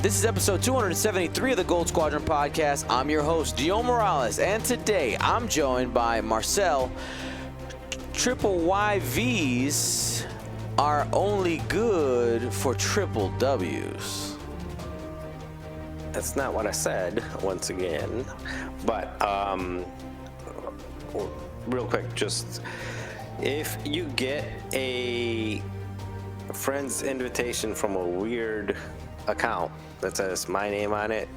This is episode 273 of the Gold Squadron podcast. I'm your host, Dio Morales, and today I'm joined by Marcel. Triple YVs are only good for triple W's. That's not what I said, once again. But, real quick, just if you get a friend's invitation from a weird account that says my name on it,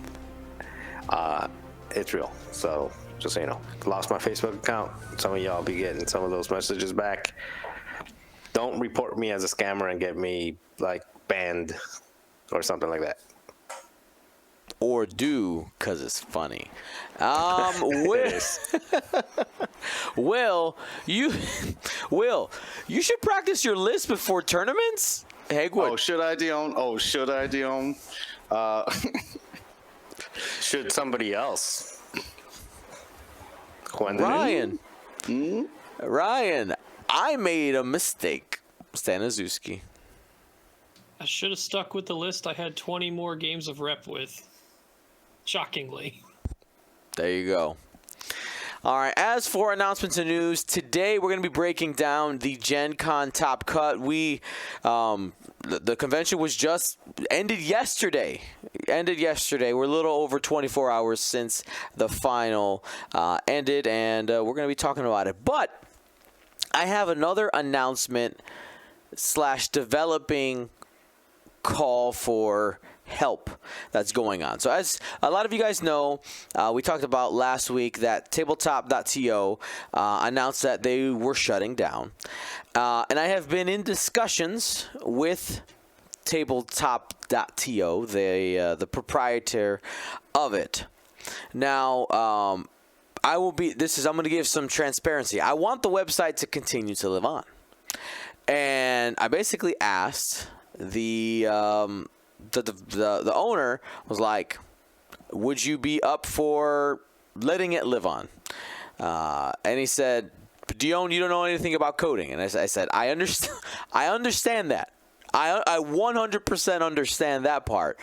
it's real. So just so you know, lost my Facebook account. Some of y'all be getting some of those messages back. Don't report me as a scammer and get me like banned or something like that. Or do, because it's funny. Will, you should practice your list before tournaments. Hegwood. Oh, should I, Dion? Should somebody else? Ryan, I made a mistake. Staniszewski. I should have stuck with the list I had 20 more games of rep with. Shockingly. There you go. All right, as for announcements and news, today we're going to be breaking down the GenCon Top Cut. The convention was just ended yesterday. We're a little over 24 hours since the final ended, and we're going to be talking about it. But I have another announcement / developing call for help that's going on. So as a lot of you guys know, we talked about last week that tabletop.to announced that they were shutting down. And I have been in discussions with tabletop.to, the proprietor of it. Now, I'm going to give some transparency. I want the website to continue to live on. And I basically asked the owner was like, would you be up for letting it live on? And he said, Dion, you don't know anything about coding. And I said, I understand that. I 100% understand that part.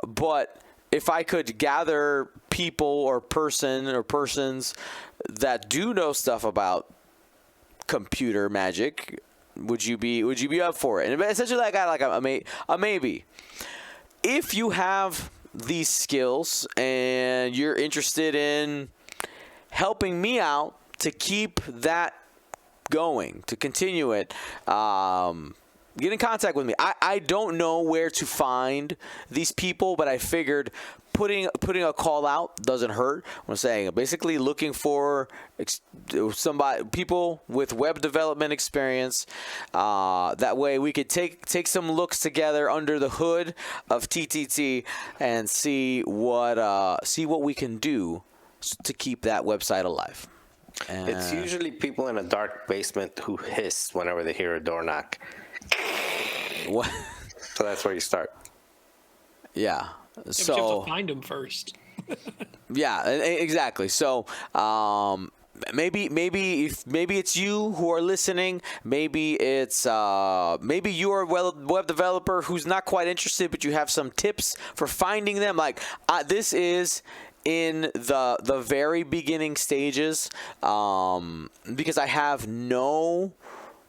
But if I could gather people or persons that do know stuff about computer magic, would you be up for it? And essentially I got like a maybe. If you have these skills and you're interested in helping me out to keep that going, to continue it, get in contact with me. I don't know where to find these people, but I figured putting a call out doesn't hurt. I'm saying basically looking for people with web development experience. That way we could take some looks together under the hood of TTT and see what we can do to keep that website alive. It's usually people in a dark basement who hiss whenever they hear a door knock. What? So that's where you start. Yeah. So you have to find them first. Yeah, exactly. So maybe it's you who are listening. Maybe it's maybe you're a web developer who's not quite interested, but you have some tips for finding them. Like this is in the very beginning stages, because I have no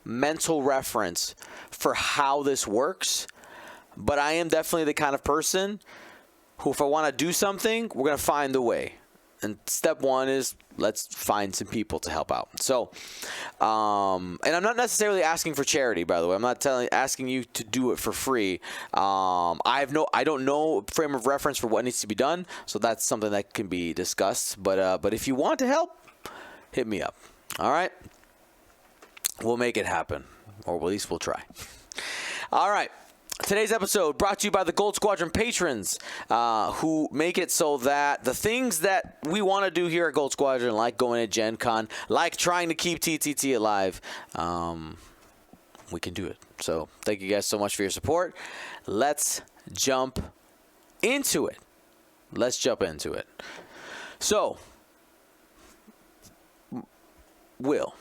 mental reference for how this works, but I am definitely the kind of person who, if I want to do something, we're going to find the way. And step one is let's find some people to help out. So, and I'm not necessarily asking for charity, by the way. I'm not asking you to do it for free. I don't know frame of reference for what needs to be done, so that's something that can be discussed. But if you want to help, hit me up. All right, we'll make it happen, or at least we'll try. All right. Today's episode brought to you by the Gold Squadron patrons, who make it so that the things that we want to do here at Gold Squadron, like going to Gen Con, like trying to keep TTT alive, we can do it. So thank you guys so much for your support. Let's jump into it. So, Will,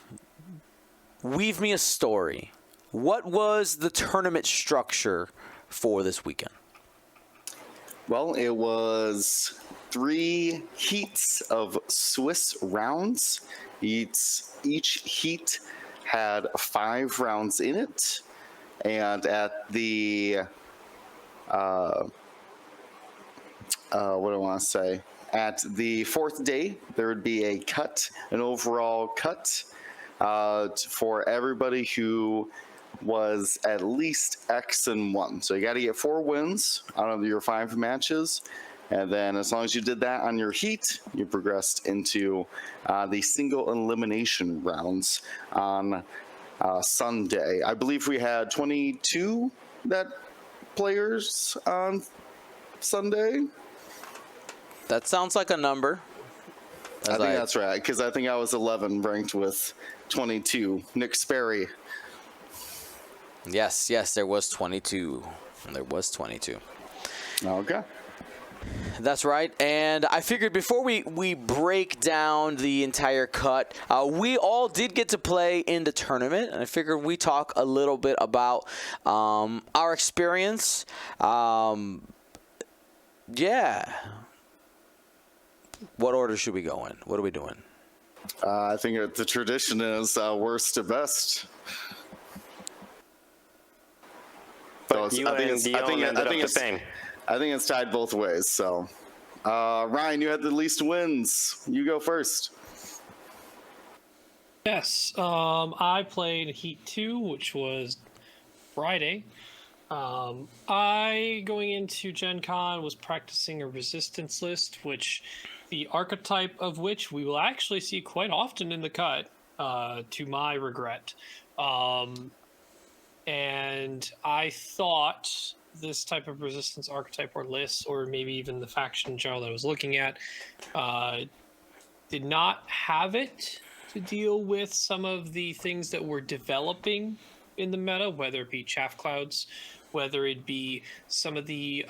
weave me a story. What was the tournament structure for this weekend? Well, it was 3 heats of Swiss rounds. Each heat had 5 rounds in it. And at the, what do I want to say? At the 4th day, there would be a cut, an overall cut for everybody who was at least X and 1. So you got to get 4 wins out of your 5 matches. And then as long as you did that on your heat, you progressed into the single elimination rounds on Sunday. I believe we had 22 players on Sunday. That sounds like a number. I think that's right, because I think I was 11 ranked with 22. Nick Sperry. Yes, there was 22. There was 22. Okay. That's right. And I figured before we break down the entire cut, we all did get to play in the tournament. And I figured we talk a little bit about our experience. Yeah. What order should we go in? What are we doing? I think the tradition is worst to best. But you and Dion ended up the same. I think it's tied both ways. So, Ryan, you had the least wins. You go first. Yes, I played Heat 2, which was Friday. I, going into Gen Con, was practicing a resistance list, which the archetype of which we will actually see quite often in the cut, to my regret. And I thought this type of resistance archetype or list, or maybe even the faction in general that I was looking at, did not have it to deal with some of the things that were developing in the meta, whether it be chaff clouds, whether it be some of the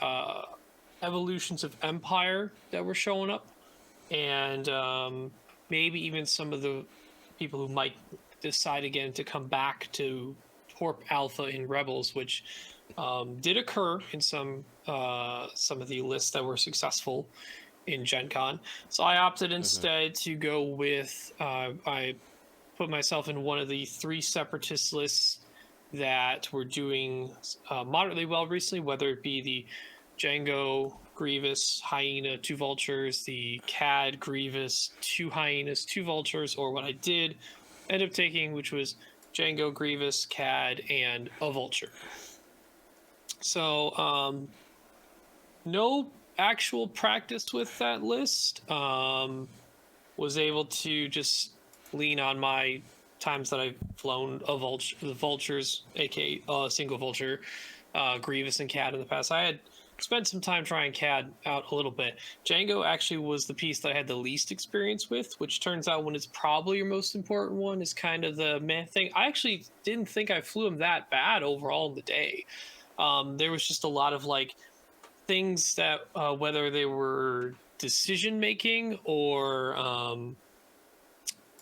evolutions of Empire that were showing up, and maybe even some of the people who might decide again to come back to Torp Alpha in Rebels, which did occur in some of the lists that were successful in Gen Con. So I opted instead to go with, I put myself in one of the 3 separatist lists that were doing moderately well recently, whether it be the Django, Grievous, Hyena, 2 Vultures, the Cad, Grievous, 2 Hyenas, 2 Vultures, or what I did end up taking, which was Django, Grievous, Cad, and a Vulture. So, no actual practice with that list. Was able to just lean on my times that I've flown the Vultures, aka single Vulture, Grievous, and Cad in the past. I had spent some time trying Cad out a little bit. Django actually was the piece that I had the least experience with, which turns out when it's probably your most important one is kind of the meh thing. I actually didn't think I flew him that bad overall in the day. There was just a lot of like things that whether they were decision making or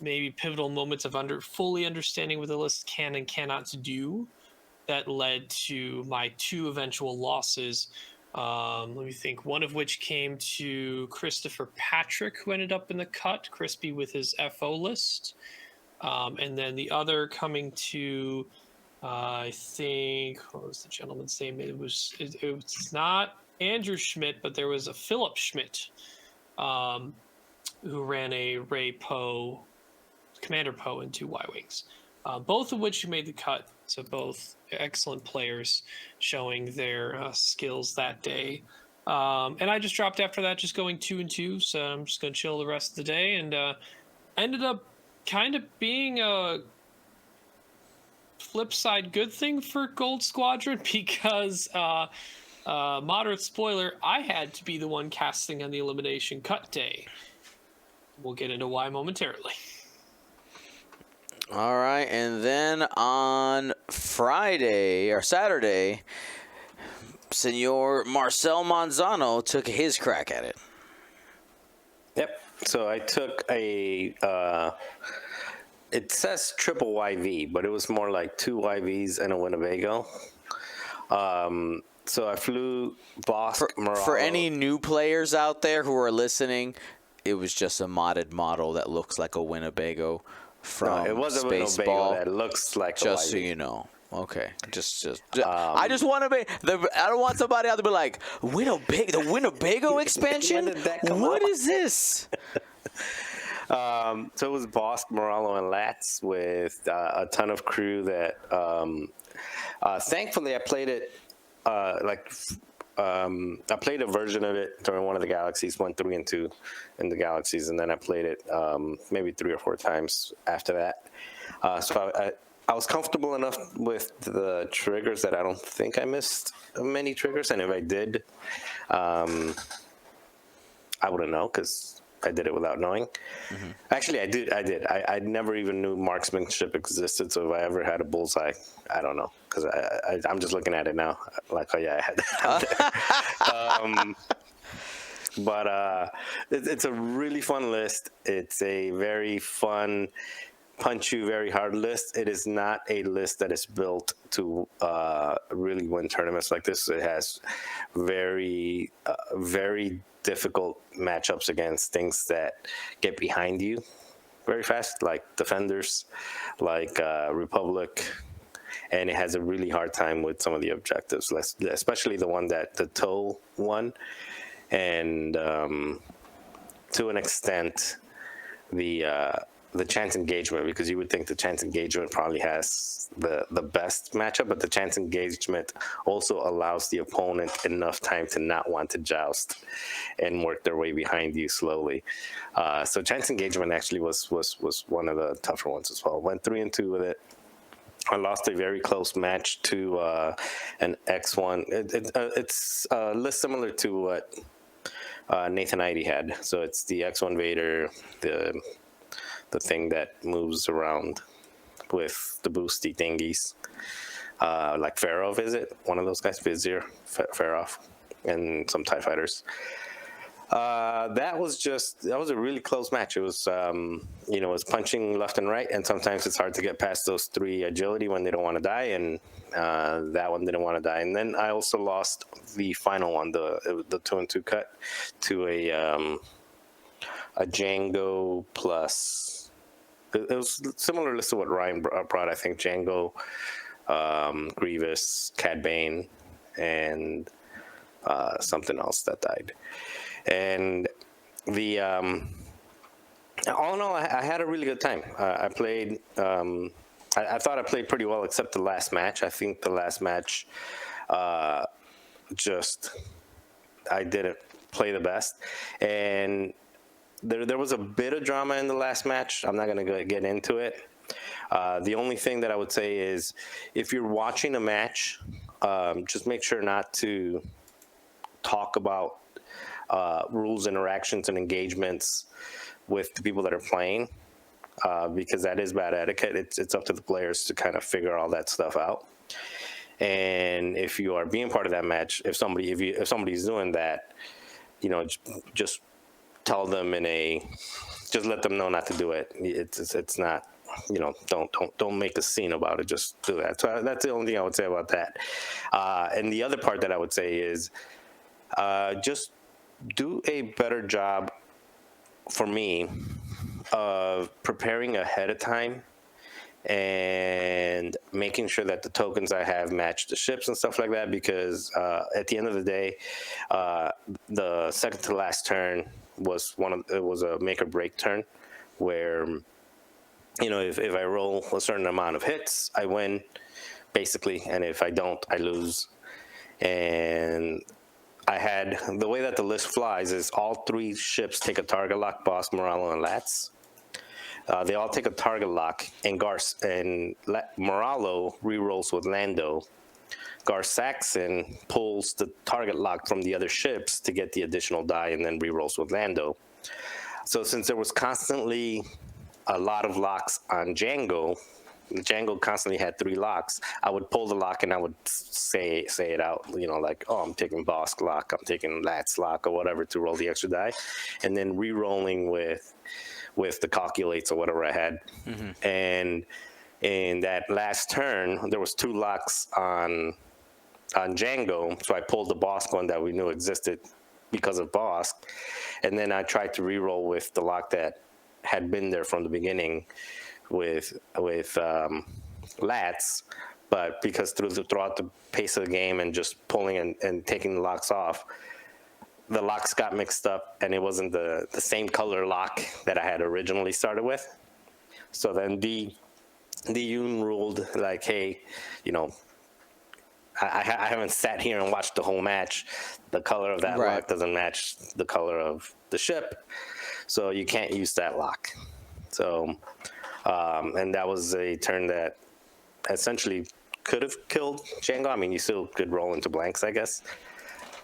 maybe pivotal moments of fully understanding what the list can and cannot do, that led to my 2 eventual losses. Let me think. One of which came to Christopher Patrick, who ended up in the cut, Crispy with his FO list. And then the other coming to, I think, what was the gentleman's name? It was not Andrew Schmidt, but there was a Philip Schmidt who ran a Ray Poe, Commander Poe, and 2 Y-Wings. Both of which made the cut. So both excellent players showing their skills that day. And I just dropped after that, just going 2-2. So I'm just going to chill the rest of the day. And ended up kind of being a flip side good thing for Gold Squadron because, moderate spoiler, I had to be the one casting on the elimination cut day. We'll get into why momentarily. All right, and then on Friday or Saturday, Senor Marcel Manzano took his crack at it. Yep. So I took a, it says triple YV, but it was more like 2 YVs and a Winnebago. So I flew Bosk, For Moralo. any new players out there who are listening, it was just a modded model that looks like a Winnebago from it was a Winnebago Spaceball. that looks like Just a so Livey. you know. Okay. I just want to be. I don't want somebody out to be like, Winnebago, the Winnebago expansion. When did that come What out? is this? So it was Bosk, Moralo, and Lats with a ton of crew that. Thankfully, I played it I played a version of it during one of the galaxies, 1, 3, and 2 in the galaxies, and then I played it maybe 3 or 4 times after that. So I was comfortable enough with the triggers that I don't think I missed many triggers, and if I did, I wouldn't know because I did it without knowing. Mm-hmm. Actually, I did. I never even knew marksmanship existed, so if I ever had a bullseye, I don't know because I'm just looking at it now, like, oh yeah, I had that. But it's a really fun list. It's a very fun, punch you very hard list. It is not a list that is built to really win tournaments like this. It has very, very difficult matchups against things that get behind you very fast, like Defenders, like Republic, and it has a really hard time with some of the objectives, especially the one that the TOE won, and to an extent, the chance engagement, because you would think the chance engagement probably has the best matchup, but the chance engagement also allows the opponent enough time to not want to joust and work their way behind you slowly. So chance engagement actually was one of the tougher ones as well. Went 3 and 2 with it. I lost a very close match to an X1. It's a list similar to what Nathan Idy had. So it's the X1 Vader, the thing that moves around with the boosty thingies. Like Farov, is it? One of those guys, Vizier, Farov, and some TIE fighters. That was a really close match. It was, it was punching left and right, and sometimes it's hard to get past those 3 agility when they don't want to die, and that one didn't want to die. And then I also lost the final one, the 2 and 2 cut, to a Django plus. It was similar list to what Ryan brought. I think Django, Grievous, Cad Bane, and something else that died. And the all in all, I had a really good time. I played. I thought I played pretty well, except the last match. I think the last match, I didn't play the best, and there was a bit of drama in the last match. I'm not going to get into it. The only thing that I would say is, if you're watching a match, just make sure not to talk about rules, interactions, and engagements with the people that are playing, because that is bad etiquette. It's up to the players to kind of figure all that stuff out. And if you are being part of that match, if somebody's doing that, just tell them just let them know not to do it. It's not, don't make a scene about it. Just do that. So that's the only thing I would say about that. And the other part that I would say is, just do a better job for me of preparing ahead of time and making sure that the tokens I have match the ships and stuff like that, because at the end of the day, the second to last turn was a make or break turn where, if I roll a certain amount of hits, I win basically, and if I don't, I lose. And the way that the list flies is all 3 ships take a target lock: Bosk, Moralo, and Lats. They all take a target lock, and Moralo rerolls with Lando. Gar Saxon pulls the target lock from the other ships to get the additional die, and then rerolls with Lando. So since there was constantly a lot of locks on Django constantly had 3 locks, I would pull the lock and I would say it out, like, oh, I'm taking Bosk lock, I'm taking Lats lock, or whatever, to roll the extra die, and then re-rolling with the calculates or whatever I had. Mm-hmm. And in that last turn, there was 2 locks on on Django. So I pulled the Bosk one that we knew existed because of Bosk, and then I tried to reroll with the lock that had been there from the beginning with Lats, but because throughout the pace of the game and just pulling and taking the locks off, the locks got mixed up, and it wasn't the same color lock that I had originally started with. So then the Yoon ruled like, hey, you know, I haven't sat here and watched the whole match. The color of that Right. lock doesn't match the color of the ship, so you can't use that lock. So, and that was a turn that essentially could have killed Django. I mean, you still could roll into blanks, I guess.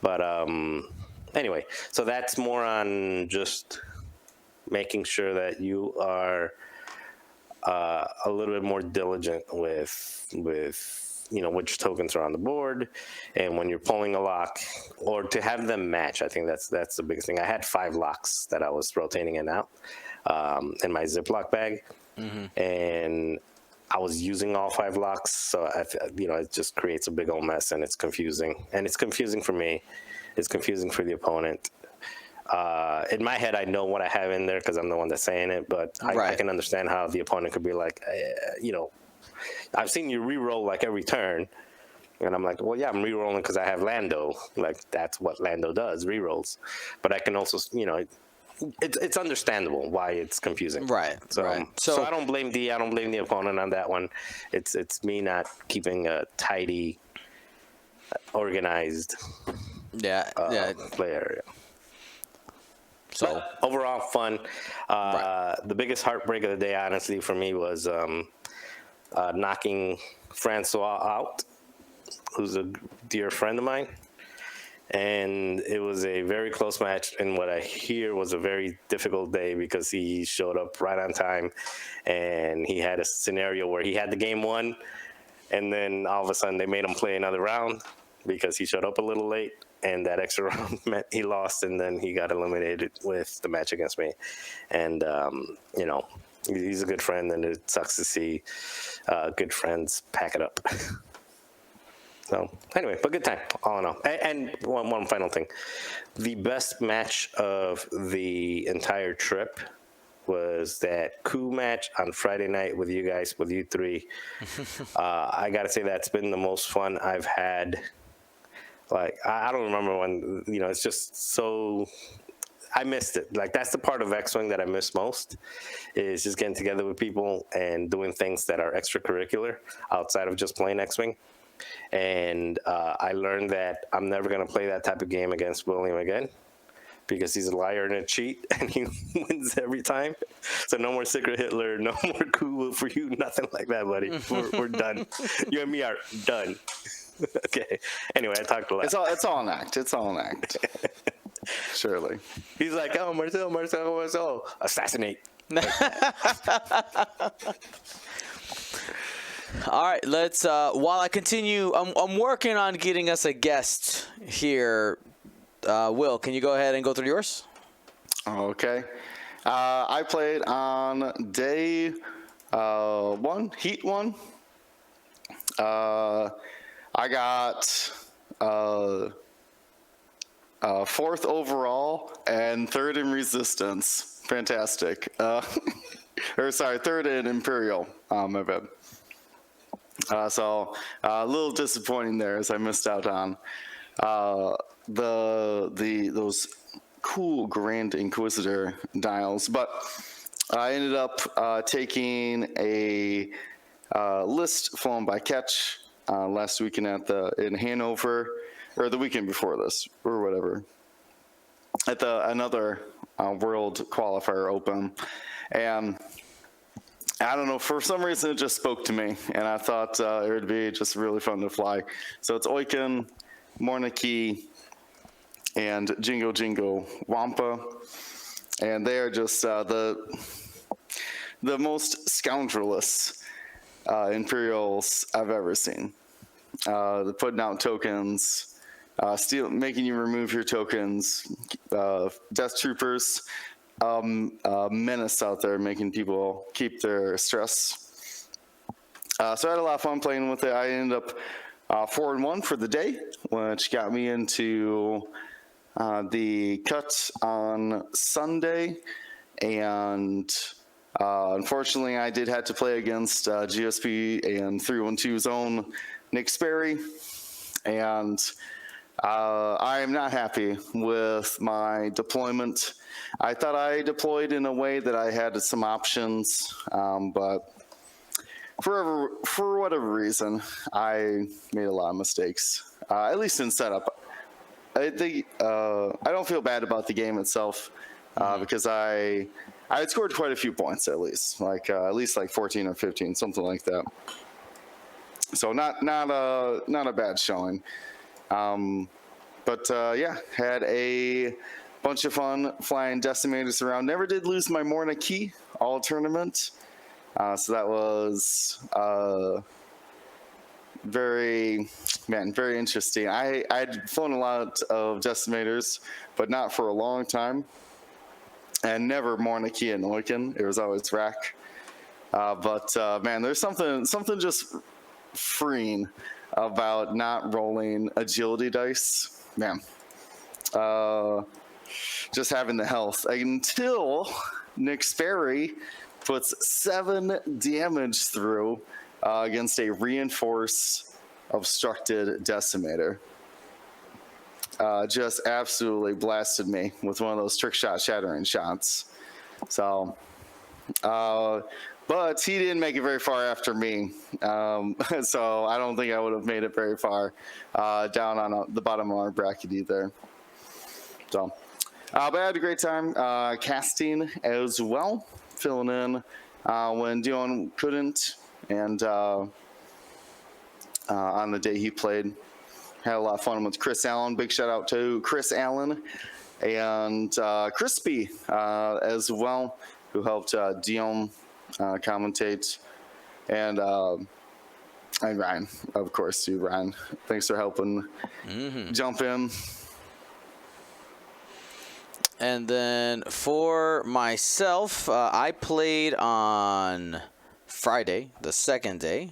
But anyway, so that's more on just making sure that you are a little bit more diligent with you know which tokens are on the board, and when you're pulling a lock, or to have them match. I think that's the biggest thing. I had 5 locks that I was rotating in and out in my Ziploc bag, and I was using all 5 locks, so you know, it just creates a big old mess, and it's confusing. And it's confusing for me. It's confusing for the opponent. In my head, I know what I have in there because I'm the one that's saying it, but I can understand how the opponent could be like, you know, I've seen you re-roll like every turn, and I'm like, well, yeah, I'm re-rolling because I have Lando. Like, that's what Lando does, re-rolls. But I can also, you know, it's understandable why it's confusing. Right. So, right. so I don't blame I don't blame the opponent on that one. It's me not keeping a tidy, organized play area. So But overall, fun. The biggest heartbreak of the day, honestly, for me was knocking Francois out, who's a dear friend of mine. And it was a very close match, and what I hear was a very difficult day because he showed up right on time, and he had a scenario where he had the game won, and then all of a sudden they made him play another round because he showed up a little late, and that extra round meant he lost, and then he got eliminated with the match against me. And you know, he's a good friend, and it sucks to see good friends pack it up. So anyway, but good time, all in all. And one final thing. The best match of the entire trip was that coup match on Friday night with you guys, with you three. I got to say that's been the most fun I've had. Like, I don't remember when, you know, it's just so... I missed it. Like, that's the part of X-Wing that I miss most, is just getting together with people and doing things that are extracurricular outside of just playing X-Wing. And I learned that I'm never going to play that type of game against William again because he's a liar and a cheat, and he wins every time. So no more Secret Hitler, no more coup for you, nothing like that, buddy. We're done. You and me are done. Okay. Anyway, I talked a lot. It's all an act. It's all an act. Surely. He's like, oh, Marcel, assassinate. all right, let's. While I continue, I'm working on getting us a guest here. Will, can you go ahead and go through yours? Okay. I played on day 1, Heat 1. I got 4th overall and 3rd in Resistance. Fantastic. Or sorry, 3rd in Imperial. My bad. So a little disappointing there, as I missed out on those cool Grand Inquisitor dials. But I ended up taking a list flown by Ketch last weekend in Hanover, or the weekend before this, or whatever, at another World Qualifier Open, and I don't know, for some reason it just spoke to me, and I thought it would be just really fun to fly. So it's Oiken, Morniki, and Jingo Jingo Wampa, and they are just the most scoundrelous Imperials I've ever seen. They're putting out tokens, making you remove your tokens, Death Troopers, menace out there, making people keep their stress. So I had a lot of fun playing with it. I ended up 4-1 for the day, which got me into the cut on Sunday. And unfortunately, I did have to play against GSP and 312's own Nick Sperry. And I am not happy with my deployment. I thought I deployed in a way that I had some options, but for whatever reason, I made a lot of mistakes, at least in setup. I think I don't feel bad about the game itself because I had scored quite a few points at least like 14 or 15, something like that. So not a bad showing. But had a bunch of fun flying Decimators around. Never did lose my Morna key all tournament. So that was very interesting. I'd flown a lot of Decimators, but not for a long time. And never Morna key in Neuquén. It was always Rack. But there's something just freeing about not rolling agility dice. Man. Just having the health until Nick Sperry puts 7 damage through against a reinforced obstructed decimator. Just absolutely blasted me with one of those trick shot shattering shots. So, but he didn't make it very far after me. So I don't think I would have made it very far down on the bottom of our bracket either. So, but I had a great time casting as well, filling in when Dion couldn't, and on the day he played. Had a lot of fun with Chris Allen. Big shout out to Chris Allen and Crispy as well, who helped Dion commentate. And Ryan, of course, you, Ryan. Thanks for helping jump in. And then for myself, I played on Friday, the second day,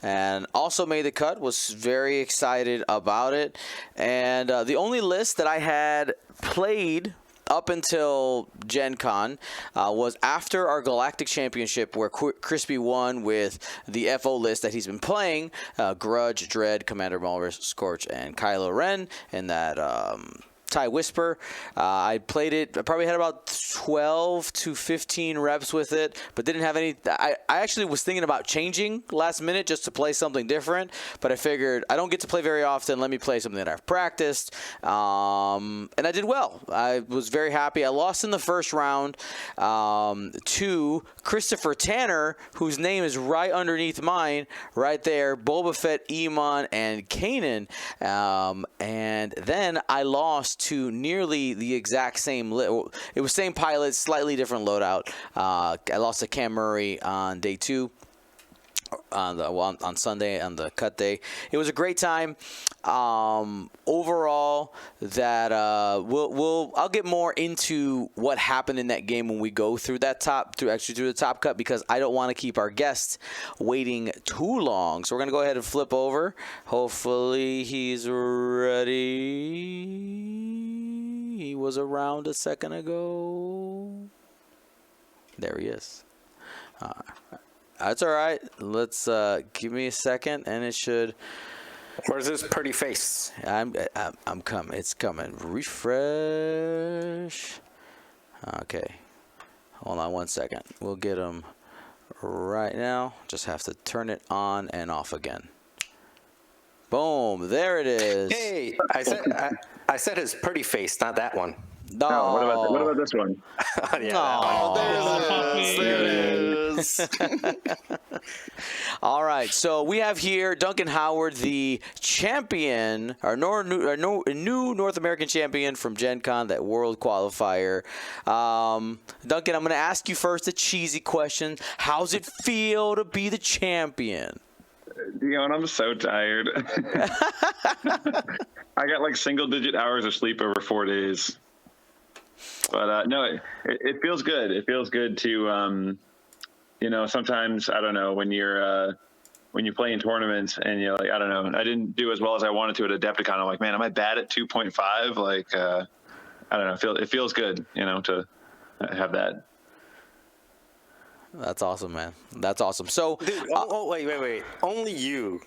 and also made the cut. Was very excited about it. And the only list that I had played up until Gen Con was after our Galactic Championship, where Crispy won with the FO list that he's been playing, Grudge, Dread, Commander Mulrus, Scorch, and Kylo Ren, and that TIE Whisper. I played it. I probably had about 12 to 15 reps with it, but didn't have any. I actually was thinking about changing last minute just to play something different, but I figured I don't get to play very often. Let me play something that I've practiced, and I did well. I was very happy. I lost in the first round to Christopher Tanner, whose name is right underneath mine, right there. Boba Fett, Iman, and Kanan, and then I lost to nearly the exact same it was same pilot, slightly different loadout. I lost to Cam Murray on day 2 on Sunday on the cut day. It was a great time. Overall, that I'll get more into what happened in that game when we go through that through the top cut, because I don't want to keep our guests waiting too long. So we're gonna go ahead and flip over. Hopefully he's ready. He was around a second ago. There he is. That's all right. Let's give me a second, and it should. Where's this pretty face? I'm coming. It's coming. Refresh. Okay. Hold on 1 second. We'll get him right now. Just have to turn it on and off again. Boom. There it is. Hey, I said his pretty face, not that one. No. Oh, what about this one? Yeah, No. There it is. All right, so we have here Duncan Howard, the champion, our new North American champion from Gen Con, that world qualifier. Duncan, I'm going to ask you first a cheesy question. How's it feel to be the champion? Dion, I'm so tired. I got like single-digit hours of sleep over 4 days. But no, it feels good. It feels good to, sometimes, I don't know, when you're when you play in tournaments and you're like, I don't know, I didn't do as well as I wanted to at Adepticon. I'm like, man, am I bad at 2.5? Like, I don't know. It feels good, to have that. That's awesome, man. That's awesome. So, Dude, wait. Only you.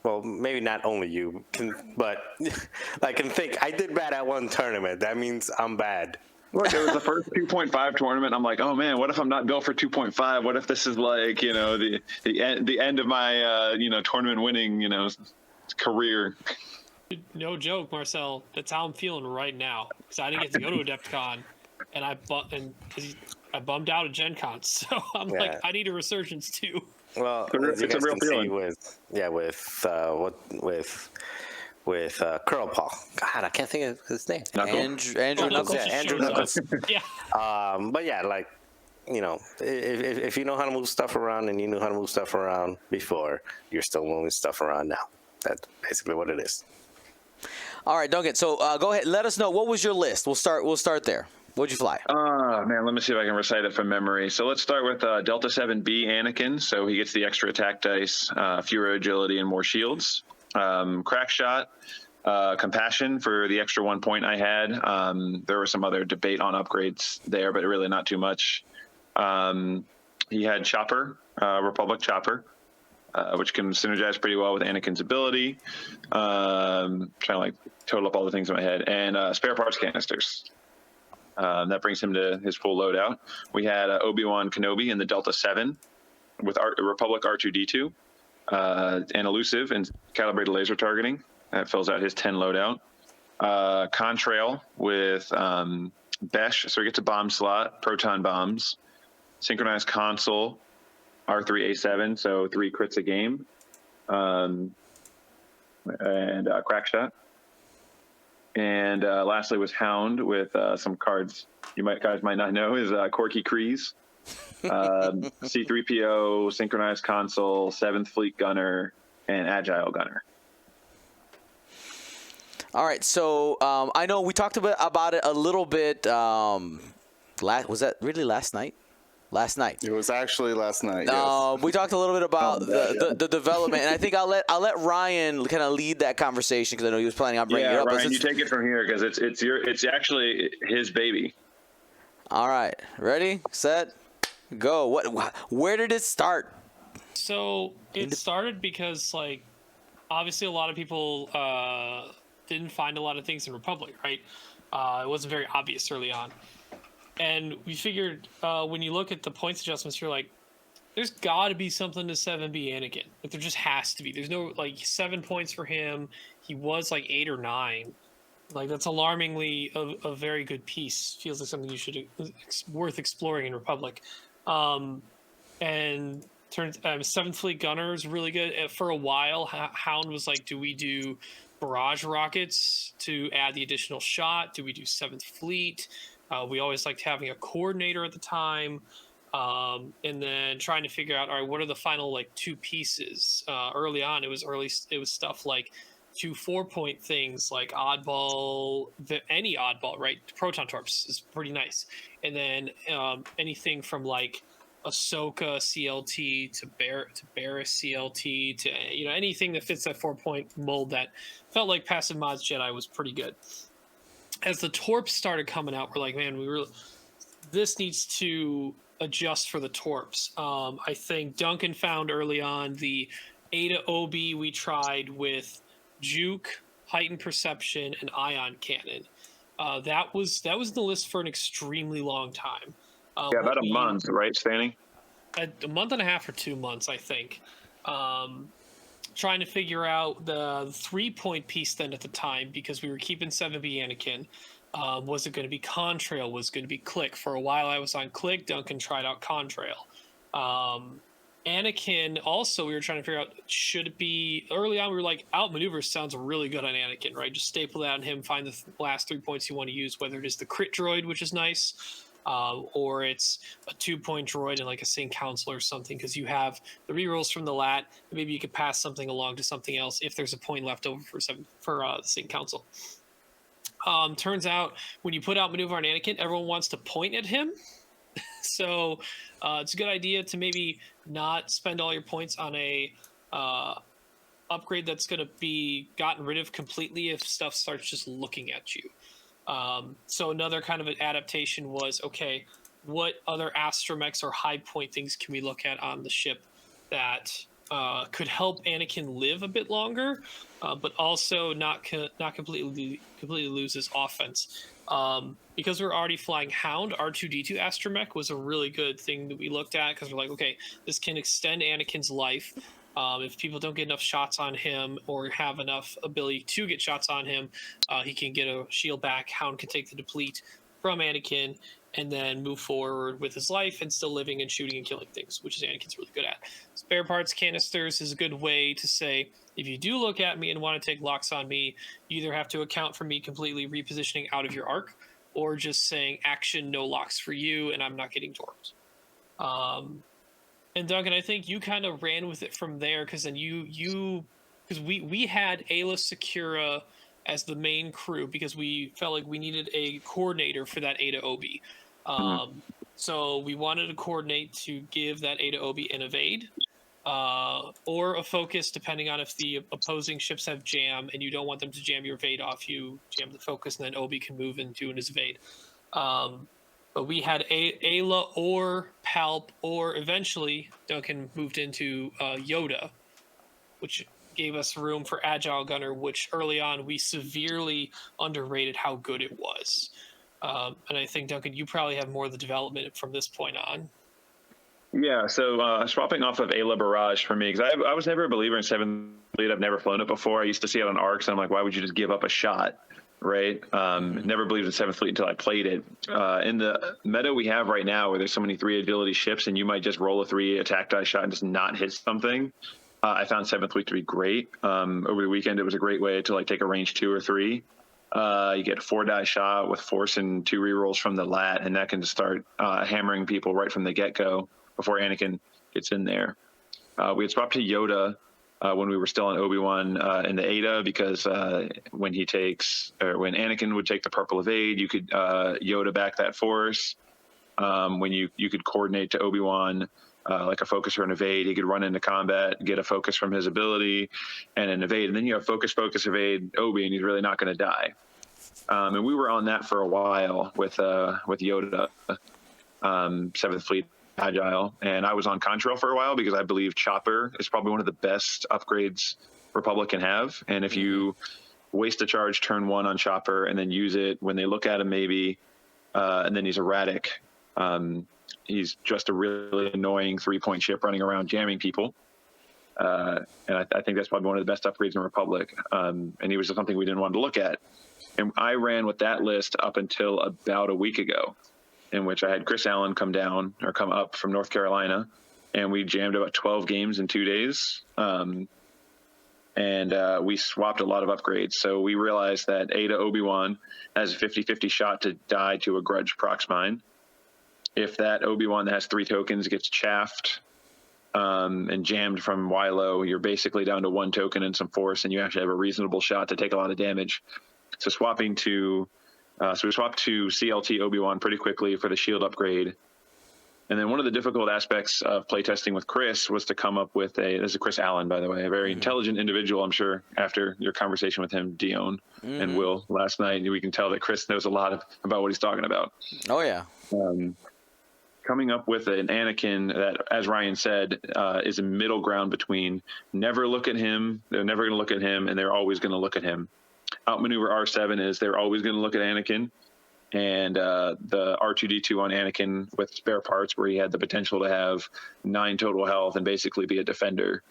Well, maybe not only you, but I can think. I did bad at one tournament. That means I'm bad. Look, it was the first 2.5 tournament. I'm like, oh man, what if I'm not built for 2.5? What if this is like, the end of my, tournament winning, career? No joke, Marcel. That's how I'm feeling right now. Because I didn't get to go to Adepticon, and I bummed out at Gen Con. So I'm like, I need a resurgence too. Well, It's a real feeling. With Curl Paul. God, I can't think of his name. Andrew Knuckles. Yeah, Andrew Knuckles. Yeah. But yeah, like, if you know how to move stuff around and you knew how to move stuff around before, you're still moving stuff around now. That's basically what it is. All right, Duncan. So go ahead. Let us know, what was your list? We'll start there. What'd you fly? Man, let me see if I can recite it from memory. So let's start with Delta 7B Anakin. So he gets the extra attack dice, fewer agility, and more shields. Crack shot, compassion for the extra 1 point I had. There was some other debate on upgrades there, but really not too much. He had chopper, Republic chopper, which can synergize pretty well with Anakin's ability. Trying to like total up all the things in my head, and spare parts canisters. That brings him to his full loadout. We had Obi-Wan Kenobi in the Delta 7 with Republic R2-D2. And elusive and calibrated laser targeting. That fills out his 10 loadout. Contrail with Besh, so he gets a bomb slot, proton bombs. Synchronized console, R3A7, so 3 crits a game. And crack shot. And lastly was Hound with some cards guys might not know is Corky Kreese. C-3PO, synchronized console, 7th Fleet Gunner, and Agile Gunner. All right, so I know we talked about it a little bit. Was that really last night? Last night. It was actually last night. Yes. We talked a little bit about the development, and I think I'll let Ryan kind of lead that conversation because I know he was planning on bringing it up. Ryan, you take it from here because it's actually his baby. All right, ready, set, go. Where did it start? So it started because, like, obviously a lot of people didn't find a lot of things in Republic, right? It wasn't very obvious early on. And we figured when you look at the points adjustments, you're like, there's got to be something to 7B Anakin. Like, there just has to be. There's no, 7 points for him. He was, 8 or 9. That's alarmingly a very good piece. Feels like something you should worth exploring in Republic. And turns 7th Fleet Gunner is really good. For a while, Hound was like, do we do barrage rockets to add the additional shot? Do we do 7th Fleet? We always liked having a coordinator at the time. And then trying to figure out, all right, what are the final 2 pieces? Early on, it was stuff like 2 4-point things like oddball, any oddball, right? Proton torps is pretty nice. And then anything from Ahsoka CLT to Barriss CLT to anything that fits that 4-point mold that felt like passive mods Jedi was pretty good. As the torps started coming out, we're like, man, this needs to adjust for the torps. I think Duncan found early on the Ada OB we tried with Juke, Heightened Perception, and Ion Cannon. That was in the list for an extremely long time. About a month, right, Stanny? A month and a half or 2 months, I think. Trying to figure out the 3-point piece then at the time, because we were keeping 7B Anakin. Was it going to be Contrail? Was it going to be Click? For a while I was on Click. Duncan tried out Contrail. Anakin, also, we were trying to figure out, should it be... Early on, we were like, outmaneuver sounds really good on Anakin, right? Just staple that on him, find the last 3 points you want to use, whether it is the crit droid, which is nice, or it's a 2-point droid and a Sync Council or something, because you have the rerolls from the lat, and maybe you could pass something along to something else if there's a point left over for the Sync Council. Turns out, when you put out maneuver on Anakin, everyone wants to point at him. So it's a good idea to maybe not spend all your points on a upgrade that's going to be gotten rid of completely if stuff starts just looking at you. So another kind of an adaptation was, okay, what other astromechs or high point things can we look at on the ship that could help Anakin live a bit longer, but also not completely lose his offense. Because we're already flying Hound, R2D2 astromech was a really good thing that we looked at, because we're like, okay, this can extend Anakin's life. If people don't get enough shots on him or have enough ability to get shots on him, he can get a shield back. Hound can take the deplete from Anakin and then move forward with his life and still living and shooting and killing things, which is Anakin's really good at. Spare parts canisters is a good way to say, if you do look at me and want to take locks on me, you either have to account for me completely repositioning out of your arc, or just saying action, no locks for you, and I'm not getting torqued. And Duncan, I think you kind of ran with it from there, because then because we had Ayla Secura as the main crew because we felt like we needed a coordinator for that Ada Obi. So we wanted to coordinate to give that Ada Obi an evade or a focus, depending on if the opposing ships have jam and you don't want them to jam your evade off, you jam the focus and then Obi can move and do his evade. But we had Ayla or Palp, or eventually Duncan moved into Yoda, which gave us room for Agile Gunner, which early on we severely underrated how good it was. And I think, Duncan, you probably have more of the development from this point on. Yeah, so swapping off of Ayla Barrage for me, because I was never a believer in 7th Fleet. I've never flown it before. I used to see it on ARCs, and I'm like, why would you just give up a shot? Right? Never believed in 7th Fleet until I played it. In the meta we have right now, where there's so many 3 agility ships and you might just roll a 3 attack die shot and just not hit something, I found 7th Fleet to be great. Over the weekend, it was a great way to take a range 2 or 3. You get a 4 die shot with force and 2 rerolls from the lat, and that can just start hammering people right from the get-go before Anakin gets in there. We had swapped to Yoda when we were still on Obi-Wan in the Ada, because when Anakin would take the purple evade, you could Yoda back that force. When you could coordinate to Obi-Wan like a focus or an evade, he could run into combat, get a focus from his ability, and an evade. And then you have focus, evade, Obi, and he's really not going to die. And we were on that for a while with Yoda, 7th Fleet Agile, and I was on Contrail for a while because I believe Chopper is probably one of the best upgrades Republic can have. And if you waste a charge turn 1 on Chopper and then use it when they look at him maybe, and then he's erratic, he's just a really annoying 3-point ship running around jamming people. And I think that's probably one of the best upgrades in Republic. And he was something we didn't want to look at. And I ran with that list up until about a week ago, in which I had Chris Allen come up from North Carolina, and we jammed about 12 games in 2 days. And we swapped a lot of upgrades. So we realized that Ada Obi-Wan has a 50-50 shot to die to a grudge prox mine. If that Obi-Wan that has 3 tokens gets chaffed and jammed from Wilo, you're basically down to 1 token and some force, and you actually have a reasonable shot to take a lot of damage. So we swapped to CLT Obi-Wan pretty quickly for the shield upgrade. And then one of the difficult aspects of playtesting with Chris was to come up with this is Chris Allen, by the way, a very intelligent individual, I'm sure, after your conversation with him, Dion and Will, last night. We can tell that Chris knows a lot about what he's talking about. Oh, yeah. Coming up with an Anakin that, as Ryan said, is a middle ground between never look at him, they're never going to look at him, and they're always going to look at him. Outmaneuver R7 is they're always going to look at Anakin, and the R2D2 on Anakin with spare parts, where he had the potential to have 9 total health and basically be a defender,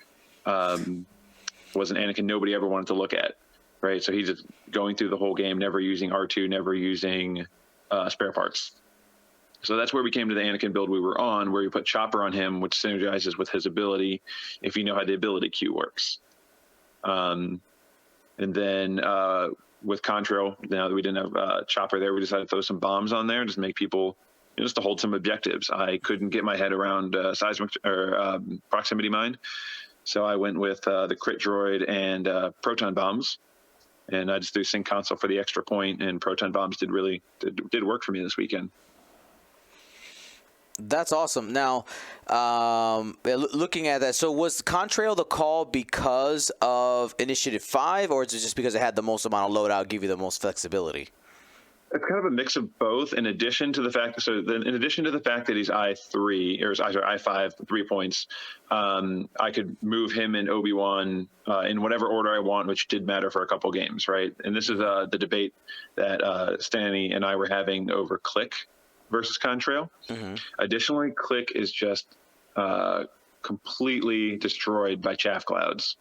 was an Anakin nobody ever wanted to look at, right? So he's just going through the whole game, never using R2, never using spare parts. So that's where we came to the Anakin build we were on, where you put Chopper on him, which synergizes with his ability if you know how the ability queue works. And then with Contrail, now that we didn't have Chopper there, we decided to throw some bombs on there, just make people, just to hold some objectives. I couldn't get my head around seismic or proximity mine, so I went with the crit droid and proton bombs, and I just threw sync console for the extra point, and proton bombs did work for me this weekend. That's awesome. Now, looking at that, so was Contrail the call because of Initiative 5, or is it just because it had the most amount of loadout, give you the most flexibility? It's kind of a mix of both. In addition to the fact that he's I3 or sorry, I5, 3 points, I could move him and Obi-Wan in whatever order I want, which did matter for a couple games, right? And this is the debate that Stanny and I were having over Click versus Contrail. Mm-hmm. Additionally, Click is just completely destroyed by chaff clouds.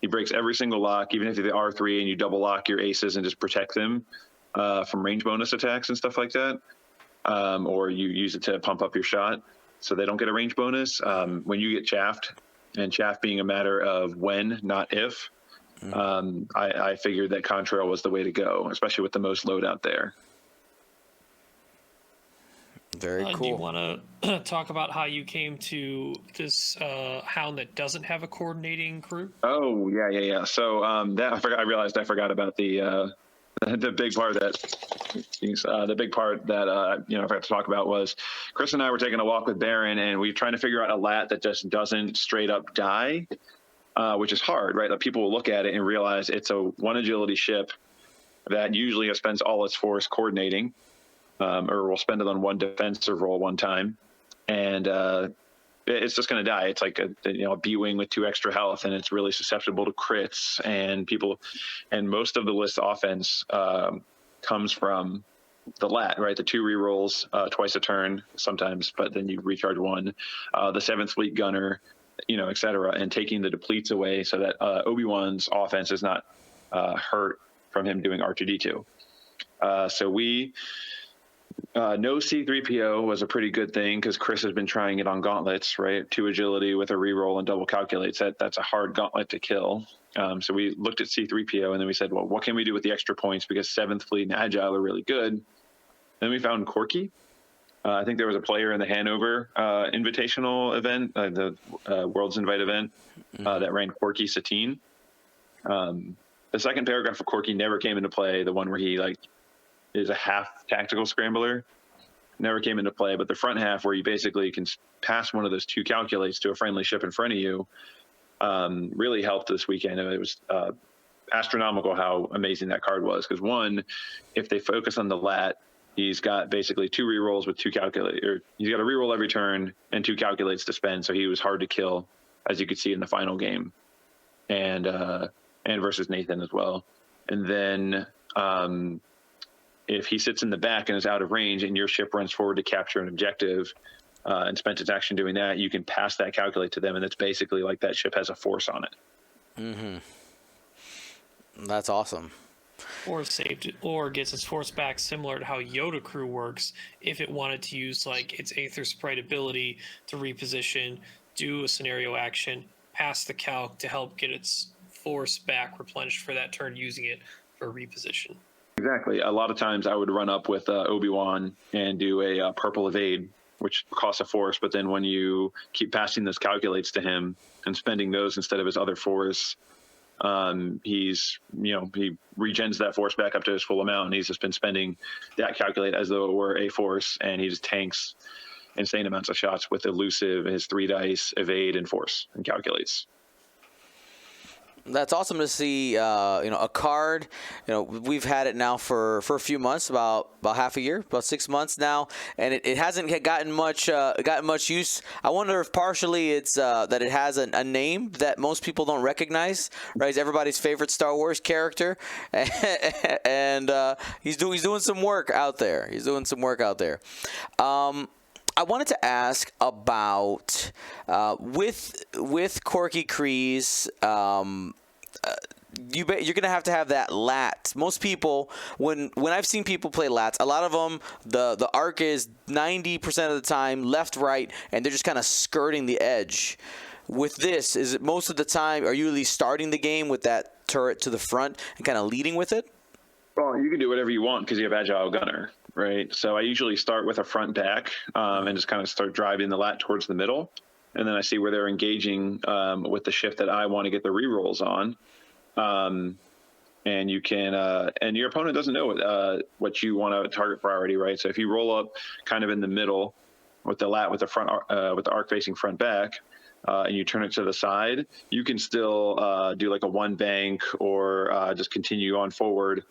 He breaks every single lock, even if you're the R3 and you double lock your aces and just protect them from range bonus attacks and stuff like that, or you use it to pump up your shot so they don't get a range bonus. When you get chaffed, and chaff being a matter of when, not if, I figured that Contrail was the way to go, especially with the most loadout there. Very cool. Do you want to talk about how you came to this hound that doesn't have a coordinating crew? Oh, yeah. So that I realized I forgot about the big part that I forgot to talk about was Chris and I were taking a walk with Baron, and we were trying to figure out a lat that just doesn't straight up die, which is hard, right? Like, people will look at it and realize it's a 1 agility ship that usually spends all its force coordinating, or will spend it on 1 defensive roll one time, and it's just going to die. It's like a B-wing with 2 extra health, and it's really susceptible to crits. And most of the list offense comes from the lat, right? The 2 rerolls twice a turn sometimes, but then you recharge 1. The 7th Fleet Gunner, et cetera, and taking the depletes away so that Obi-Wan's offense is not hurt from him doing R2-D2. So we. No C-3PO was a pretty good thing because Chris has been trying it on gauntlets, right? 2 agility with a reroll and double calculates. That's a hard gauntlet to kill. So we looked at C-3PO and then we said, well, what can we do with the extra points? Because 7th Fleet and Agile are really good. Then we found Corky. I think there was a player in the Hanover Invitational event, the World's Invite event, that ran Corky Satine. The second paragraph of Corky never came into play. The one where he is a half tactical scrambler never came into play, but the front half where you basically can pass one of those 2 calculates to a friendly ship in front of you really helped this weekend. It was astronomical how amazing that card was, because 1, if they focus on the lat, he's got basically 2 rerolls with 2 calculates, or he's got a reroll every turn and 2 calculates to spend, so he was hard to kill, as you could see in the final game, and versus Nathan as well. And then if he sits in the back and is out of range and your ship runs forward to capture an objective and spent its action doing that, you can pass that calculate to them, and it's basically like that ship has a force on it. Mm-hmm. That's awesome. Or saved it, or gets its force back, similar to how Yoda crew works if it wanted to use its Aether Sprite ability to reposition, do a scenario action, pass the calc to help get its force back replenished for that turn, using it for reposition. Exactly. A lot of times I would run up with Obi-Wan and do a purple evade, which costs a force. But then when you keep passing those calculates to him and spending those instead of his other force, he regens that force back up to his full amount. And he's just been spending that calculate as though it were a force, and he just tanks insane amounts of shots with elusive, his 3 dice, evade, and force, and calculates. That's awesome to see. A card. We've had it now for a few months, about half a year, about 6 months now, and it hasn't gotten much use. I wonder if partially it's that it has a name that most people don't recognize. Right, it's everybody's favorite Star Wars character, and he's doing some work out there. I wanted to ask about with Corky Kryze. You're gonna have to have that lat. Most people, when I've seen people play lats, a lot of them the arc is 90% of the time left, right, and they're just kind of skirting the edge. With this, is it most of the time? Are you really starting the game with that turret to the front and kind of leading with it? Well, you can do whatever you want because you have Agile Gunner, right? So I usually start with a front back and just kind of start driving the lat towards the middle. And then I see where they're engaging with the shift that I want to get the rerolls on. And you can, and your opponent doesn't know what you want to target priority, right? So if you roll up kind of in the middle with the arc facing front back, and you turn it to the side, you can still do like a one bank or just continue on forward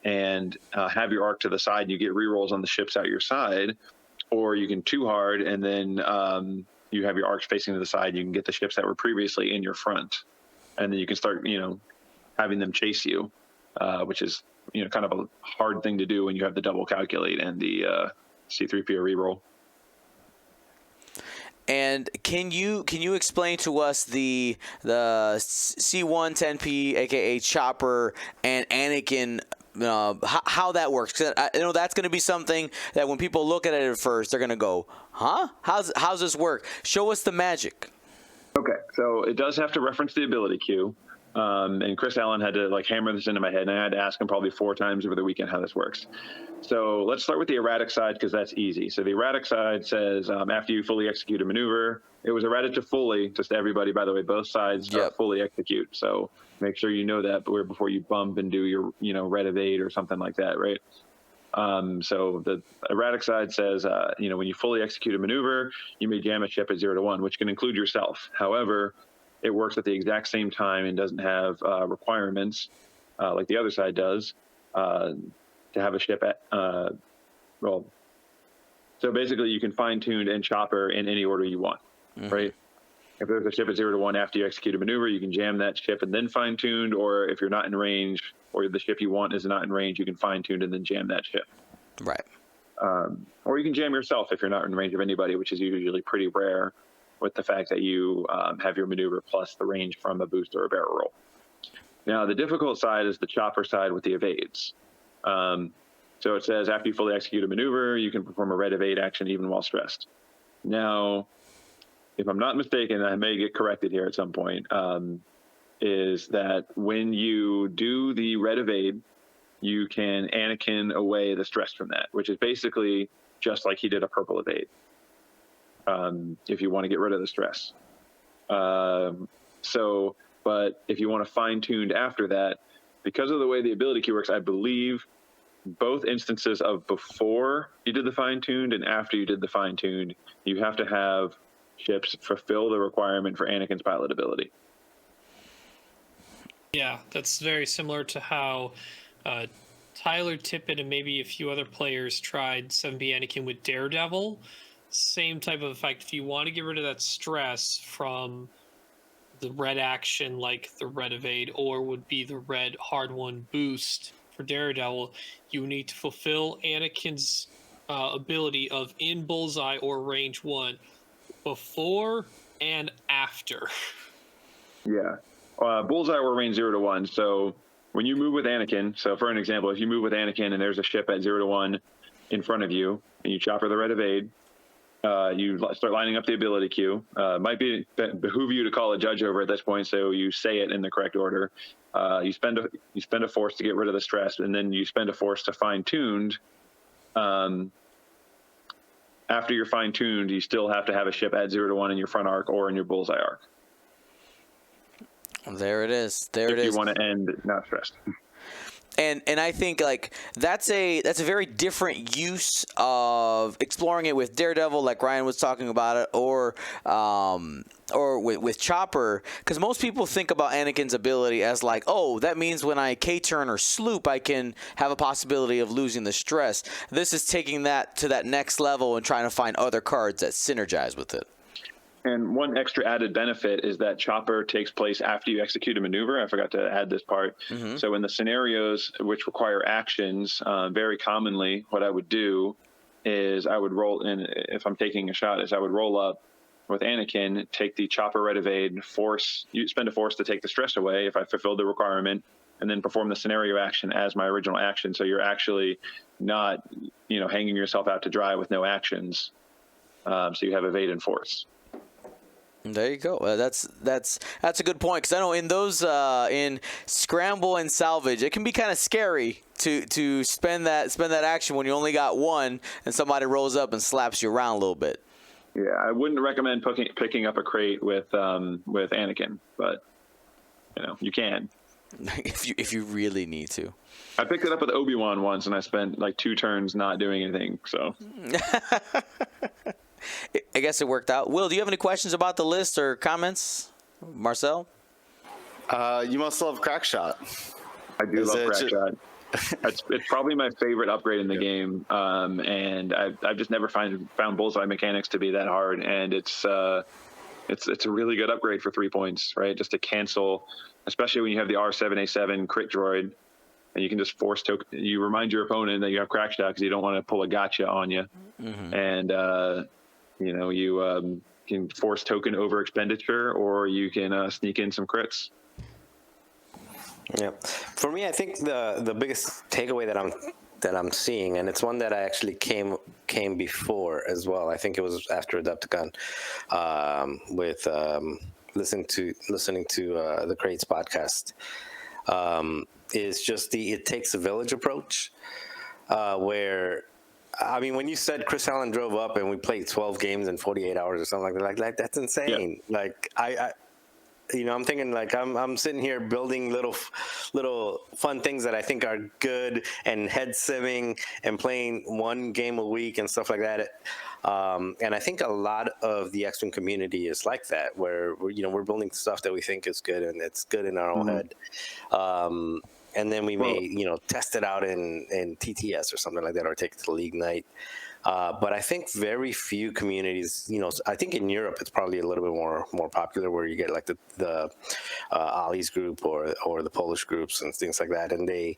and have your arc to the side. And you get rerolls on the ships out your side, or you can too hard and then you have your arcs facing to the side. You can get the ships that were previously in your front, and then you can start having them chase you, which is kind of a hard thing to do when you have the double calculate and the C3PO reroll. And can you explain to us the C110P, aka Chopper, and Anakin, how that works? 'Cause I know that's going to be something that when people look at it at first, they're going to go, "Huh? How's this work? Show us the magic." Okay, so it does have to reference the ability queue. And Chris Allen had to hammer this into my head, and I had to ask him probably 4 times over the weekend how this works. So let's start with the erratic side, because that's easy. So the erratic side says after you fully execute a maneuver, it was errated to fully, just to everybody, by the way, both sides fully execute. So make sure you know that before you bump and do your red evade or something like that, right? So the erratic side says, when you fully execute a maneuver, you may jam a ship at 0 to 1, which can include yourself. However, it works at the exact same time and doesn't have requirements like the other side does to have a ship at, so basically you can fine-tune and chopper in any order you want, right? If there's a ship at 0 to 1 after you execute a maneuver, you can jam that ship and then fine-tuned, or if you're not in range or the ship you want is not in range, you can fine-tune and then jam that ship. Right. Or you can jam yourself if you're not in range of anybody, which is usually pretty rare, with the fact that you have your maneuver plus the range from a boost or a barrel roll. Now, the difficult side is the chopper side with the evades. So it says after you fully execute a maneuver, you can perform a red evade action even while stressed. Now, if I'm not mistaken, I may get corrected here at some point, is that when you do the red evade, you can Anakin away the stress from that, which is basically just like he did a purple evade. If you want to get rid of the stress. But if you want to fine-tuned after that, because of the way the ability key works, I believe both instances of before you did the fine-tuned and after you did the fine-tuned, you have to have ships fulfill the requirement for Anakin's pilot ability. Yeah, that's very similar to how Tyler Tippett and maybe a few other players tried 7B Anakin with Daredevil. Same type of effect. If you want to get rid of that stress from the red action, like the red evade, or would be the red hard one boost for Daredevil, you need to fulfill Anakin's ability of in bullseye or range 1 before and after. Yeah. Bullseye or range 0 to 1. So when you move with Anakin, so for an example, if you move with Anakin and there's a ship at 0 to 1 in front of you and you chopper the red evade, you start lining up the ability queue. Might behoove you to call a judge over at this point, so you say it in the correct order. You spend a force to get rid of the stress, and then you spend a force to fine-tuned. After you're fine-tuned, you still have to have a ship at 0 to 1 in your front arc or in your bullseye arc. There it is. If you want to end not stressed. And I think that's a very different use of exploring it with Daredevil, like Ryan was talking about it, or with Chopper, because most people think about Anakin's ability as that means when I K-turn or sloop, I can have a possibility of losing the stress. This is taking that to that next level and trying to find other cards that synergize with it. And one extra added benefit is that chopper takes place after you execute a maneuver. I forgot to add this part. Mm-hmm. So in the scenarios which require actions, very commonly what I would do is I would roll in, if I'm taking a shot, is I would roll up with Anakin, take the chopper red evade, spend a force to take the stress away if I fulfilled the requirement, and then perform the scenario action as my original action. So you're actually not, hanging yourself out to dry with no actions. So you have evade and force. There you go. That's a good point, because I know in those in scramble and salvage, it can be kind of scary to spend that action when you only got one and somebody rolls up and slaps you around a little bit. Yeah, I wouldn't recommend picking up a crate with Anakin, but you can if you really need to. I picked it up with Obi-Wan once, and I spent 2 turns not doing anything. So. I guess it worked out. Will, do you have any questions about the list or comments? Marcel? You must love Crackshot. I do Is love it Crack ju- Shot. It's probably my favorite upgrade in the game, and I've just never found bullseye mechanics to be that hard, and it's a really good upgrade for 3 points, right? Just to cancel, especially when you have the R7A7 crit droid, and you can just force token. You remind your opponent that you have crack shot because you don't want to pull a gotcha on you, and you can force token over expenditure, or you can sneak in some crits. Yeah, for me, I think the biggest takeaway that I'm seeing, and it's one that I actually came before as well. I think it was after Adepticon, with listening to the Crates podcast, is just the it takes a village approach, where. I mean, when you said Chris Allen drove up and we played 12 games in 48 hours or something like that's insane. Yeah. Like I'm thinking like I'm sitting here building little fun things that I think are good and head simming and playing one game a week and stuff like that. And I think a lot of the X-Wing community is like that, where we're building stuff that we think is good and it's good in our own head. And then we may test it out in TTS or something like that, or take it to League Night. But I think very few communities, I think in Europe it's probably a little bit more popular, where you get like the Ollie's group or the Polish groups and things like that, and they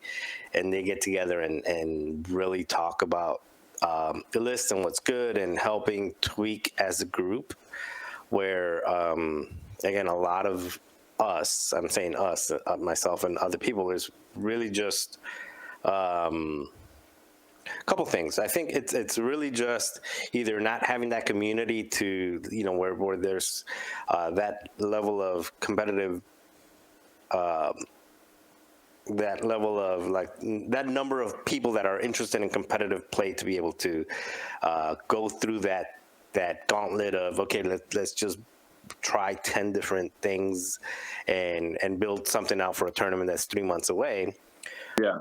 get together and really talk about the list and what's good and helping tweak as a group. Where again, a lot of us, I'm saying us, myself and other people, is really just. Couple things. I think it's really just either not having that community to where there's that level of competitive, that level of like that number of people that are interested in competitive play to be able to go through that gauntlet of okay, let's just try 10 different things and build something out for a tournament that's 3 months away. Yeah.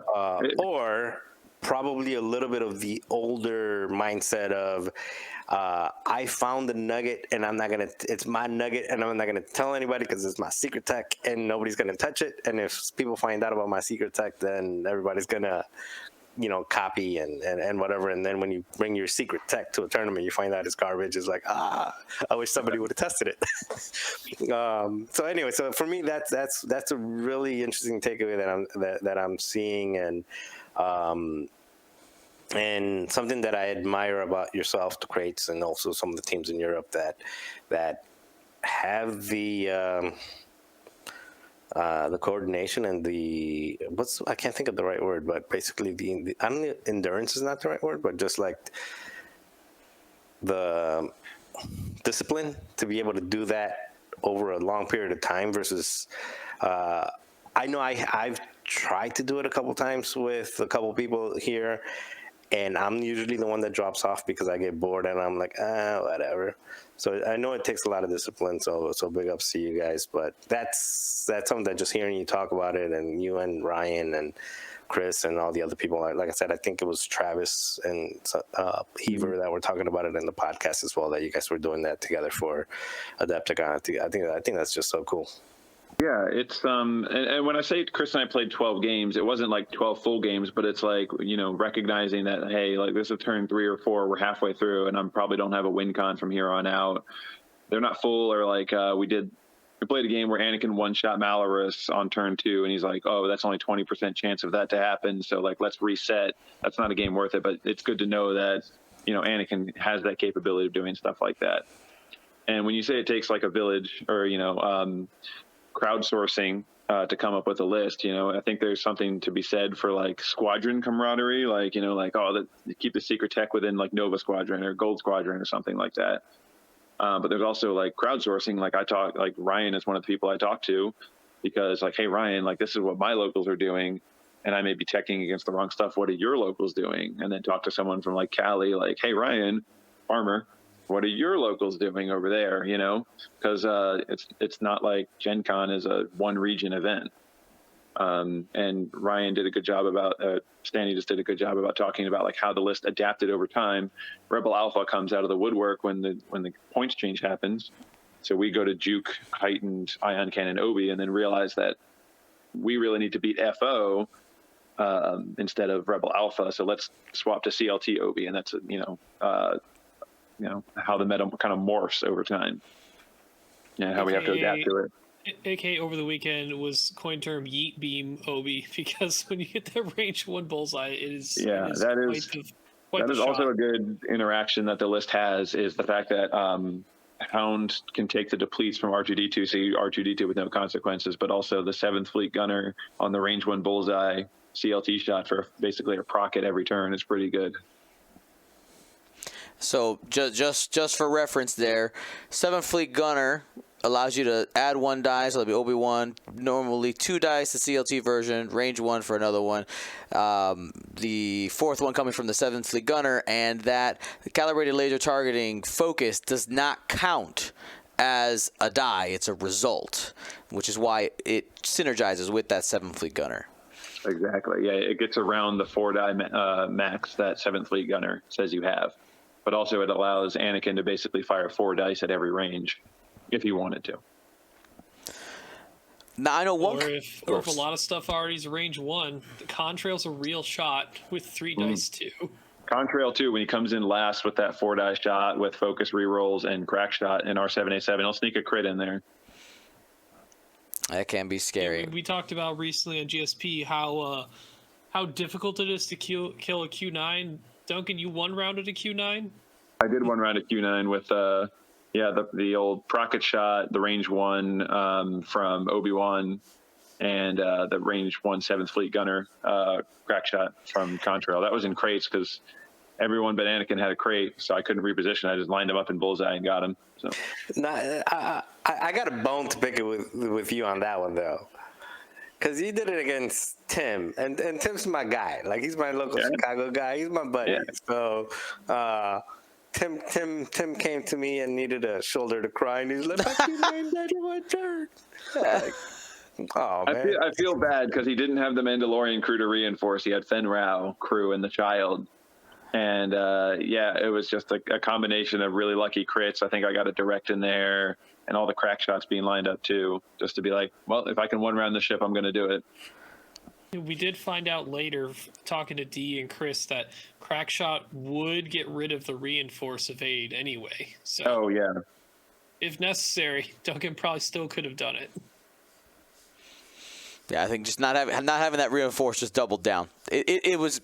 Or probably a little bit of the older mindset of I found the nugget and it's my nugget and I'm not gonna tell anybody because it's my secret tech and nobody's gonna touch it, and if people find out about my secret tech, then everybody's gonna copy and whatever, and then when you bring your secret tech to a tournament, you find out it's garbage. It's like, I wish somebody would have tested it. So anyway, so for me, that's a really interesting takeaway that I'm seeing, and something that I admire about yourself, the Crates, and also some of the teams in Europe that have the coordination and I can't think of the right word, but basically the I don't know, endurance is not the right word, but just like the discipline to be able to do that over a long period of time versus I know I've tried to do it a couple times with a couple people here, and I'm usually the one that drops off because I get bored and I'm like, whatever. So I know it takes a lot of discipline, so big ups to you guys. But that's something that just hearing you talk about it, and you and Ryan and Chris and all the other people, like I said, I think it was Travis and Heaver that were talking about it in the podcast as well, that you guys were doing that together for Adepticon. I think that's just so cool. Yeah, it's and when I say Chris and I played 12 games, it wasn't like 12 full games, but it's like, recognizing that, hey, like this is turn 3 or 4, we're halfway through, and I probably don't have a win con from here on out. They're not full, or like we played a game where Anakin one-shot Malorus on turn 2, and he's like, oh, that's only 20% chance of that to happen, so like let's reset. That's not a game worth it, but it's good to know that Anakin has that capability of doing stuff like that. And when you say it takes like a village or crowdsourcing to come up with a list, I think there's something to be said for like squadron camaraderie, like keep the secret tech within like Nova Squadron or Gold Squadron or something like that. But there's also like crowdsourcing. Like Ryan is one of the people I talk to, because like, hey Ryan, like this is what my locals are doing, and I may be checking against the wrong stuff. What are your locals doing? And then talk to someone from like Cali, like, hey Ryan, farmer, what are your locals doing over there? Because it's not like Gen Con is a one region event. And Ryan did a good job about, Stanley just did a good job about talking about like how the list adapted over time. Rebel Alpha comes out of the woodwork when the points change happens. So we go to Juke, Heightened, Ion Cannon, Obi, and then realize that we really need to beat FO instead of Rebel Alpha. So let's swap to CLT Obi, and that's how the meta kind of morphs over time. Yeah, how we have to adapt to it. AK over the weekend was coin term Yeet Beam Obi, because when you hit that range 1 bullseye, that is also a good interaction that the list has, is the fact that Hound can take the depletes from R2D2, so you R2D2 with no consequences, but also the 7th Fleet Gunner on the range 1 bullseye CLT shot for basically a proc at every turn is pretty good. So just for reference there, 7th Fleet Gunner allows you to add 1 dice, so it'll be Obi-Wan, normally 2 dice, the CLT version, range 1 for another one. The 4th one coming from the 7th Fleet Gunner, and that calibrated laser targeting focus does not count as a die, it's a result, which is why it synergizes with that 7th Fleet Gunner. Exactly, yeah, it gets around the 4 die max that 7th Fleet Gunner says you have. But also it allows Anakin to basically fire 4 dice at every range if he wanted to. Now I know one. Or if a lot of stuff already is range 1, the Contrail's a real shot with 3 dice too. Contrail too, when he comes in last with that 4 die shot with focus rerolls and crack shot and R7A7, he'll sneak a crit in there. That can be scary. We talked about recently on GSP how difficult it is to kill a Q9. Duncan, you 1 rounded a Q9? I did 1 round at Q9 with the old Procket shot, the range 1 from Obi-Wan, and the range 1 7th Fleet Gunner crack shot from Contrail. That was in crates because everyone but Anakin had a crate, so I couldn't reposition. I just lined him up in bullseye and got him. So I got a bone to pick it with you on that one though. Because you did it against Tim, and Tim's my guy. Like, he's my local Chicago guy. He's my buddy. Yeah. So Tim came to me and needed a shoulder to cry, and he's like, "I can't my turn." Like, oh man, I feel bad because he didn't have the Mandalorian crew to reinforce. He had Fen Rao crew and the Child, and it was just a combination of really lucky crits. I think I got a direct in there. And all the crack shots being lined up too, just to be like, well, if I can 1 round the ship, I'm going to do it. We did find out later, talking to Dee and Chris, that crack shot would get rid of the reinforce evade anyway. So, oh yeah, if necessary, Duncan probably still could have done it. Yeah, I think just not having that reinforce just doubled down. It was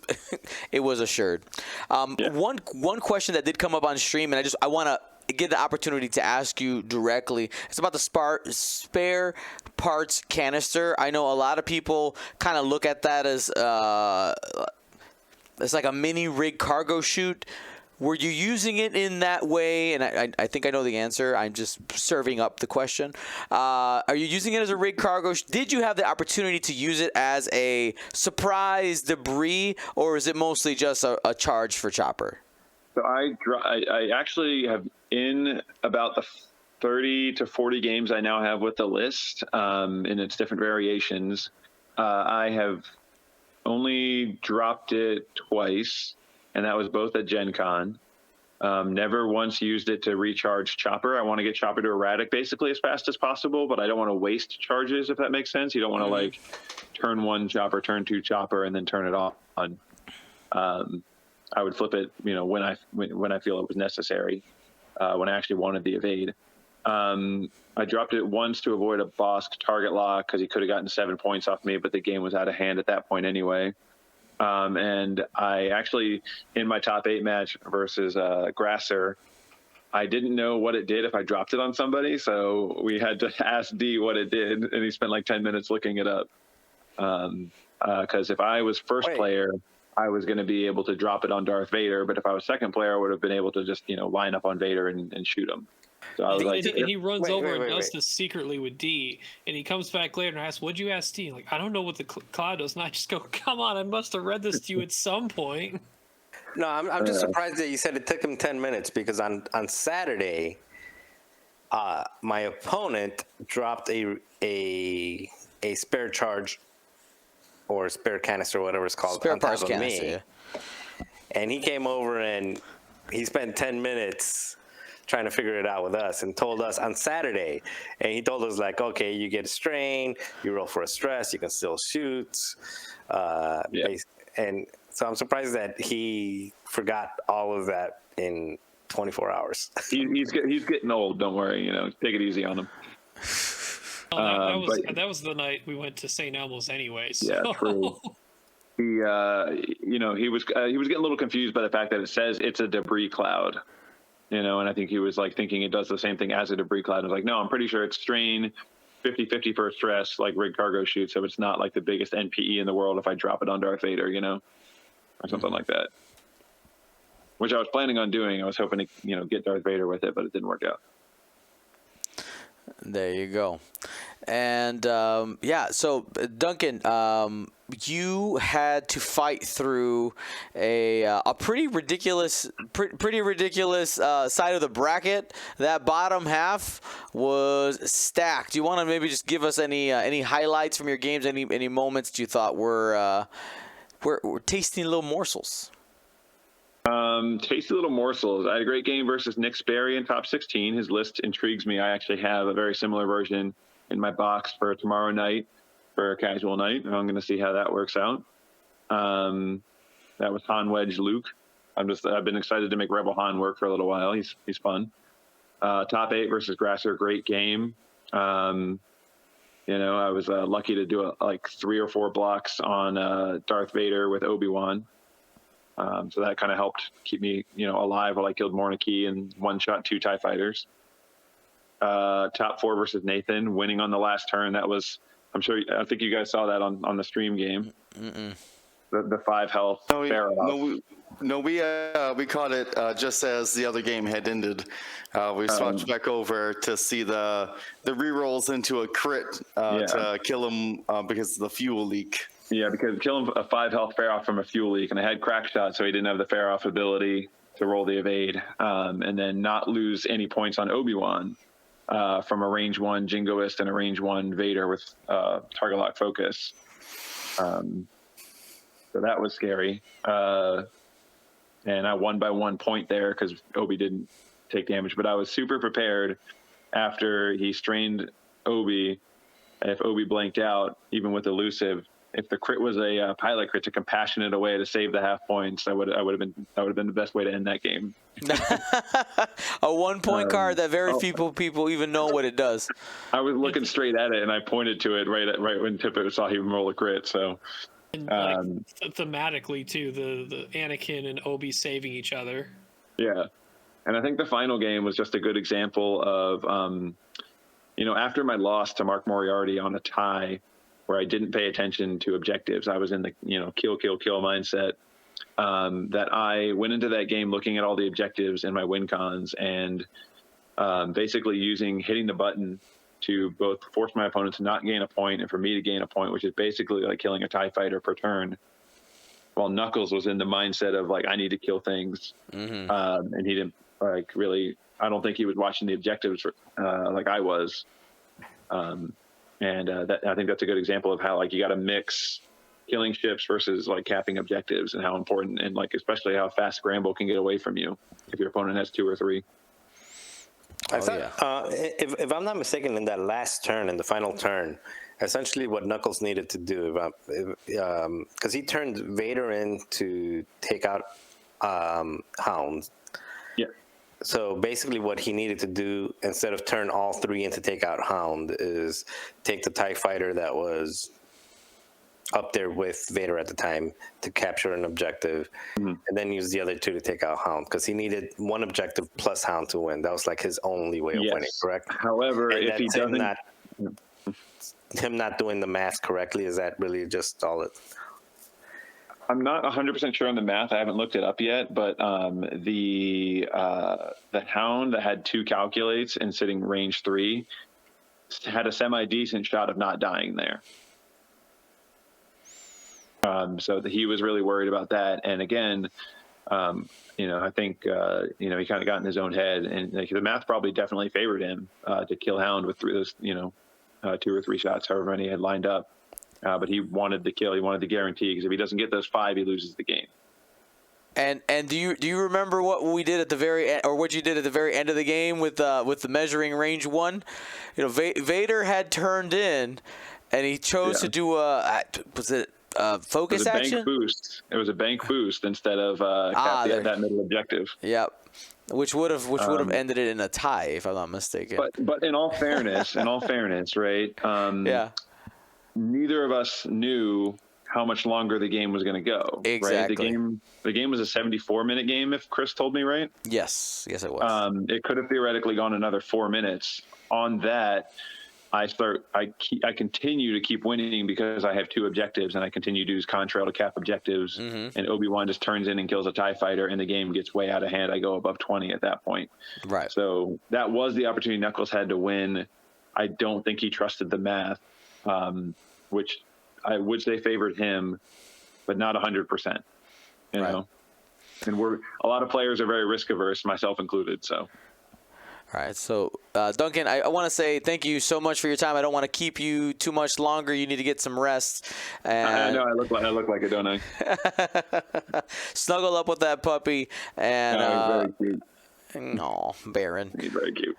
it was assured. One question that did come up on stream, and I want to get the opportunity to ask you directly. It's about the spare parts canister. I know a lot of people kind of look at that as it's like a mini rig cargo chute. Were you using it in that way? And I think I know the answer. I'm just serving up the question. Are you using it as a rig cargo? Did you have the opportunity to use it as a surprise debris, or is it mostly just a charge for chopper? So I actually have, in about the 30 to 40 games I now have with the list, in its different variations, I have only dropped it twice, and that was both at Gen Con. Never once used it to recharge Chopper. I want to get Chopper to erratic basically as fast as possible, but I don't want to waste charges, if that makes sense. You don't want to like turn 1 Chopper, turn 2 Chopper, and then turn it on. I would flip it, when I feel it was necessary, when I actually wanted the evade. I dropped it once to avoid a Bosk target lock because he could have gotten 7 points off me, but the game was out of hand at that point anyway. And I actually, in my top 8 match versus Grasser, I didn't know what it did if I dropped it on somebody, so we had to ask D what it did, and he spent like 10 minutes looking it up. Because if I was first player, I was going to be able to drop it on Darth Vader, but if I was second player, I would have been able to just, line up on Vader and shoot him. So I was and he runs over and does this secretly with D, and he comes back later and asks, "What'd you ask D?" Like, I don't know what the cloud does, and I just go, "Come on, I must have read this to you at some point." No, I'm just surprised that you said it took him 10 minutes because on Saturday, my opponent dropped a spare charge or spare canister, whatever it's called, Spare on top parts of canister. me. Yeah. And he came over and he spent 10 minutes trying to figure it out with us and told us on Saturday. And he told us, like, okay, you get a strain, you roll for a stress, you can still shoot. And so I'm surprised that he forgot all of that in 24 hours. He's getting old. Don't worry. Take it easy on him. Oh, that was the night we went to St. Elmo's anyway. So. Yeah, true. He was getting a little confused by the fact that it says it's a debris cloud, and I think he was like thinking it does the same thing as a debris cloud. I was like, no, I'm pretty sure it's strain 50-50 for a stress, like rig cargo shoot, so it's not like the biggest NPE in the world if I drop it on Darth Vader, or something like that. Which I was planning on doing. I was hoping to, get Darth Vader with it, but it didn't work out. There you go. And so Duncan, you had to fight through a pretty ridiculous side of the bracket. That bottom half was stacked. Do you want to maybe just give us any highlights from your games? Any moments that you thought were tasty little morsels? Tasty little morsels. I had a great game versus Nick Sperry in top 16. His list intrigues me. I actually have a very similar version in my box for tomorrow night for a casual night. I'm going to see how that works out. That was Han Wedge Luke. I've been excited to make Rebel Han work for a little while. He's fun. Top 8 versus Grasser. Great game. I was lucky to do like 3 or 4 blocks on Darth Vader with Obi-Wan. So that kind of helped keep me, alive while I killed Morniki and one-shot 2 TIE fighters. Top 4 versus Nathan, winning on the last turn. That was, I think you guys saw that on the stream game. Mm-mm. The 5 health. We caught it just as the other game had ended. We switched back over to see the rerolls into a crit to kill him because of the fuel leak. Yeah, because kill him a 5 health fair off from a fuel leak, and I had crack shot, so he didn't have the fair off ability to roll the evade, and then not lose any points on Obi-Wan from a range 1 Jingoist and a range 1 Vader with target lock focus. So that was scary. And I won by 1 point there because Obi didn't take damage, but I was super prepared after he strained Obi. And if Obi blanked out, even with elusive, if the crit was a pilot crit, to compassion it away to save the half points, that would have been the best way to end that game. A 1 point card that very few people even know what it does. I was looking straight at it and I pointed to it right when Tippett saw him roll a crit. So, and thematically too, the Anakin and Obi saving each other. Yeah, and I think the final game was just a good example of, after my loss to Mark Moriarty on a tie, where I didn't pay attention to objectives. I was in the, kill mindset, that I went into that game looking at all the objectives in my win cons and basically hitting the button to both force my opponent to not gain a point and for me to gain a point, which is basically like killing a TIE fighter per turn. While Knuckles was in the mindset of like, I need to kill things. Mm-hmm. And he didn't I don't think he was watching the objectives like I was. And I think that's a good example of how you got to mix killing ships versus capping objectives, and how important, and especially how fast Scramble can get away from you if your opponent has 2 or 3. I thought, if I'm not mistaken, in that last turn, in the final turn, essentially what Knuckles needed to do, because he turned Vader in to take out Hound. Yeah. So basically what he needed to do, instead of turn all 3 in to take out Hound, is take the TIE fighter that was up there with Vader at the time to capture an objective, and then use the other 2 to take out Hound, because he needed 1 objective plus Hound to win. That was his only way of winning, correct? However, and if he doesn't... him not doing the math correctly, is that really just all it... I'm not 100% sure on the math. I haven't looked it up yet, but the Hound that had 2 calculates and sitting range 3 had a semi-decent shot of not dying there. So he was really worried about that. And again, I think, he kind of got in his own head, and the math probably definitely favored him to kill Hound with 2 or 3 shots, however many he had lined up. but he wanted the kill. He wanted the guarantee, because if he doesn't get those 5, he loses the game. And do you remember what we did at the very end, or what you did at the very end of the game with the measuring range 1? You know, Vader had turned in, and he chose to do focus It was a action? bank boost. It was a bank boost instead of that middle objective. Yep. Which would have ended it in a tie, if I'm not mistaken. But in all fairness, right? Yeah. Neither of us knew how much longer the game was going to go. Exactly. Right? The game was a 74-minute game, if Chris told me right. Yes, it was. It could have theoretically gone another 4 minutes. On that, I continue to keep winning because I have 2 objectives, and I continue to use contrail to cap objectives. Mm-hmm. And Obi-Wan just turns in and kills a TIE fighter, and the game gets way out of hand. I go above 20 at that point. Right. So that was the opportunity Knuckles had to win. I don't think he trusted the math, which I would say favored him, but not 100%. You know, and a lot of players are very risk averse, myself included. So. All right, so Duncan, I want to say thank you so much for your time. I don't want to keep you too much longer. You need to get some rest. And I know I look like it, don't I? snuggle up with that puppy, and very cute. no, Baron. He's very cute.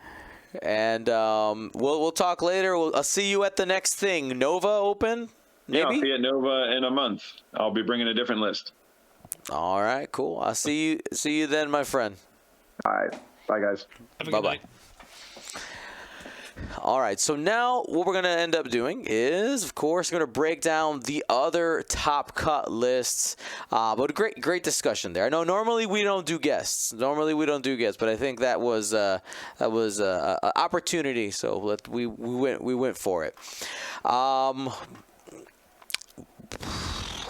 And we'll talk later. I'll see you at the next thing, Nova Open. Maybe? Yeah, I'll see you at Nova in a month. I'll be bringing a different list. All right, cool. I'll see you then, my friend. All right. Bye, guys. Have a good night. All right, so now what we're going to end up doing is, of course, going to break down the other top cut lists. But great discussion there. I know normally we don't do guests. But I think that was an opportunity, so we went for it.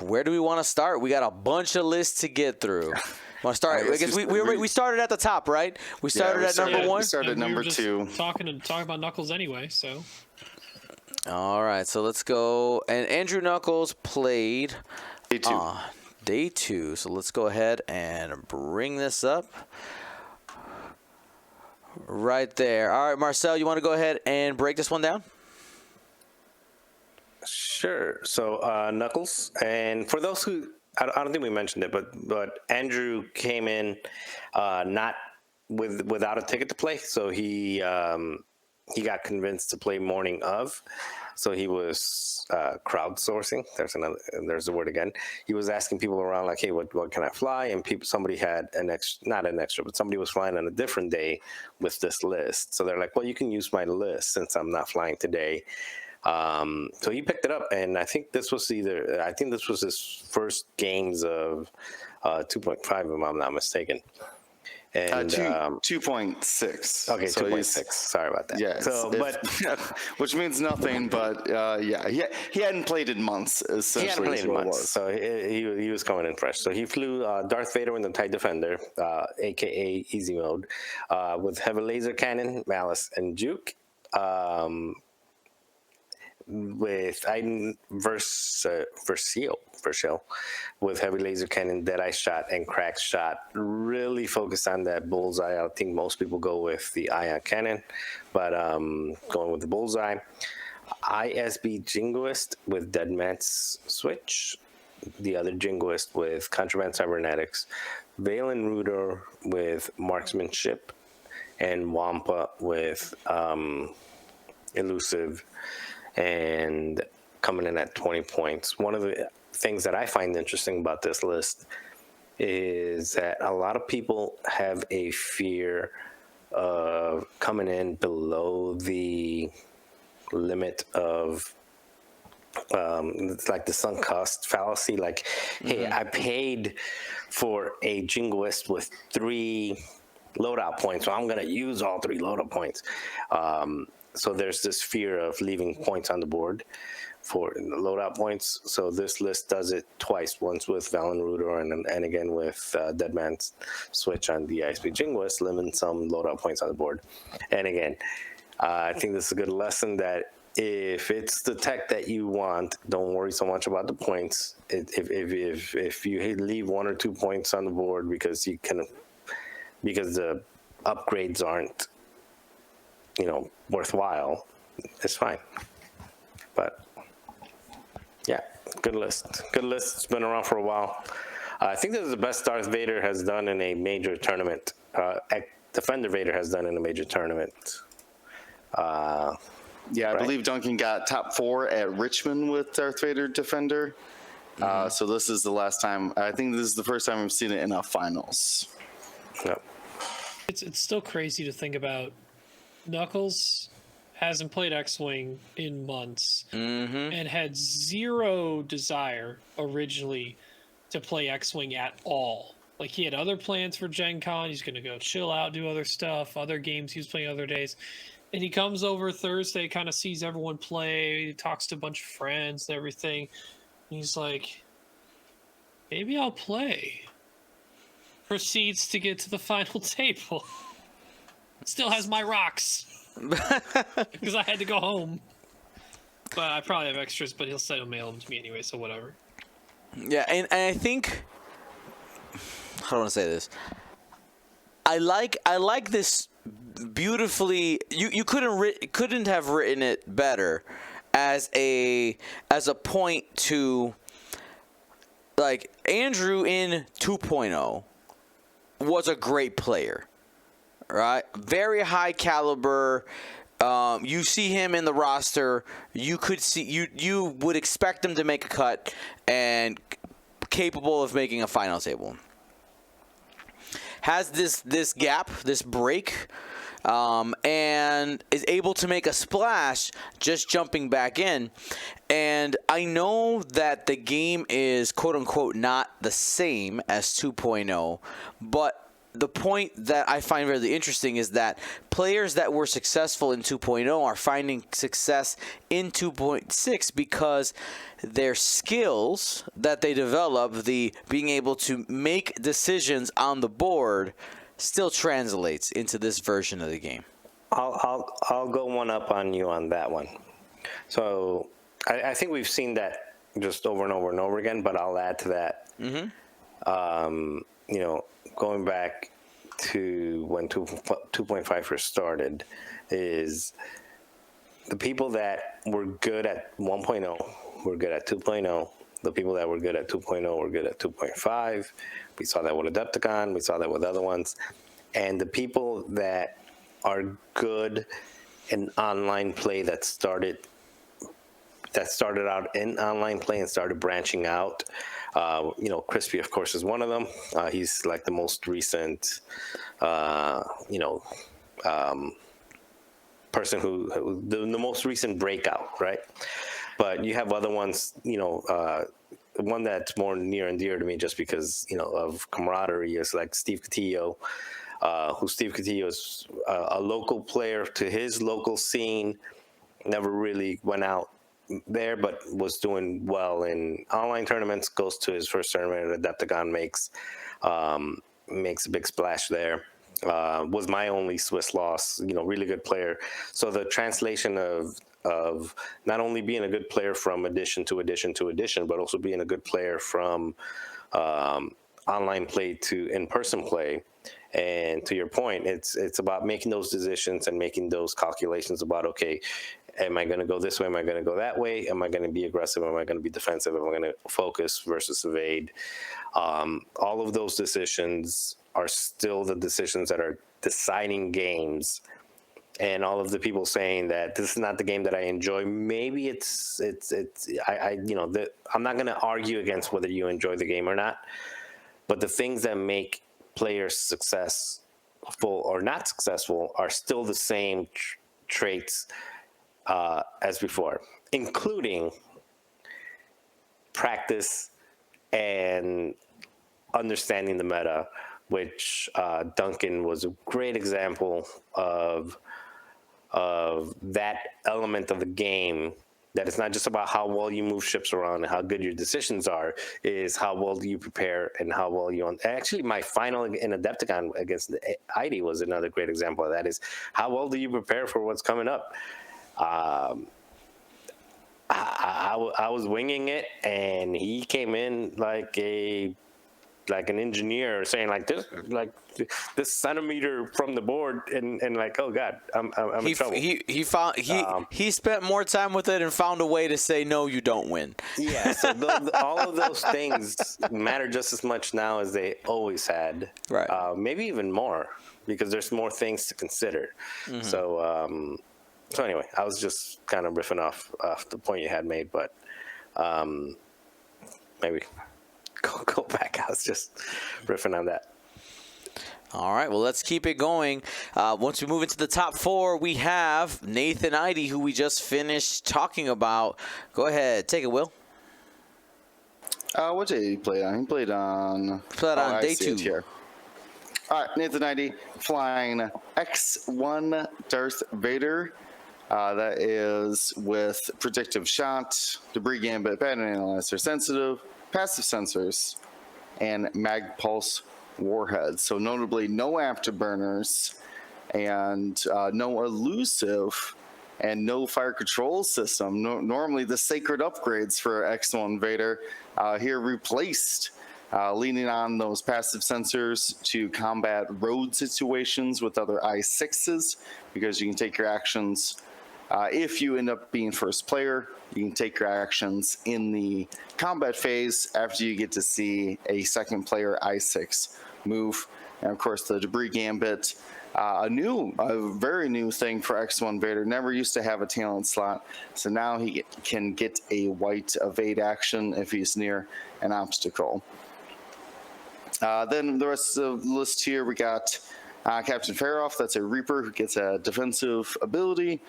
Where do we want to start? We got a bunch of lists to get through. Want to start? I guess we started at the top, right? We started at number 1. We started at number 2. Talking about Knuckles anyway, so. All right, so let's go. And Andrew Knuckles played day 2. So let's go ahead and bring this up right there. All right, Marcel, you want to go ahead and break this one down? Sure. So Knuckles, and for those who I don't think we mentioned it, but Andrew came in not without a ticket to play, so he got convinced to play morning of. So he was crowdsourcing. There's the word again. He was asking people around like, hey, what can I fly? And somebody had not an extra, but somebody was flying on a different day with this list. So they're like, well, you can use my list since I'm not flying today. So he picked it up, and I think this was his first games of 2.5, if I'm not mistaken. And 2.6. Okay, so 2.6. Sorry about that. Yeah. So, which means nothing, but he hadn't played in months. Essentially, he hadn't played in months, so he was coming in fresh. So he flew Darth Vader in the TIE Defender, aka Easy Mode, with heavy laser cannon, Malice, and Juke. With Iden Versio with heavy laser cannon, Deadeye shot, and crack shot. Really focused on that bullseye. I think most people go with the ion cannon, but going with the bullseye. ISB Jingoist with Dead Man's Switch. The other Jingoist with Contraband Cybernetics. Valen Rudor with Marksmanship. And Wampa with Elusive. And coming in at 20 points. One of the things that I find interesting about this list is that a lot of people have a fear of coming in below the limit of it's like the sunk cost fallacy. Like, hey, I paid for a Jingoist with 3 loadout points, so I'm going to use all 3 loadout points. So there's this fear of leaving points on the board for the loadout points. So this list does it twice, once with Valen Rudor and again with Dead Man's Switch on the ISP Jingoist, limit some loadout points on the board. And again, I think this is a good lesson that if it's the tech that you want, don't worry so much about the points. If you leave 1 or 2 points on the board because the upgrades aren't worthwhile, it's fine. But Good list. Good list. It's been around for a while. I think this is the best Darth Vader has done in a major tournament. Defender Vader has done in a major tournament. Yeah, I Right. believe Duncan got top 4 at Richmond with Darth Vader Defender. So this is the last time. I think this is the first time I've seen it in a finals. Yep. It's still crazy to think about. Knuckles hasn't played X-Wing in months and had zero desire originally to play X-Wing at all. Like, he had other plans for Gen Con. He's going to go chill out, do other stuff, other games he was playing other days. And he comes over Thursday, kind of sees everyone play, talks to a bunch of friends and everything. And he's like, maybe I'll play. Proceeds to get to the final table. Still has my rocks. Because I had to go home. But I probably have extras, but he'll mail them to me anyway, so whatever. Yeah, and I think, how do I want to say this? I like this beautifully. You couldn't have written it better as a point to, like, Andrew in 2.0 was a great player, right? Very high caliber. You see him in the roster, you would expect him to make a cut and capable of making a final table. Has this gap, this break, and is able to make a splash just jumping back in. And I know that the game is quote-unquote not the same as 2.0, but the point that I find really interesting is that players that were successful in 2.0 are finding success in 2.6 because their skills that they develop, the being able to make decisions on the board, still translates into this version of the game. I'll go one up on you on that one. So I think we've seen that just over and over and over again, but I'll add to that. Going back to when 2.5 first started, is the people that were good at 1.0 were good at 2.0. The people that were good at 2.0 were good at 2.5. We saw that with Adepticon. We saw that with other ones. And the people that are good in online play that started out in online play and started branching out. Crispy, of course, is one of them. He's like the most recent, person who the most recent breakout, right? But you have other ones, one that's more near and dear to me just because, of camaraderie is like Steve Cotillo, Steve Cotillo is a local player to his local scene, never really went out there, but was doing well in online tournaments, goes to his first tournament at Adepticon, makes a big splash there. Was my only Swiss loss, really good player. So the translation of not only being a good player from edition to edition to edition, but also being a good player from online play to in-person play. And to your point, it's about making those decisions and making those calculations about, okay, am I going to go this way? Am I going to go that way? Am I going to be aggressive? Am I going to be defensive? Am I going to focus versus evade? All of those decisions are still the decisions that are deciding games. And all of the people saying that this is not the game that I enjoy, maybe I'm not going to argue against whether you enjoy the game or not. But the things that make players successful or not successful are still the same traits as before, including practice and understanding the meta, which Duncan was a great example of that element of the game, that it's not just about how well you move ships around and how good your decisions are, is how well do you prepare and how well you... Actually, my final in Adepticon against ID was another great example of that, is how well do you prepare for what's coming up? I was winging it, and he came in like a like an engineer saying like this centimeter from the board, and like, oh god, I'm in trouble. He spent more time with it and found a way to say no, you don't win. Yeah, so all of those things matter just as much now as they always had. Right. Maybe even more, because there's more things to consider. So anyway, I was just kind of riffing off the point you had made, but maybe go back. I was just riffing on that. All right, well, let's keep it going. Once we move into the top 4, we have Nathan Idy, who we just finished talking about. Go ahead. Take it, Will. What day did he play on? He played on day 2. Here. All right, Nathan Idy flying X1 Darth Vader. That is with predictive shot, debris gambit, pattern analyzer, sensitive, passive sensors, and mag pulse warheads. So notably no afterburners and no elusive and no fire control system. Normally the sacred upgrades for X1 Vader here replaced, leaning on those passive sensors to combat road situations with other I6s, because you can take your actions if you end up being first player. You can take your actions in the combat phase after you get to see a second player I6 move. And of course the debris gambit, a very new thing for X1 Vader. Never used to have a talent slot, so now he can get a white evade action if he's near an obstacle. Then the rest of the list here, we got Captain Faroff. That's a Reaper who gets a defensive ability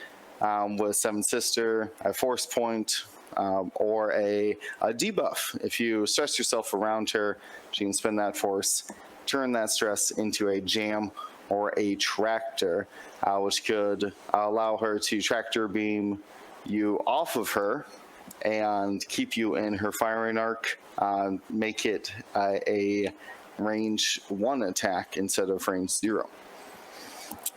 with Seven Sister, a force point, or a debuff. If you stress yourself around her, she can spend that force, turn that stress into a jam or a tractor, which could allow her to tractor beam you off of her and keep you in her firing arc, make it a range 1 attack instead of range 0.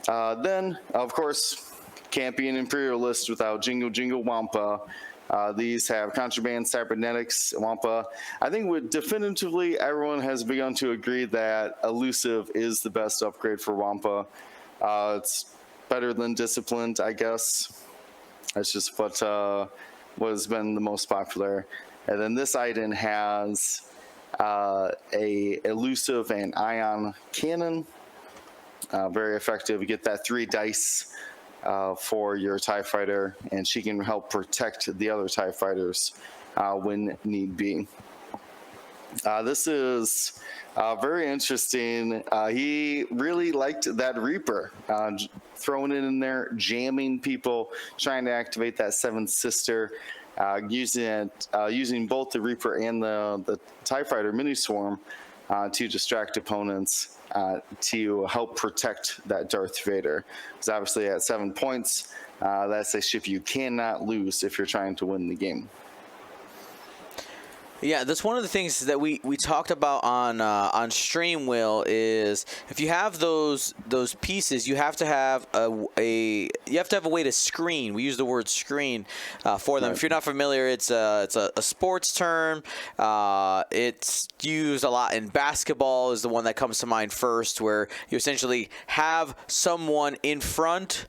Then, of course, can't be an Imperialist without Jingle Jingle Wampa. These have contraband, cybernetics, Wampa. I think definitively everyone has begun to agree that elusive is the best upgrade for Wampa. It's better than disciplined, I guess. That's just what has been the most popular. And then this item has a elusive and ion cannon. Very effective. You get that 3 dice for your TIE fighter, and she can help protect the other TIE fighters when need be. This is very interesting. He really liked that Reaper, throwing it in there, jamming people, trying to activate that Seventh Sister, using both the Reaper and the TIE fighter mini swarm to distract opponents, to help protect that Darth Vader. Because obviously at 7 points, that's a ship you cannot lose if you're trying to win the game. Yeah, that's one of the things that we talked about on stream, Will, is if you have those pieces, you have to have a way to screen. We use the word screen for them. Right. If you're not familiar, it's a sports term. It's used a lot in basketball, is the one that comes to mind first, where you essentially have someone in front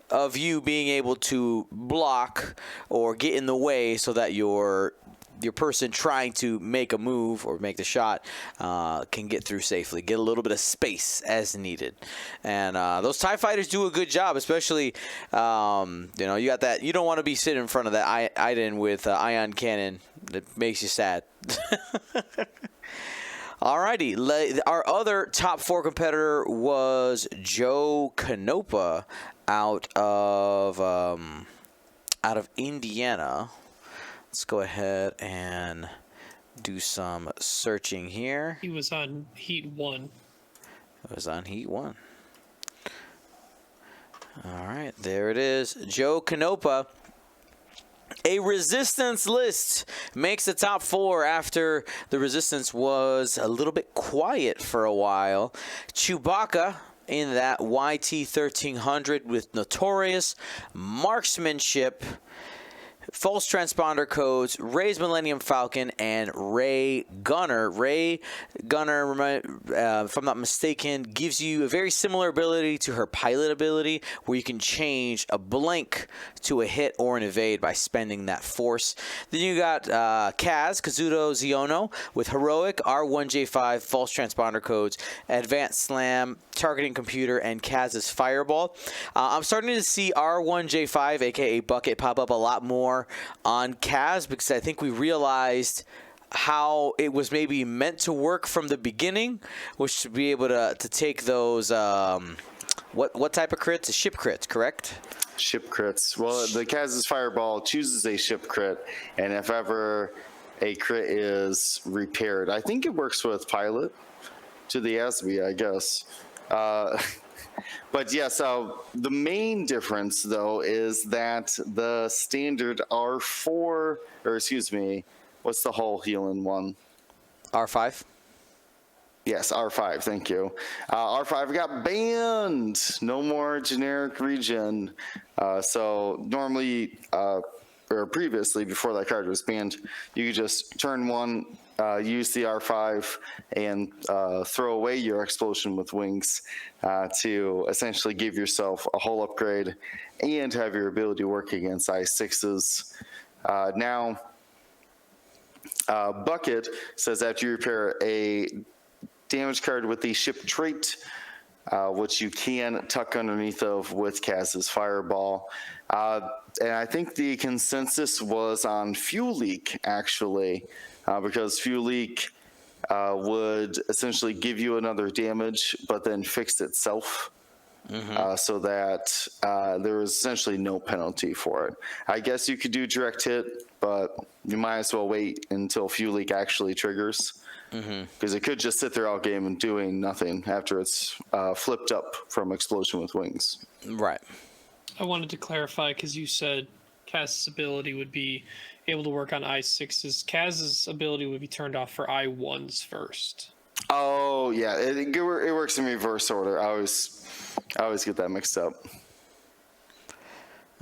of you being able to block or get in the way so that your person trying to make a move or make the shot can get through safely, get a little bit of space as needed. And those TIE fighters do a good job, especially, you got that. You don't want to be sitting in front of that item with ion cannon. That makes you sad. Alrighty, our other top 4 competitor was Joe Canopa out of Indiana. Let's go ahead and do some searching here. He was on Heat 1. It was on Heat 1. All right, there it is. Joe Canopa. A Resistance list makes the top 4 after the Resistance was a little bit quiet for a while. Chewbacca in that YT-1300 with notorious marksmanship. false transponder codes, Ray's Millennium Falcon, and Ray Gunner. Ray Gunner, if I'm not mistaken, gives you a very similar ability to her pilot ability, where you can change a blink to a hit or an evade by spending that force. Then you got Kaz, Kazuto Ziono, with Heroic, R1J5, false transponder codes, Advanced Slam, targeting computer, and Kaz's Fireball. I'm starting to see R1J5, aka Bucket, pop up a lot more on Kaz, because I think we realized how it was maybe meant to work from the beginning, which to be able to take those what type of crits? A ship crits, correct? Ship crits. Well, the Kaz's Fireball chooses a ship crit, and if ever a crit is repaired, I think it works with pilot to the SB, I guess. But yeah, so the main difference, though, is that the standard R4, or excuse me, what's the whole healing one? R5. Yes, R5, thank you. R5 got banned. No more generic regen. So normally, or previously, before that card was banned, you could just turn one, use the R5, and throw away your explosion with wings to essentially give yourself a whole upgrade and have your ability work against I6s. Now, Bucket says after you repair a damage card with the ship trait, which you can tuck underneath of with Kaz's Fireball. And I think the consensus was on Fuel Leak, actually, because Fuel Leak would essentially give you another damage, but then fix itself. So that there was essentially no penalty for it. I guess you could do direct hit, but you might as well wait until Fuel Leak actually triggers. Because it could just sit there all game and doing nothing after it's flipped up from Explosion with Wings. Right. I wanted to clarify because you said Kaz's ability would be able to work on I6s. Kaz's ability would be turned off for I1s first. Oh, yeah. It works in reverse order. I always get that mixed up.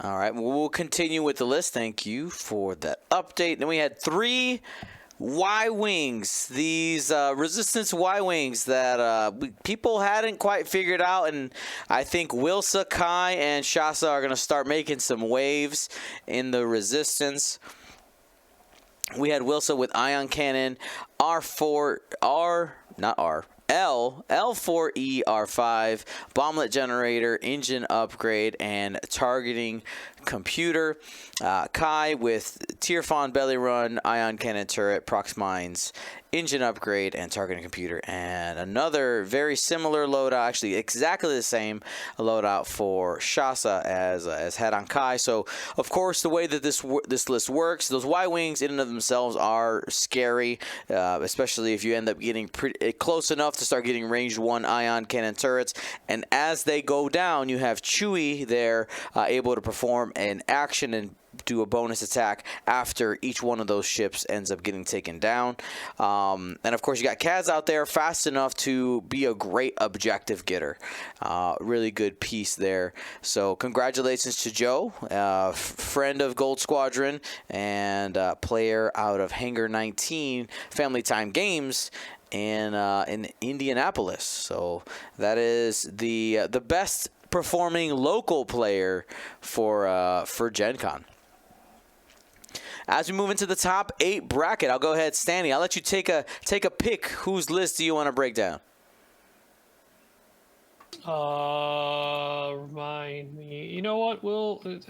All right. We'll continue with the list. Thank you for that update. Then we had 3 Y-Wings, these Resistance Y-Wings that people hadn't quite figured out, and I think Wilsa, Kai, and Shasa are going to start making some waves in the Resistance. We had Wilsa with Ion Cannon, L4E R5, Bomblet Generator, Engine Upgrade, and Targeting Computer. Kai with Tierfon Belly Run, Ion Cannon Turret, Prox Mines, Engine Upgrade, and Targeting Computer. And another very similar loadout, actually exactly the same loadout for Shasa as had on Kai. So, of course, the way that this list works, those Y-Wings in and of themselves are scary, especially if you end up getting close enough to start getting range 1 Ion Cannon turrets. And as they go down, you have Chewie there able to perform an action and do a bonus attack after each one of those ships ends up getting taken down. And of course, you got Kaz out there fast enough to be a great objective getter. Really good piece there. So congratulations to Joe, friend of Gold Squadron and player out of Hangar 19 Family Time Games in Indianapolis. So that is the best performing local player for GenCon. As we move into the top 8 bracket, I'll go ahead, Stanley. I'll let you take a pick. Whose list do you want to break down? Remind me. You know what?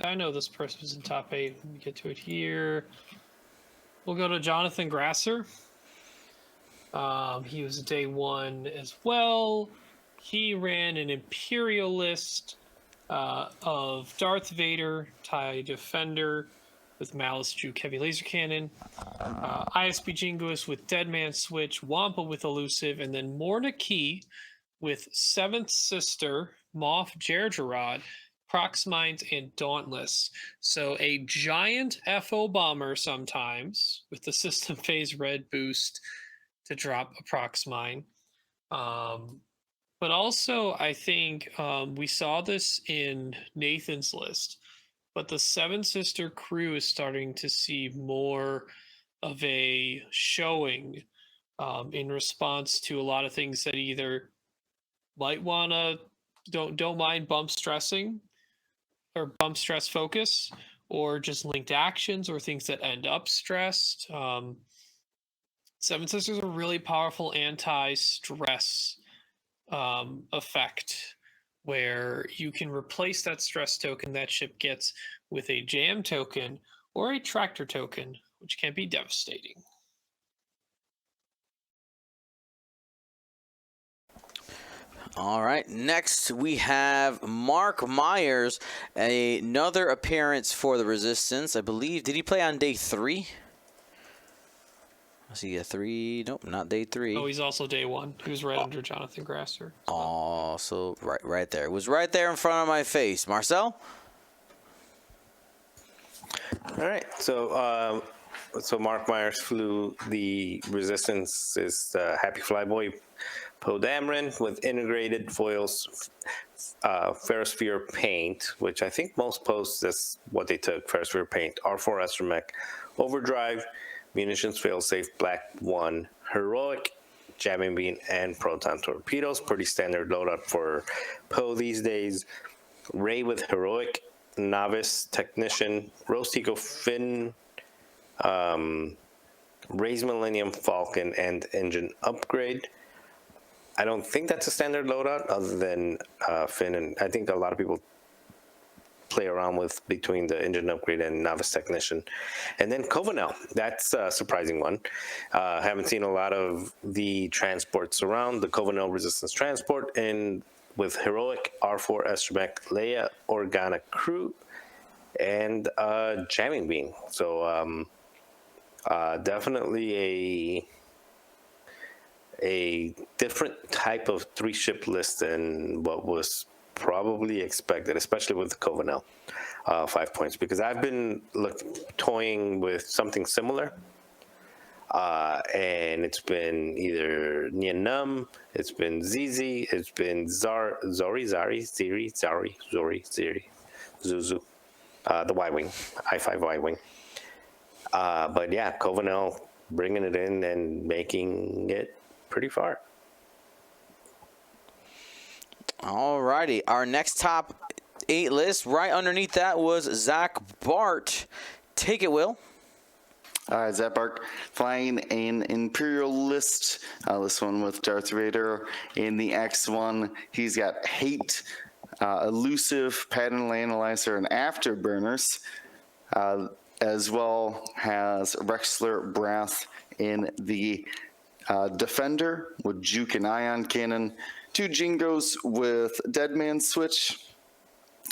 I know this person was in top 8. Let me get to it here. We'll go to Jonathan Grasser. He was a day 1 as well. He ran an Imperial list of Darth Vader, TIE Defender with Malice Juke Heavy Laser Cannon, ISB Jingoist with Deadman Switch, Wampa with Elusive, and then Morna Key with Seventh Sister, Moff Jerjerrod, Prox Mines, and Dauntless. So a giant FO bomber sometimes with the System Phase Red boost to drop a Prox Mine. But also, I think we saw this in Nathan's list. but the Seven Sister crew is starting to see more of a showing in response to a lot of things that either might wanna don't mind bump stressing or bump stress focus, or just linked actions or things that end up stressed. Seven Sisters are a really powerful anti-stress effect where you can replace that stress token that ship gets with a jam token or a tractor token, which can be devastating. All right. Next, we have Mark Myers, another appearance for the Resistance. I believe. Did he play on day 3? I see a 3. Nope, not day 3. Oh, he's also day 1. He was right under Jonathan Grasser. Oh, so right there. It was right there in front of my face. Marcel? All right. So Mark Myers flew the Resistance's Happy Flyboy Poe Dameron with integrated foils, Ferrosphere paint, which I think most posts that's what they took, Ferrosphere paint, R4 Astromech, Overdrive, Munitions Failsafe, Black 1, Heroic, Jamming Beam, and Proton Torpedoes. Pretty standard loadout for Poe these days. Ray with Heroic, Novice Technician, Roast Eagle Finn, Ray's Millennium Falcon, and Engine Upgrade. I don't think that's a standard loadout other than Finn, and I think a lot of people play around with between the Engine Upgrade and Novice Technician. And then Covenel, that's a surprising one. Haven't seen a lot of the transports around, the Covenel Resistance Transport, and with Heroic, R4 Astromech, Leia Organa Crew, and Jamming Beam. So definitely a different type of 3-ship list than what was probably expected, especially with the Covenel 5 points, because I've been toying with something similar, and it's been either Nien Nunb, it's been Zizi, it's been Zori, Zuzu, the Y-Wing, I-5 Y-Wing. But yeah, Covenel bringing it in and making it pretty far. All righty. Our next top 8 list, right underneath that was Zach Bart. Take it, Will. All right, Zach Bart flying an Imperial list. This one with Darth Vader in the X1. He's got Hate, Elusive, Pattern Analyzer, and Afterburners. As well as Rexler Brath in the Defender with Juke and Ion Cannon. 2 Jingos with Deadman Switch.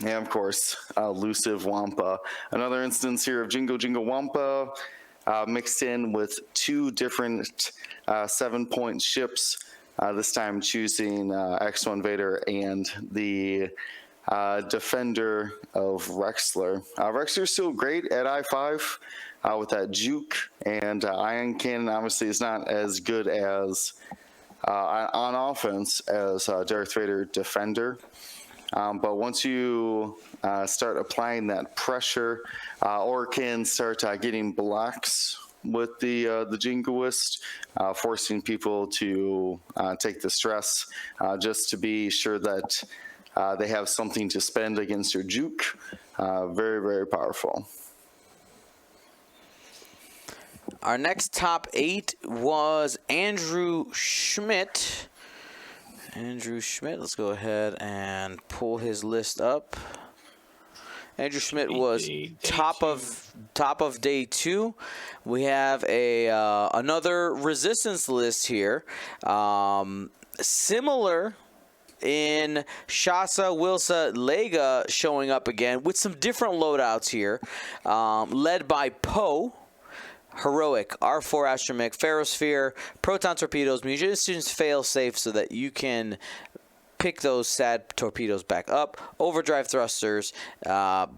And of course, Elusive Wampa. Another instance here of Jingo Wampa mixed in with 2 different 7-point ships. This time choosing X1 Vader and the Defender of Rexler. Rexler's still great at I-5 with that Juke, and Ion Cannon obviously is not as good as on offense as Darth Vader Defender. But once you start applying that pressure or can start getting blocks with the Jingoist, forcing people to take the stress just to be sure that they have something to spend against your Juke. Very, very powerful. Our next top 8 was Andrew Schmidt. Andrew Schmidt, let's go ahead and pull his list up. Andrew Schmidt was top of day 2. We have another Resistance list here, similar in Shasa, Wilsa, Lega showing up again with some different loadouts here, led by Poe. Heroic, R4 Astromech, Ferrosphere, Proton Torpedoes, Munitions Failsafe so that you can pick those sad torpedoes back up, Overdrive Thrusters,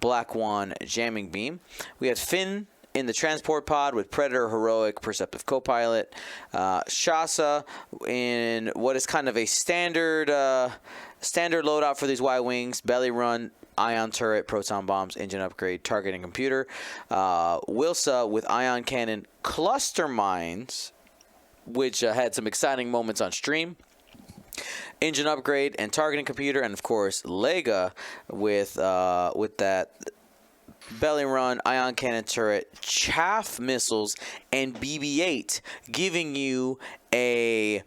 Black 1, Jamming Beam. We had Finn in the Transport Pod with Predator, Heroic, Perceptive Copilot, Shasa in what is kind of a standard Standard loadout for these Y-Wings: belly run, ion turret, proton bombs, engine upgrade, targeting computer. Wilsa with ion cannon, cluster mines, which had some exciting moments on stream. Engine upgrade and targeting computer, and of course Lega with that belly run, ion cannon turret, chaff missiles, and BB-8, giving you a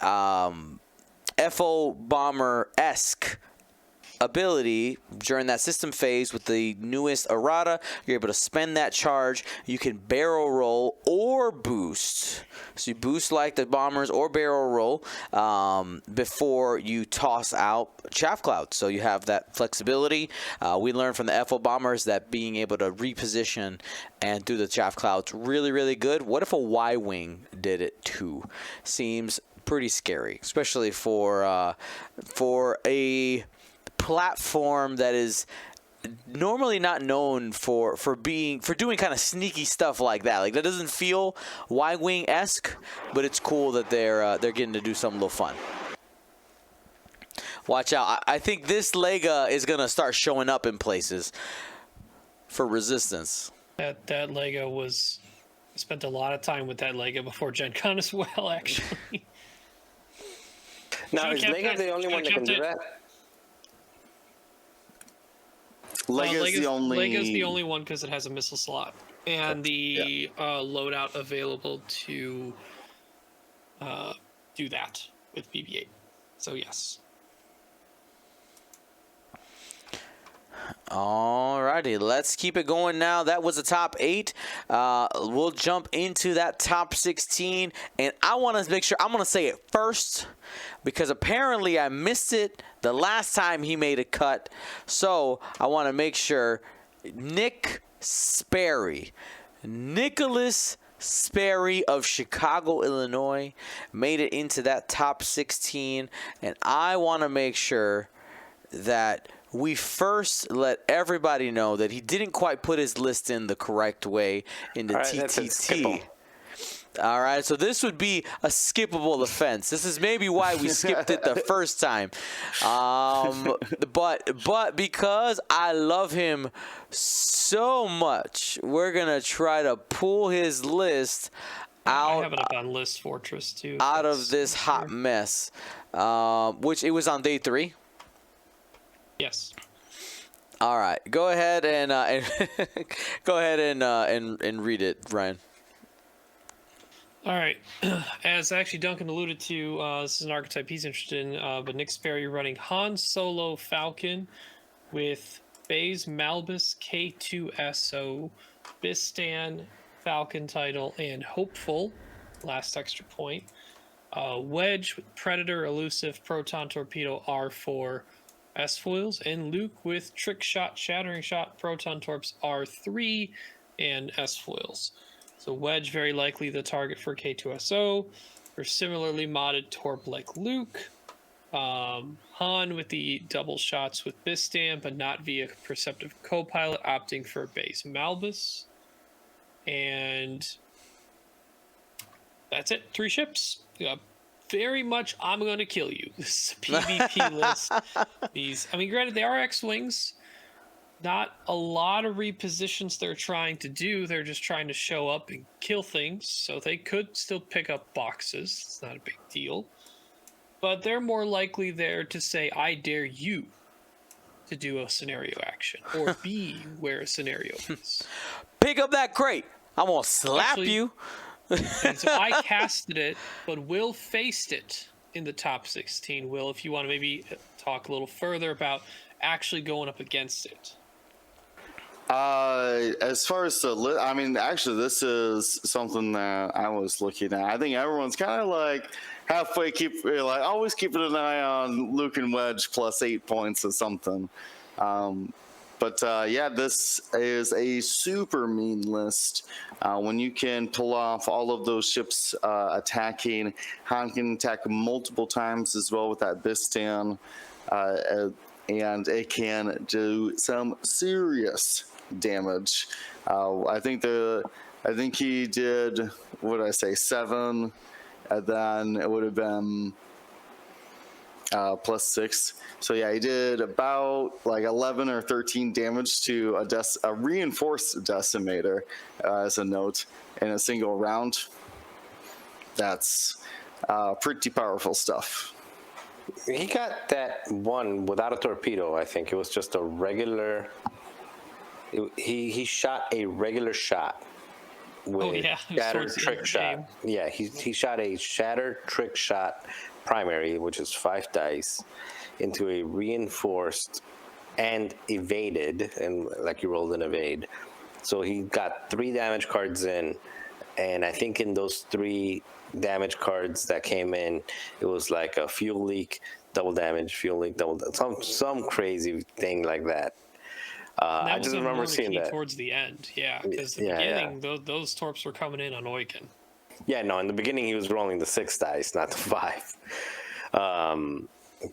FO bomber-esque ability during that system phase. With the newest errata, you're able to spend that charge. You can barrel roll or boost. So you boost like the bombers or barrel roll before you toss out chaff clouds. So you have that flexibility. We learned from the FO bombers that being able to reposition and do the chaff clouds really, really good. What if a Y-Wing did it too? Seems pretty scary, especially for a platform that is normally not known for doing kind of sneaky stuff like that. Like, that doesn't feel Y-Wing-esque, but it's cool that they're getting to do something a little fun. Watch out. I think this Lega is going to start showing up in places for Resistance. That Lego was... I spent a lot of time with that Lego before Gen Con as well, actually. Now, is Lego the only one that can do that? Lego's the only one because it has a missile slot and the loadout available to do that with BB-8. So yes. Alrighty, let's keep it going now. That was the top 8. We'll jump into that top 16, and I want to make sure I'm going to say it first because apparently I missed it the last time he made a cut. So I want to make sure Nicholas Sperry of Chicago, Illinois, made it into that top 16, and I want to make sure that we first let everybody know that he didn't quite put his list in the correct way in the TTT. All right, so this would be a skippable offense. This is maybe why we skipped it the first time. But because I love him so much, we're going to try to pull his list out. I have it up on List Fortress, too. Out of this hot mess, which it was on day 3. Yes. All right, go ahead and go ahead and read it, Ryan. All right. As actually Duncan alluded to, this is an archetype he's interested in, but Nick Sperry running Han Solo Falcon with Baze Malbus K2SO, Bistan Falcon title, and Hopeful, last extra point. Wedge with Predator, Elusive, Proton Torpedo, R4, S-foils, and Luke with Trick Shot, Shattering Shot, Proton Torps, R3, and S-foils. So Wedge, very likely the target for K2SO, or similarly modded Torp like Luke. Han with the double shots with Bistan, but not via Perceptive Copilot, opting for Base Malbus. And that's it. 3 ships. Very much, I'm going to kill you. This is a PvP list. Granted, they are X-Wings. Not a lot of repositions they're trying to do. They're just trying to show up and kill things. So they could still pick up boxes. It's not a big deal. But they're more likely there to say, I dare you to do a scenario action. Or be where a scenario is. Pick up that crate. I'm going to slap you. And so I casted it, but Will faced it in the top 16. Will, if you want to maybe talk a little further about actually going up against it. As far as actually, this is something that I was looking at. I think everyone's kind of like halfway always keeping an eye on Luke and Wedge plus 8 points or something. But this is a super mean list. When you can pull off all of those ships attacking, Han can attack multiple times as well with that Bistan, and it can do some serious damage. I think he did, 7, and then it would have been plus 6. So yeah, he did about like 11 or 13 damage to a reinforced decimator, as a note, in a single round. That's pretty powerful stuff. He got that one without a torpedo. I think it was just a regular. He shot a regular shot with shattered trick shot. Yeah, he shot a shattered trick shot primary, which is 5 dice, into a reinforced and evaded, and like you rolled an evade. So he got 3 damage cards in, and I think in those 3 damage cards that came in, it was like a fuel leak, double damage, fuel leak, double, some crazy thing like that. I just remember seeing that towards the end, because the beginning, those torps were coming in on Oiken. Yeah, no, in the beginning he was rolling the 6 dice, not the 5.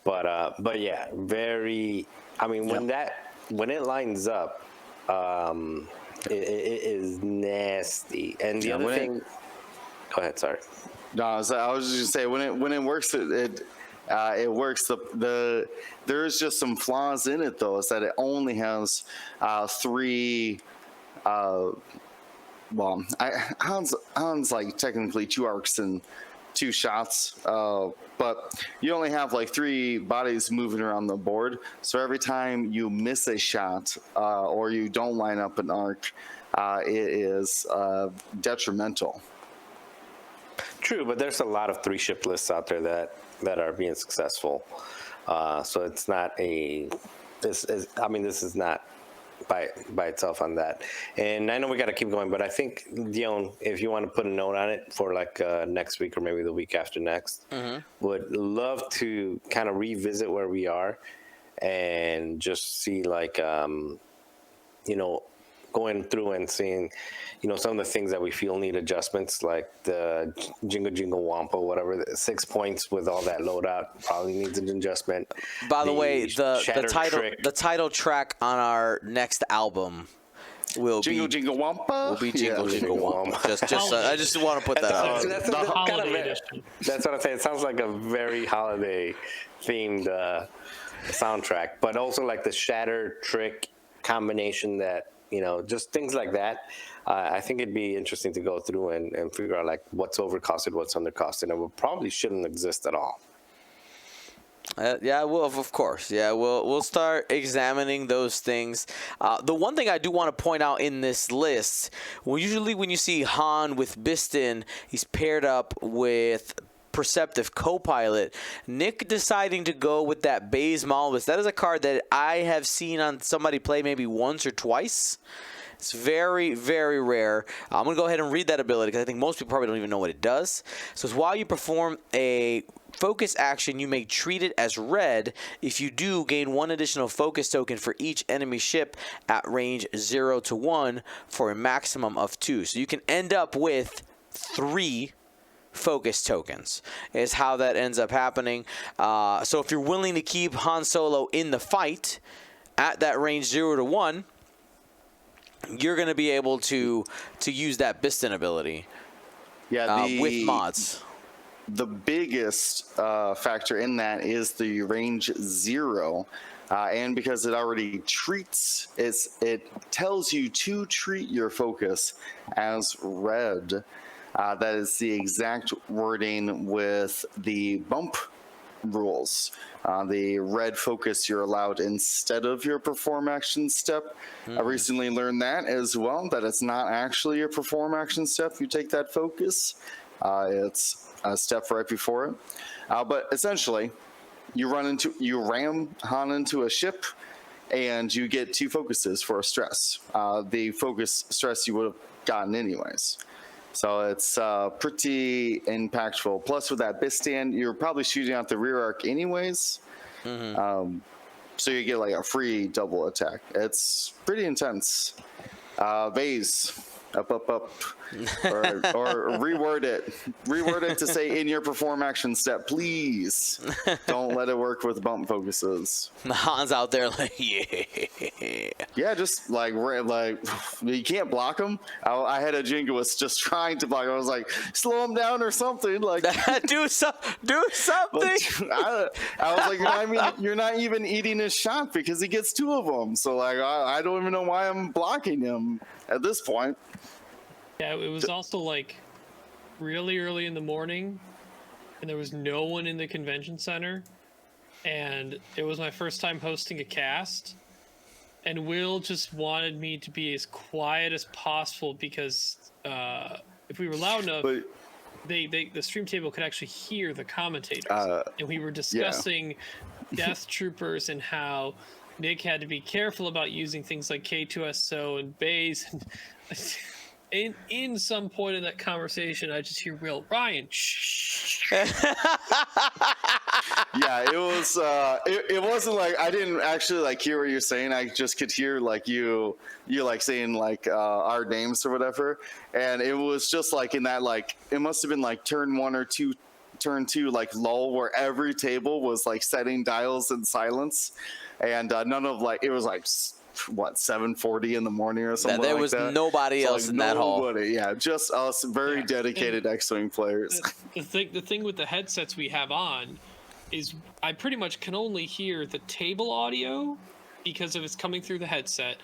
But yeah, very. I mean, when it lines up, it is nasty. And the other thing. Go ahead. Sorry. No, I was just gonna say when it works, it works. There is just some flaws in it though. Is that it only has 3. Han's like technically 2 arcs and 2 shots, but you only have like 3 bodies moving around the board. So every time you miss a shot or you don't line up an arc, it is detrimental. True, but there's a lot of 3-ship lists out there that are being successful. So it's not this is not by itself on that. And I know we got to keep going, but I think, Dion, if you want to put a note on it for like next week or maybe the week after next, would love to kind of revisit where we are and just see like, going through and seeing, some of the things that we feel need adjustments, like the Jingle Jingle Wampa, whatever, 6 points with all that loadout probably needs an adjustment. By the way, the title track on our next album will Jingle Jingle Wampa. Will be Jingle Jingle Wampa. I just want to put that out. That's what I'm saying. It sounds like a very holiday themed soundtrack, but also like the Shatter Trick combination that. Just things like that. I think it'd be interesting to go through and figure out like what's overcosted, what's undercosted, and it probably shouldn't exist at all. Well, of course. Yeah, we'll start examining those things. The one thing I do want to point out in this list, usually when you see Han with Biston, he's paired up with Perceptive Co-Pilot. Nick deciding to go with that Baze Malvis. That is a card that I have seen on somebody play maybe once or twice. It's very, very rare. I'm going to go ahead and read that ability because I think most people probably don't even know what it does. So it's while you perform a focus action, you may treat it as red. If you do, gain 1 additional focus token for each enemy ship at range 0 to 1 for a maximum of 2. So you can end up with 3 focus tokens is how that ends up happening. So if you're willing to keep Han Solo in the fight at that range 0 to 1, you're going to be able to use that Biston ability with mods. The biggest factor in that is the range 0. And because it already treats, it tells you to treat your focus as red. That is the exact wording with the bump rules. The red focus you're allowed instead of your perform action step. I recently learned that as well, that it's not actually a perform action step. You take that focus. It's a step right before it. But essentially, you ram Han into a ship, and you get 2 focuses for a stress. The focus stress you would have gotten anyways. So it's pretty impactful. Plus, with that Bistan, you're probably shooting out the rear arc anyways. So you get like a free double attack. It's pretty intense. Vase, Up, up, up. Or reword it to say in your perform action step, please. Don't let it work with bump focuses. Han's out there like, yeah. Yeah, just like you can't block him. I had a jingoist just trying to block him. I was like, slow him down or something. Like, do something. I was like, you're not even eating his shot because he gets 2 of them. So like, I don't even know why I'm blocking him at this point. Yeah, it was also like really early in the morning, and there was no one in the convention center, and it was my first time hosting a cast, and Will just wanted me to be as quiet as possible because if we were loud enough, the stream table could actually hear the commentators, and we were discussing Death Troopers and how Nick had to be careful about using things like K2SO and bays. In some point in that conversation, I just hear Will, Ryan, shh. Yeah, it was. It wasn't like I didn't actually like hear what you're saying. I just could hear like you like saying like our names or whatever, and it was just like in that like it must have been like turn 1 or 2, turn 2 like lull where every table was like setting dials in silence, and none of like it was like. What 7:40 in the morning or something? There like was that. nobody else in that hall. Yeah, just us, very dedicated X-wing players. The thing with the headsets we have on is I pretty much can only hear the table audio because of it's coming through the headset,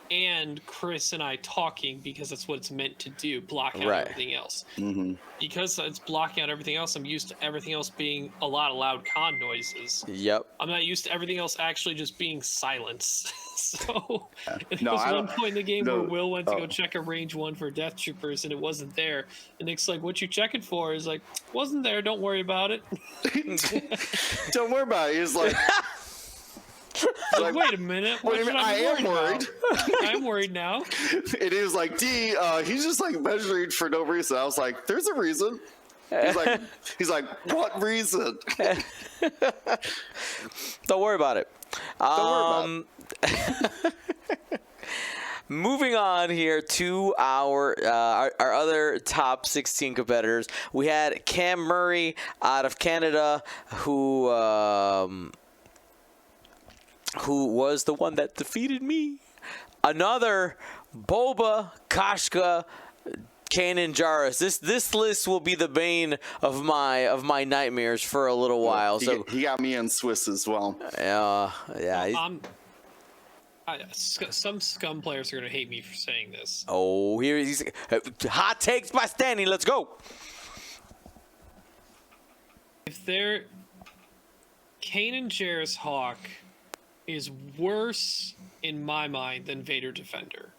and Chris and I talking because that's what it's meant to do, block out everything else. Mm-hmm. Because it's blocking out everything else, I'm used to everything else being a lot of loud con noises. Yep. I'm not used to everything else actually just being silence. So there No, was one point in the game where Will went to go oh. check a range 1 for Death Troopers and it wasn't there. And Nick's like, "What you checking for?" He's like, "Wasn't there, don't worry about it." Don't worry about it. He's like, Like, wait a minute. What should I am be worried. I'm worried now. And he was like, D, he's just like measuring for no reason. I was like, there's a reason. He's like, what reason? Don't worry about it. Don't worry about it. Moving on here to our other top 16 competitors, we had Cam Murray out of Canada, who was the one that defeated me. Another Boba, Kashka, Kanan Jarrus. This list will be the bane of my nightmares for a little while. He got me in Swiss as well. Yeah. Some scum players are going to hate me for saying this. Oh, here he's hot takes by Stanley. Let's go. If they're Kanan Jarrus Hawk is worse in my mind than Vader Defender.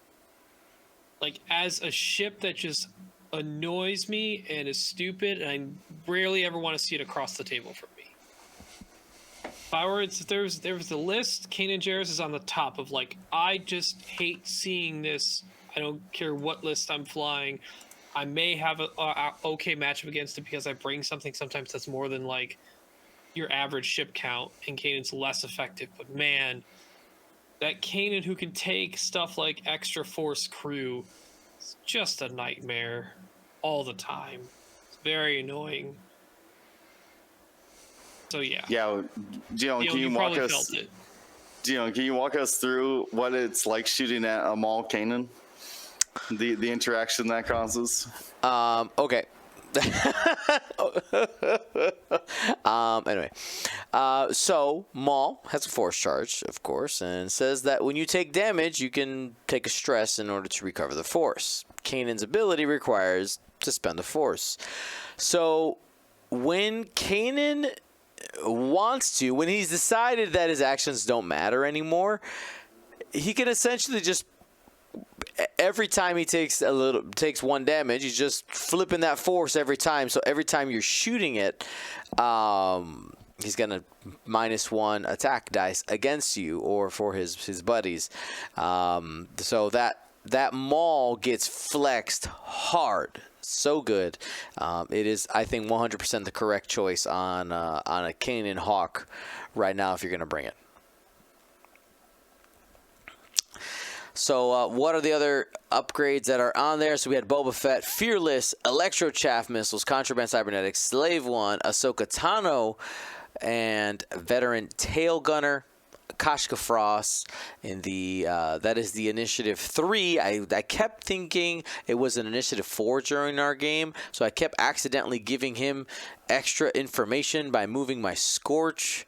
Like, as a ship that just annoys me and is stupid, and I rarely ever want to see it across the table from me. If there was the list, Kanan Jarrus is on the top of, like, I just hate seeing this. I don't care what list I'm flying. I may have a okay matchup against it because I bring something sometimes that's more than, like, your average ship count, and Kanan's less effective. But man, that Kanan who can take stuff like extra force crew is just a nightmare all the time. It's very annoying. So yeah. Yeah, Gio, can you walk us? Gio, can you walk us through what it's like shooting at a Maul Kanan? The interaction that causes. Okay. Anyway, so Maul has a force charge, of course, and says that when you take damage, you can take a stress in order to recover the force. Kanan's ability requires to spend the force. So when Kanan wants to, when he's decided that his actions don't matter anymore, he can essentially just, every time he takes one damage, he's just flipping that force every time. So every time you're shooting it, he's gonna -1 attack dice against you or for his buddies. So that Maul gets flexed hard. So good. It is, I think, 100% the correct choice on a Kanan Hawk right now if you're gonna bring it. So what are the other upgrades that are on there? So we had Boba Fett, Fearless, Electro Chaff Missiles, Contraband Cybernetics, Slave One, Ahsoka Tano, and Veteran Tail Gunner. Kashka Frost in the that is the Initiative 3. I kept thinking it was an Initiative 4 during our game, so I kept accidentally giving him extra information by moving my Scorch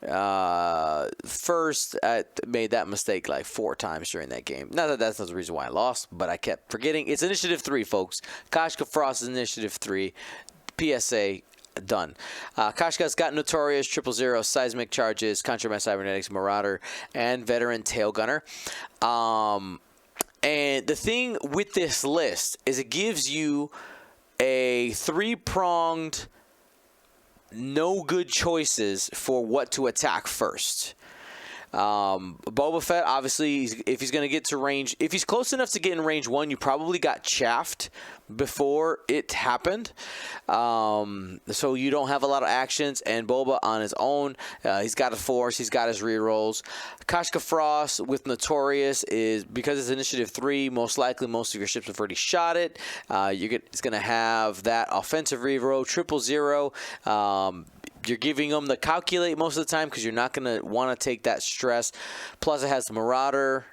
first. I made that mistake like 4 times during that game. Not that that's not the reason why I lost, but I kept forgetting. It's Initiative 3, folks. Kashka Frost is Initiative 3. PSA. Done. Kashka's got Notorious, 000, Seismic Charges, Contraband Cybernetics, Marauder, and Veteran Tail Gunner. And the thing with this list is it gives you a 3-pronged, no good choices for what to attack first. Boba Fett, obviously, if he's going to get to range, if he's close enough to get in range 1, you probably got chaffed before it happened. So you don't have a lot of actions, and Boba on his own, he's got a force, he's got his rerolls. Kashka Frost with Notorious is, because it's Initiative 3, most likely most of your ships have already shot it. It's going to have that offensive reroll, 000. You're giving them the calculate most of the time because you're not going to want to take that stress. Plus, it has the Marauder.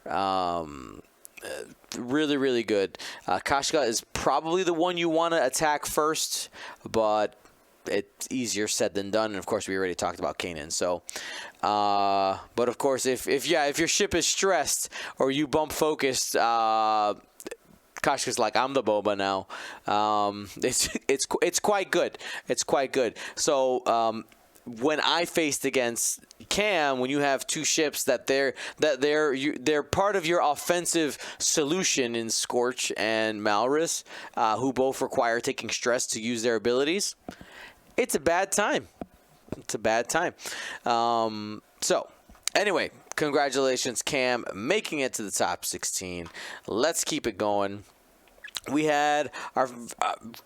Really, really good. Kashka is probably the one you want to attack first, but it's easier said than done. And, of course, we already talked about Kanan. So, but, of course, if your ship is stressed or you bump focused, Kashka's like, I'm the Boba now. It's quite good. It's quite good. So when I faced against Cam, when you have 2 ships that they're part of your offensive solution in Scorch and Malrus, who both require taking stress to use their abilities, it's a bad time. It's a bad time. So anyway, congratulations, Cam, making it to the top 16. Let's keep it going. We had our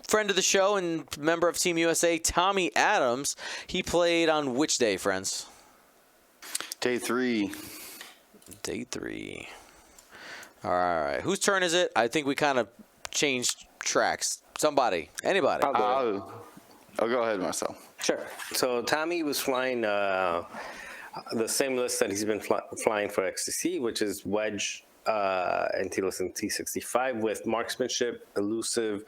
friend of the show and member of Team USA, Tommy Adams. He played on which day, friends? Day 3. Day 3. All right. Whose turn is it? I think we kind of changed tracks. Somebody. Anybody. I'll go ahead, Marcel. Sure. So Tommy was flying the same list that he's been flying for XTC, which is Wedge, Antilus, and T-65 with marksmanship, elusive,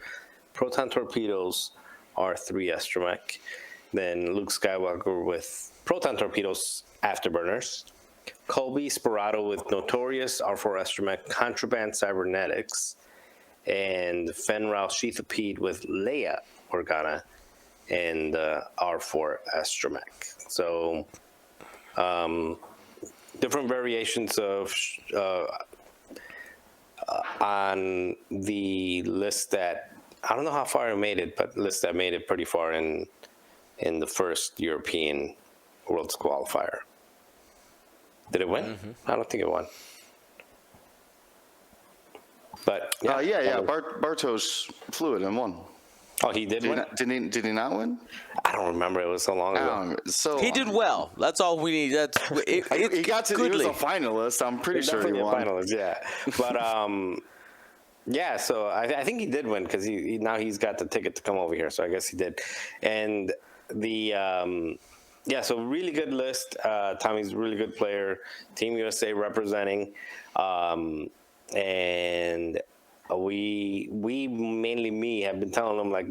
proton torpedoes, R3 astromech. Then Luke Skywalker with proton torpedoes, afterburners. Colby Sperato with Notorious, R4 astromech, contraband cybernetics. And Fenral Sheathapede with Leia Organa and R4 astromech. So different variations of on the list that, I don't know how far it made it, but list that made it pretty far in the first European Worlds qualifier. Did it win? Mm-hmm. I don't think it won. But yeah. Bartosz flew it and won. Oh, he did win? Did he not win? I don't remember. It was so long ago. He did well. That's all we need. He was a finalist. I'm pretty sure he won. Finalist, yeah. But yeah. So I think he did win because he now he's got the ticket to come over here. So I guess he did. And the so really good list. Tommy's a really good player. Team USA representing, and we mainly me have been telling him, like,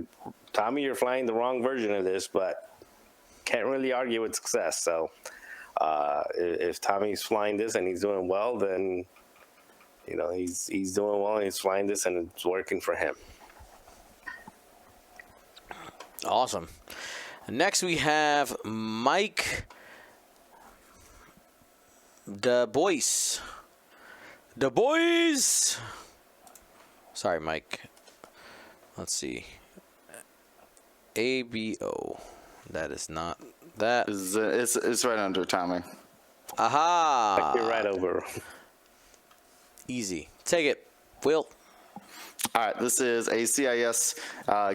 Tommy, you're flying the wrong version of this, but can't really argue with success. So if Tommy's flying this and he's doing well, then he's doing well and he's flying this and it's working for him. Awesome. Next we have Mike Du Bois. Sorry, Mike. Let's see. ABO. That is not that. It's right under Tommy. Aha! You're right over. Easy. Take it, Will. All right, this is a CIS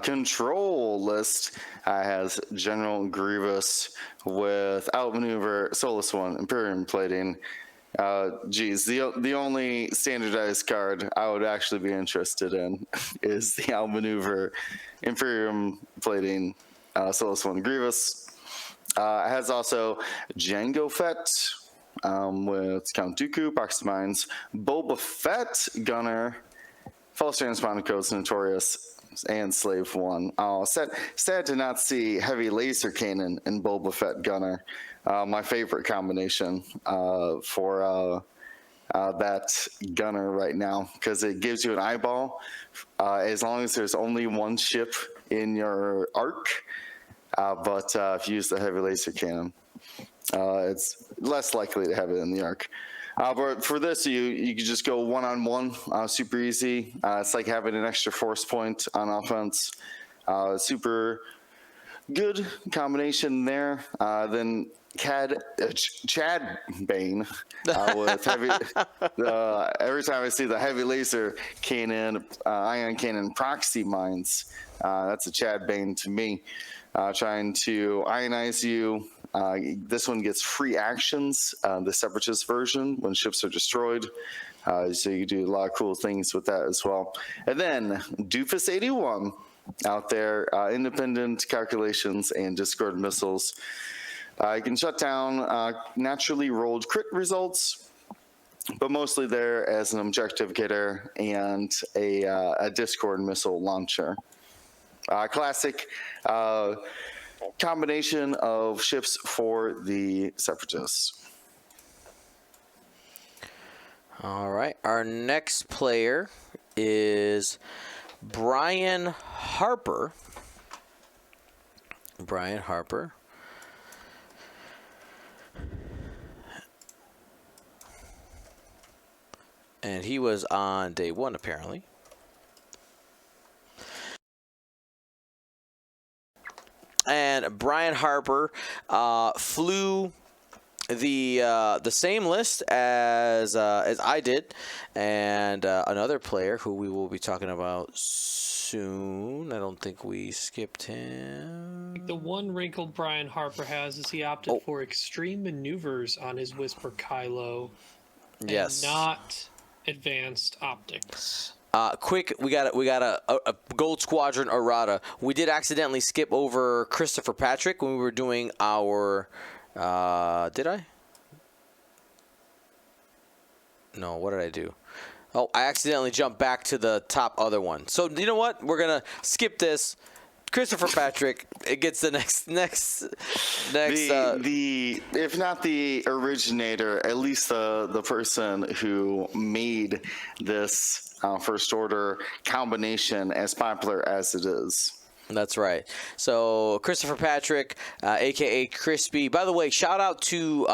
control list. Has General Grievous with outmaneuver, Solus 1, Imperium plating, Geez, the only standardized card I would actually be interested in is the Outmaneuver Imperium Plating Solus 1 Grievous. It has also Jango Fett with Count Dooku, Box of Mines, Boba Fett Gunner, False Transponder Codes Notorious, and Slave 1. Sad to not see Heavy Laser Cannon and Boba Fett Gunner. My favorite combination for that gunner right now, because it gives you an eyeball as long as there's only one ship in your arc. But if you use the heavy laser cannon, it's less likely to have it in the arc. But for this, you can just go one-on-one, super easy. It's like having an extra force point on offense. Super good combination there. Then Chad Bane with heavy. Every time I see the heavy laser cannon, ion cannon, proxy mines, that's a Chad Bane to me. Trying to ionize you. This one gets free actions, the Separatist version, when ships are destroyed. So you do a lot of cool things with that as well. And then Doofus 81 out there, independent calculations and discard missiles. You can shut down naturally rolled crit results, but mostly there as an objective getter and a Discord missile launcher. Classic combination of ships for the Separatists. All right. Our next player is Brian Harper. Brian Harper. And he was on day 1, apparently. And Brian Harper flew the same list as I did, and another player who we will be talking about soon. I don't think we skipped him. The one wrinkle Brian Harper has is he opted for extreme maneuvers on his Whisper Kylo, Yes. and not advanced optics. Quick, we got a Gold Squadron errata. We did accidentally skip over Christopher Patrick when we were doing our. Did I? No. What did I do? Oh, I accidentally jumped back to the top other one. So you know what? We're gonna skip this. Christopher Patrick, it gets the next. The if not the originator, at least the person who made this first order combination as popular as it is. That's right. So Christopher Patrick, aka Crispy. By the way, shout out to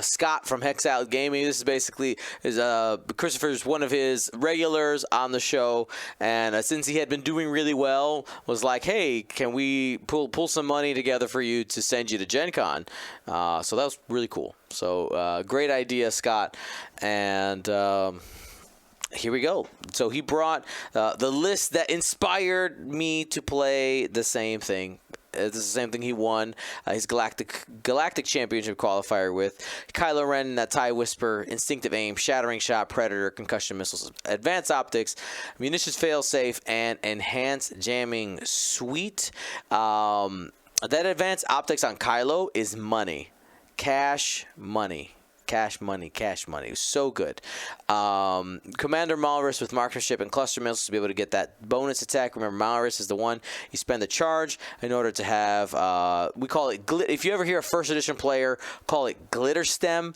Scott from Hexout Gaming. This is basically Christopher's one of his regulars on the show, and since he had been doing really well, was like, hey, can we pull some money together for you to send you to Gen Con? So that was really cool. So great idea, Scott, and. Here we go. So he brought the list that inspired me to play the same thing. This is the same thing he won his Galactic Championship qualifier with. Kylo Ren, that TIE Whisper, Instinctive Aim, Shattering Shot, Predator, Concussion Missiles, Advanced Optics, Munitions Failsafe, and Enhanced Jamming Suite. That Advanced Optics on Kylo is money. Cash money. Cash money. It was so good. Commander Malrus with Marksmanship and Cluster Missiles to be able to get that bonus attack. Remember, Malrus is the one you spend the charge in order to have, we call it, if you ever hear a first edition player call it Glitter Stem,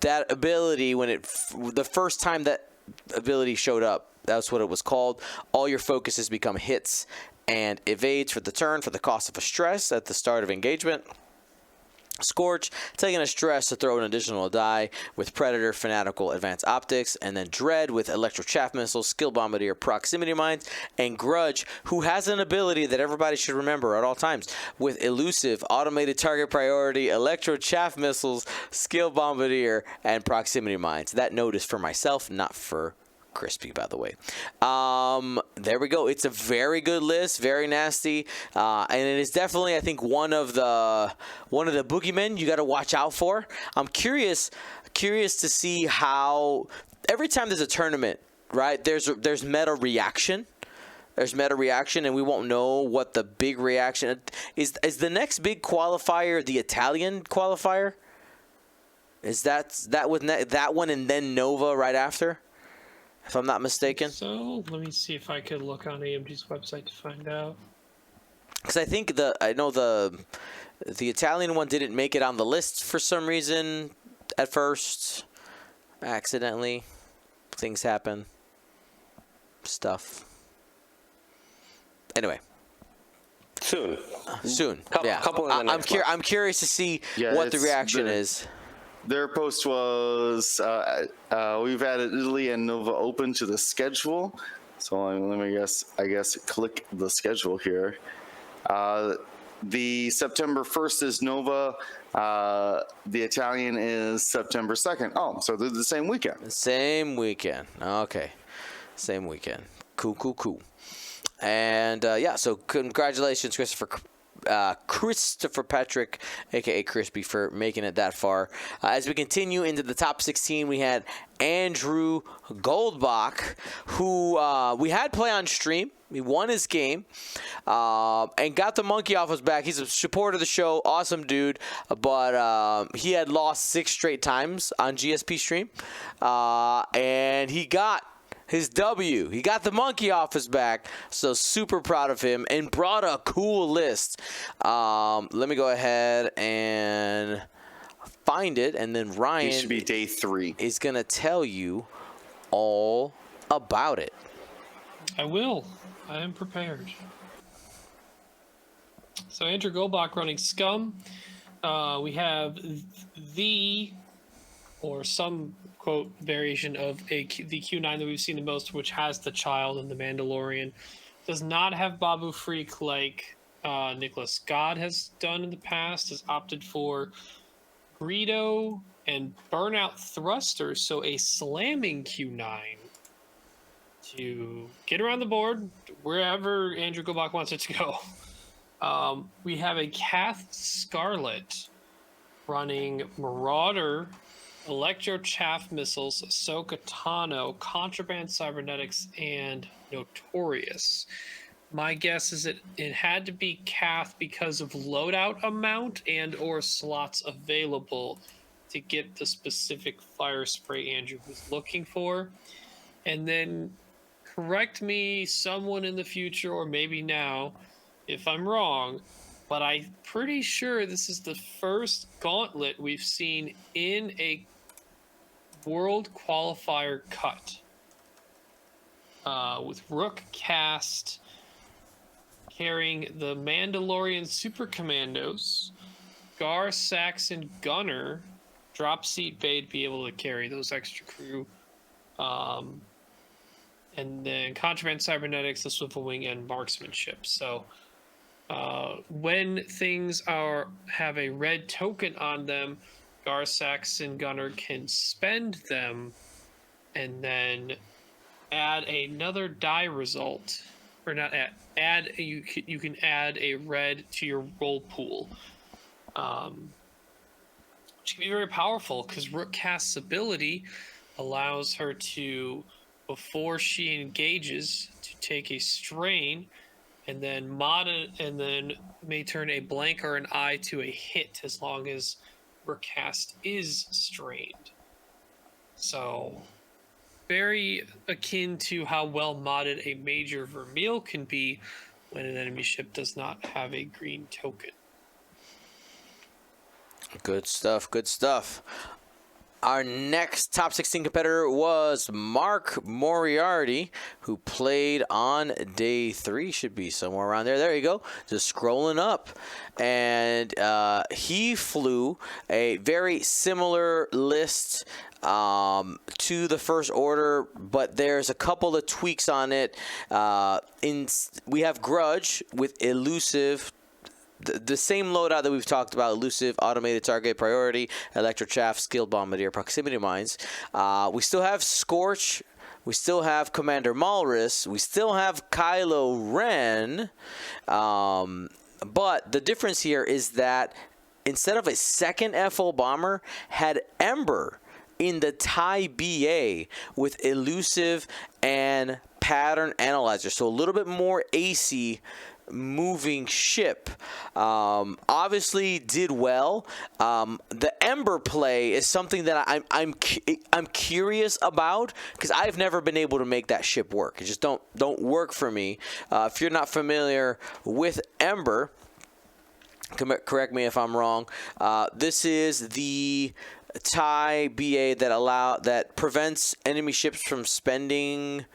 that ability, the first time that ability showed up, that's what it was called. All your focuses become hits and evades for the turn for the cost of a stress at the start of engagement. Scorch, taking a stress to throw an additional die with Predator, Fanatical, Advanced Optics, and then Dread with Electro Chaff Missiles, Skill Bombardier, Proximity Mines, and Grudge, who has an ability that everybody should remember at all times with Elusive, Automated Target Priority, Electro Chaff Missiles, Skill Bombardier, and Proximity Mines. That note is for myself, not for Crispy, by the way. There we go. It's a very good list, very nasty, and it is definitely, I think, one of the boogeymen you got to watch out for. I'm curious, curious to see how every time there's a tournament, right? There's meta reaction. There's meta reaction, and we won't know what the big reaction is. Is the next big qualifier the Italian qualifier? Is that one and then Nova right after? If I'm not mistaken. So let me see if I could look on AMG's website to find out. Because I know the Italian one didn't make it on the list for some reason at first, accidentally. Things happen. Stuff. Anyway. Soon. Yeah. Couple in the next month. I'm curious to see what the reaction is. Their post was, we've added Italy and Nova Open to the schedule. So let me click the schedule here. The September 1st is Nova. The Italian is September 2nd. Oh, so they're the same weekend. Same weekend. Okay. Same weekend. Cool. And so congratulations, Christopher Patrick, aka Crispy, for making it that far. As we continue into the top 16, we had Andrew Goldbach, who we had play on stream. He won his game and got the monkey off his back. He's a supporter of the show, awesome dude, but he had lost 6 straight times on GSP stream, and he got his W. He got the monkey off his back, so super proud of him, and brought a cool list. Let me go ahead and find it, and then Ryan It should be day 3. is going to tell you all about it. I will. I am prepared. So Andrew Goldbach running Scum. We have or some quote variation of the Q9 that we've seen the most, which has the child and the Mandalorian. Does not have Babu Freak like Nicholas Scott has done in the past. Has opted for Greedo and Burnout Thruster, so a slamming Q9 to get around the board wherever Andrew Goldbach wants it to go. We have a Kath Scarlet running Marauder, Electro Chaff Missiles, Ahsoka Tano, Contraband Cybernetics, and Notorious. My guess is it had to be Kath because of loadout amount and or slots available to get the specific fire spray Andrew was looking for. And then correct me, someone in the future, or maybe now, if I'm wrong, but I'm pretty sure this is the first gauntlet we've seen in a World Qualifier cut. With Rook Cast carrying the Mandalorian Super Commandos, Gar Saxon Gunner, Drop Seat Bay to be able to carry those extra crew, and then Contraband Cybernetics, the Swivel Wing, and Marksmanship. So when things have a red token on them, Gar Saxon Gunner can spend them and then add another die result, or not add. You can add a red to your roll pool, which can be very powerful because Rook Cast's ability allows her to, before she engages, to take a strain, and then mod it, and then may turn a blank or an eye to a hit as long as Rook Cast is strained. So very akin to how well modded a Major Vermeil can be when an enemy ship does not have a green token. Good stuff. Our next top 16 competitor was Mark Moriarty, who played on day 3. Should be somewhere around there. There you go. Just scrolling up. And he flew a very similar list to the First Order, but there's a couple of tweaks on it. We have Grudge with Elusive, the same loadout that we've talked about: Elusive, Automated Target Priority, Electro Chaff, Skilled Bombardier, Proximity Mines. We still have Scorch. We still have Commander Malrus. We still have Kylo Ren. But the difference here is that instead of a second FO bomber, had Ember in the TIE BA with elusive and pattern analyzer. So a little bit more AC moving ship. Obviously did well. The Ember play is something that I'm curious about, because I've never been able to make that ship work. It just don't work for me. If you're not familiar with Ember, correct me if I'm wrong. This is the TIE BA that prevents enemy ships from spending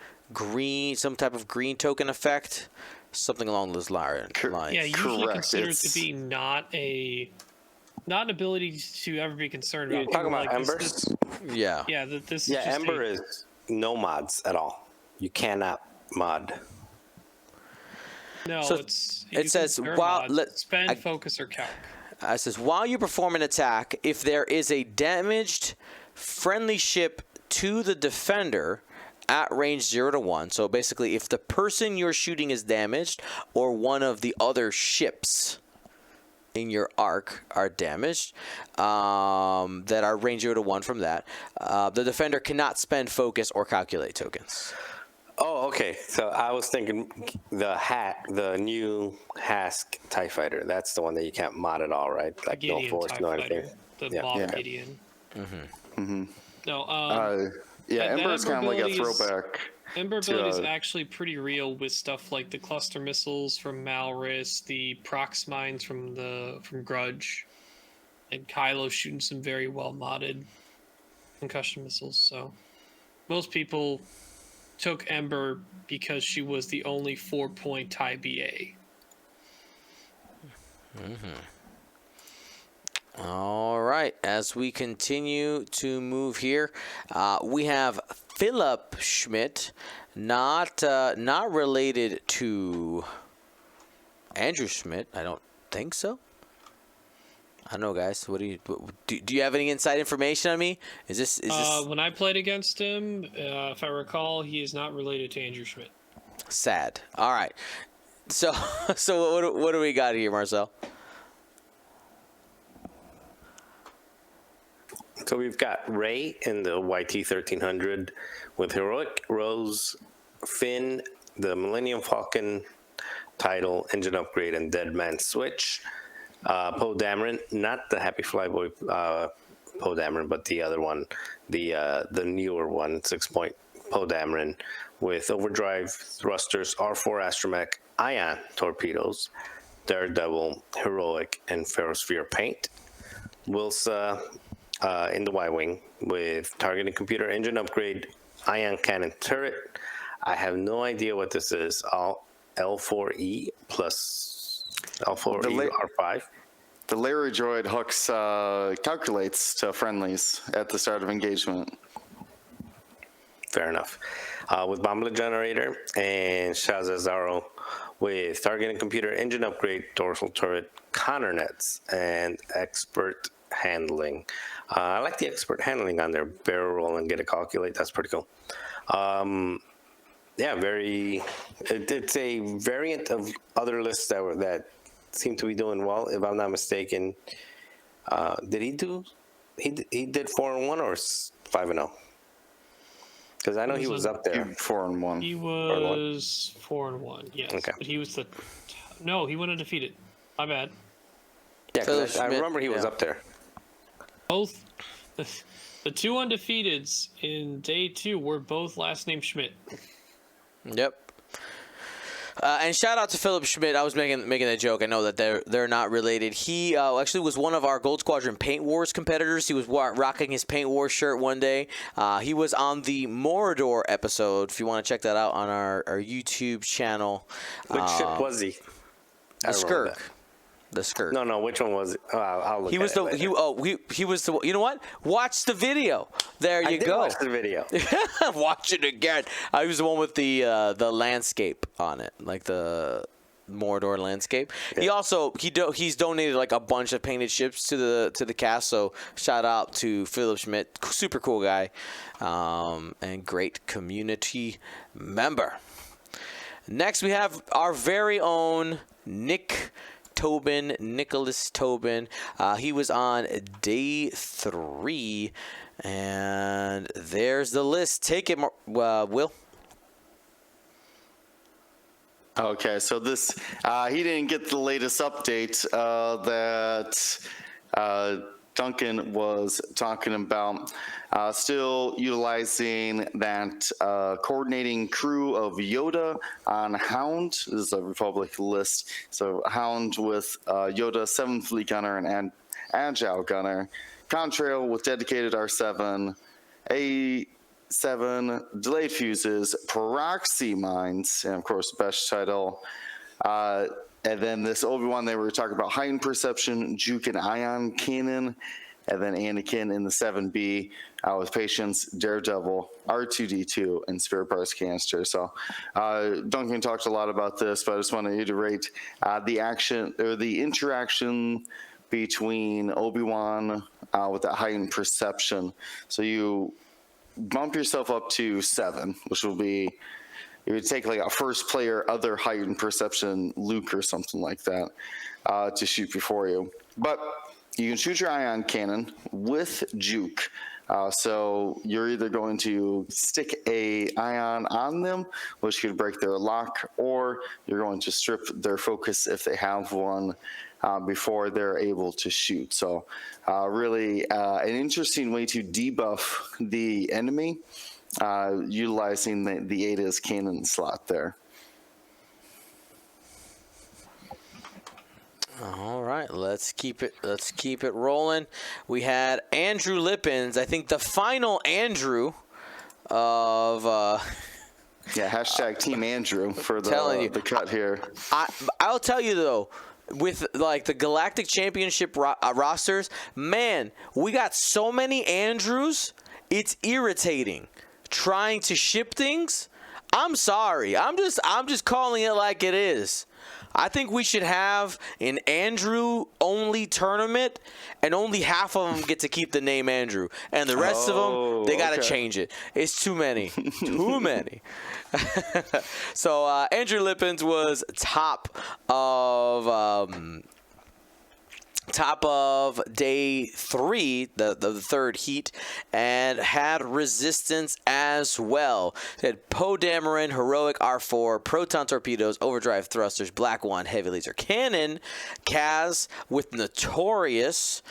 some type of green token effect, something along those lines. Yeah, usually Correct. considered to be not an ability to ever be concerned about. You're talking People about like Embers? Yeah. Yeah, this is Yeah, just Ember is no mods at all. You cannot mod. No, So it's it says, spend, focus, or calc. It says, while you perform an attack, if there is a damaged friendly ship to the defender at range 0 to 1, so basically if the person you're shooting is damaged, or one of the other ships in your arc are damaged, that are range 0 to 1 from that, the defender cannot spend focus or calculate tokens. Oh, okay. So I was thinking the new Hask TIE Fighter. That's the one that you can't mod at all, right? Like Gideon no force, TIE no Fighter, anything. the Yeah. Mob Yeah. Gideon. Mm-hmm. No, Yeah, that Ember is kind of like a ability is- throwback. Ember ability is to, actually pretty real with stuff like the cluster missiles from Malris, the prox mines from Grudge, and Kylo shooting some very well modded concussion missiles. So most people took Ember because she was the only 4-point TIE BA. All right, as we continue to move here, we have Philip Schmidt, not related to Andrew Schmidt. I don't think so. I don't know, guys. What do you have any inside information on me? Is this When I played against him, if I recall, he is not related to Andrew Schmidt. sad? All right. So what do we got here, Marcel? So we've got Rey in the YT 1300 with Heroic, Rose, Finn, the Millennium Falcon title, engine upgrade, and Dead Man Switch. Poe Dameron, not the Happy Flyboy Poe Dameron, but the other one, the newer one, 6-point Poe Dameron with overdrive thrusters, R4 astromech, ion torpedoes, Daredevil, Heroic, and Ferrosphere paint. Wilsa in the Y-wing with targeting computer, engine upgrade, ion cannon turret. I have no idea what this is. All L4E plus L4E R5. The Larry droid hooks calculates to friendlies at the start of engagement. Fair enough. With Bomblet Generator and Shazazaro with targeting computer, engine upgrade, dorsal turret, Connor nets, and expert handling. I like the expert handling on their barrel roll and get a calculate. That's pretty cool. Yeah, it's a variant of other lists that seem to be doing well. If I'm not mistaken, did he did 4-1 or 5-0? Because I know he was up there. 4-1. He was 4-1. Yes, Okay. but he was no, he went undefeated. My bad. Yeah, Philip because I Schmidt, remember he was yeah. up there. Both the two undefeateds in day 2 were both last name Schmidt. Yep. And shout out to Philip Schmidt. I was making a joke. I know that they're not related. He actually was one of our Gold Squadron Paint Wars competitors. He was rocking his Paint Wars shirt one day. He was on the Mordor episode. If you want to check that out on our YouTube channel. Which ship was he? The Skirk. The Skirk. No. Which one was it? Oh, I'll look. He was at it later. he was the. You know what? Watch the video. There you I did go. watch the video. Watch it again. I was the one with the landscape on it, like the Mordor landscape. Yeah. He also he's donated like a bunch of painted ships to the cast. So shout out to Philip Schmidt, super cool guy, and great community member. Next we have our very own Nick Tobin, Nicholas Tobin. He was on day 3, and there's the list. Take it, Will. Okay, so this, he didn't get the latest update that Duncan was talking about. Still utilizing that coordinating crew of Yoda on Hound. This is a Republic list. So Hound with Yoda, 7th Fleet Gunner, and Agile Gunner. Contrail with dedicated R7. A7 delayed fuses, proxy mines, and of course best title. And then this Obi-Wan, they were talking about heightened perception, juke and ion cannon, and then Anakin in the 7B with patience, daredevil, R2D2, and spirit parts canister. So Duncan talked a lot about this, but I just want to iterate the action or the interaction between Obi-Wan with that heightened perception. So you bump yourself up to 7, which will be, it would take like a first player other heightened perception Luke or something like that to shoot before you. But you can shoot your ion cannon with juke. So you're either going to stick a ion on them, which could break their lock, or you're going to strip their focus if they have one before they're able to shoot. So really an interesting way to debuff the enemy, utilizing the Ada's cannon slot there. All right, let's keep it rolling. We had Andrew Lippens, I think the final Andrew of yeah, hashtag Team Andrew for the cut here. I'll tell you though, with like the Galactic Championship rosters, man, we got so many Andrews, it's irritating trying to ship things. I'm sorry. I'm just calling it like it is. I think we should have an Andrew-only tournament, and only half of them get to keep the name Andrew, and the rest of them, they got to change it. It's too many. Too many. So Andrew Lippens was top of day 3, the third heat, and had resistance as well. It had Poe Dameron, heroic R4, proton torpedoes, overdrive thrusters, Black One, heavy laser cannon, Kaz with notorious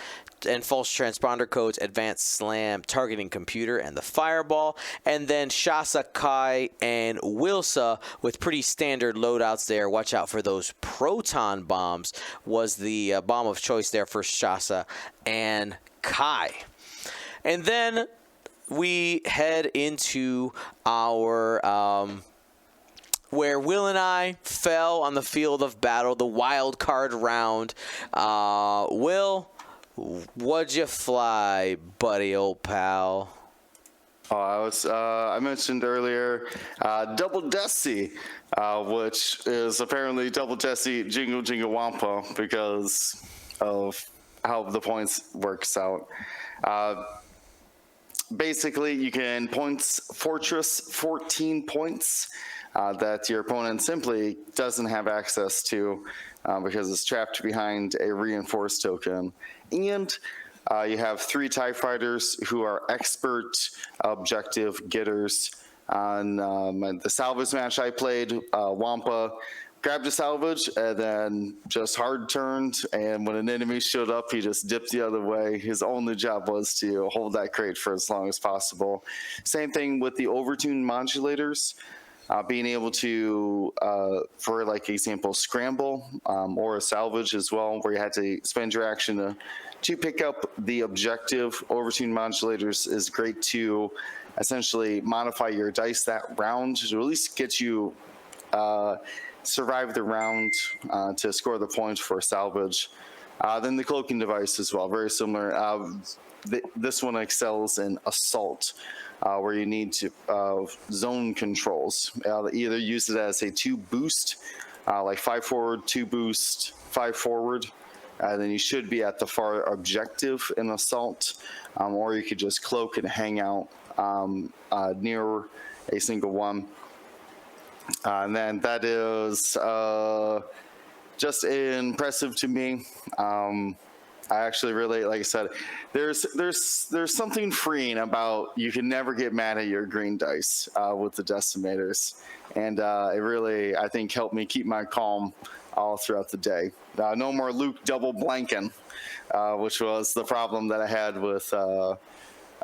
and false transponder codes, advanced slam, targeting computer, and the fireball. And then Shasa, Kai, and Wilsa with pretty standard loadouts there. Watch out for those proton bombs was the bomb of choice there for Shasa and Kai. And then we head into our where Will and I fell on the field of battle, the wild card round. Will, what'd you fly, buddy, old pal? Oh, I mentioned earlier Double Desi, which is apparently Double Desi Jingle Jingle Wampa because of how the points works out. Basically, you can points Fortress 14 points that your opponent simply doesn't have access to because it's trapped behind a reinforced token. And you have 3 TIE fighters who are expert objective getters. On the salvage match I played, Wampa grabbed a salvage and then just hard turned, and when an enemy showed up, he just dipped the other way. His only job was to hold that crate for as long as possible. Same thing with the overtuned modulators. Being able to, for like example, scramble or a salvage as well, where you had to spend your action to pick up the objective. Overtuned modulators is great to essentially modify your dice that round to at least get you survive the round to score the points for salvage. Then the cloaking device as well, very similar. This one excels in assault. Where you need to zone controls. Either use it as a 2 boost, like 5 forward, 2 boost, 5 forward. Then you should be at the far objective in assault, or you could just cloak and hang out near a single one. And then that is just impressive to me. I actually really, like I said, there's something freeing about you can never get mad at your green dice with the decimators, and it really, I think, helped me keep my calm all throughout the day. No more Luke double blanking, which was the problem that I had with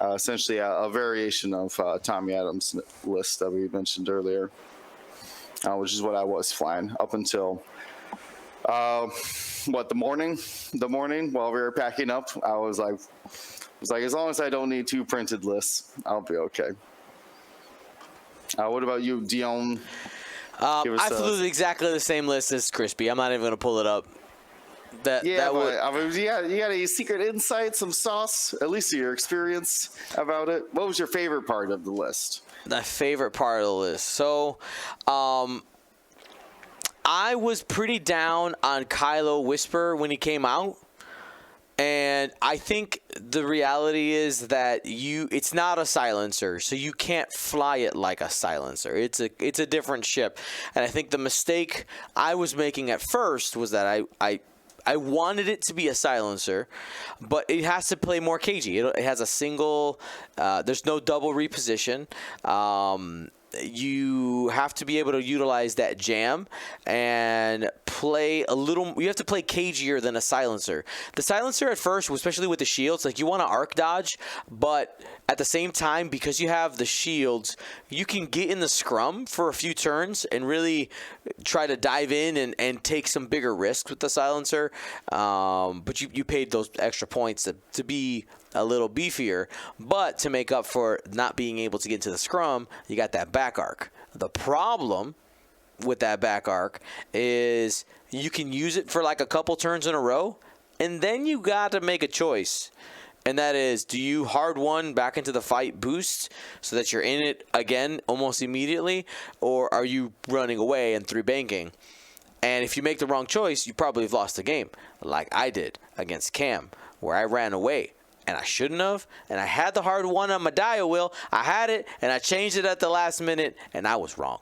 essentially a variation of Tommy Adams' list that we mentioned earlier, which is what I was flying up until the morning while we were packing up. I was like, as long as I don't need 2 printed lists, I'll be okay. What about you, Dion? I flew exactly the same list as Crispy. I'm not even going to pull it up. You got any secret insight, some sauce, at least your experience about it? What was your favorite part of the list? The favorite part of the list. So, I was pretty down on Kylo Whisper when he came out. And I think the reality is that it's not a silencer, so you can't fly it like a silencer. It's a different ship. And I think the mistake I was making at first was that I wanted it to be a silencer, but it has to play more cagey. It has a single, there's no double reposition. You have to be able to utilize that jam and play a little. You have to play cagier than a silencer. The silencer at first, especially with the shields, like you want to arc dodge, but at the same time, because you have the shields, you can get in the scrum for a few turns and really try to dive in and take some bigger risks with the silencer. But you paid those extra points to be a little beefier, but to make up for not being able to get into the scrum, you got that back arc. The problem with that back arc is you can use it for like a couple turns in a row, and then you got to make a choice. And that is, do you hard one back into the fight boost so that you're in it again almost immediately, or are you running away and 3-banking? And if you make the wrong choice, you probably have lost the game, like I did against Cam, where I ran away. And I shouldn't have. And I had the hard one on my dial wheel. I had it, and I changed it at the last minute, and I was wrong.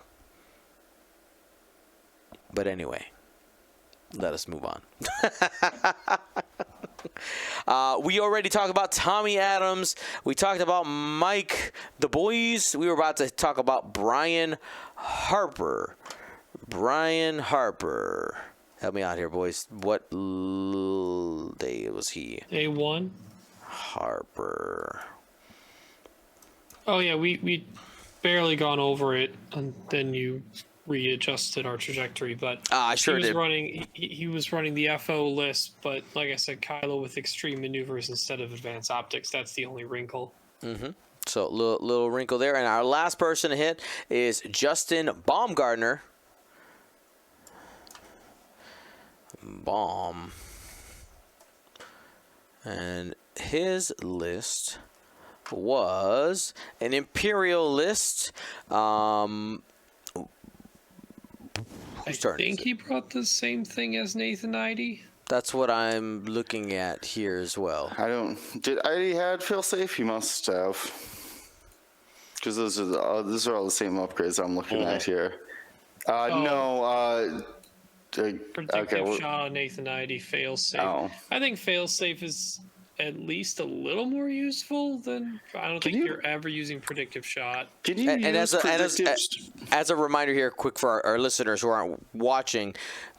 But anyway, let us move on. We already talked about Tommy Adams. We talked about Mike, the boys. We were about to talk about Brian Harper. Brian Harper. Help me out here, boys. What day was he? Day 1. Harper. Oh yeah, we barely gone over it, and then you readjusted our trajectory. But I sure did. He was running the FO list, but like I said, Kylo with extreme maneuvers instead of advanced optics. That's the only wrinkle. Mm-hmm. So little wrinkle there. And our last person to hit is Justin Baumgartner. Baum. And his list was an Imperial list. I think he brought the same thing as Nathan Idy. That's what I'm looking at here as well. Did Idy had failsafe? He must have. Because those are all the same upgrades I'm looking at here. No. Predictive shot, Nathan Idy, failsafe. Oh. I think failsafe is at least a little more useful than I don't think you're ever using predictive shot. Can you use predictive? As a reminder here, quick for our listeners who aren't watching,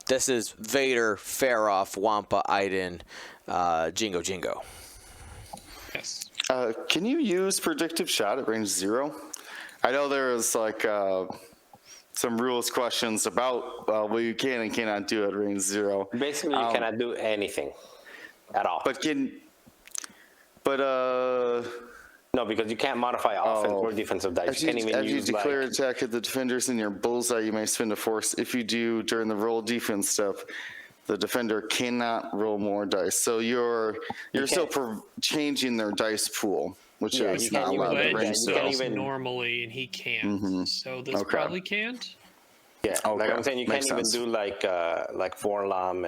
this is Vader, Faroff, Wampa, Iden, Jingo. Yes. Can you use predictive shot at range 0? I know there is like some rules questions about what you can and cannot do at range 0. Basically, you cannot do anything at all. No, because you can't modify offense or defensive dice. As you declare attack at the defenders in your bullseye, you may spend a force. If you do during the roll defense step, the defender cannot roll more dice. So you're still changing their dice pool, which is not allowed at range 0. Normally, and he can't. Mm-hmm. So this probably can't. Yeah, like I'm saying, you can't even do like Vorlam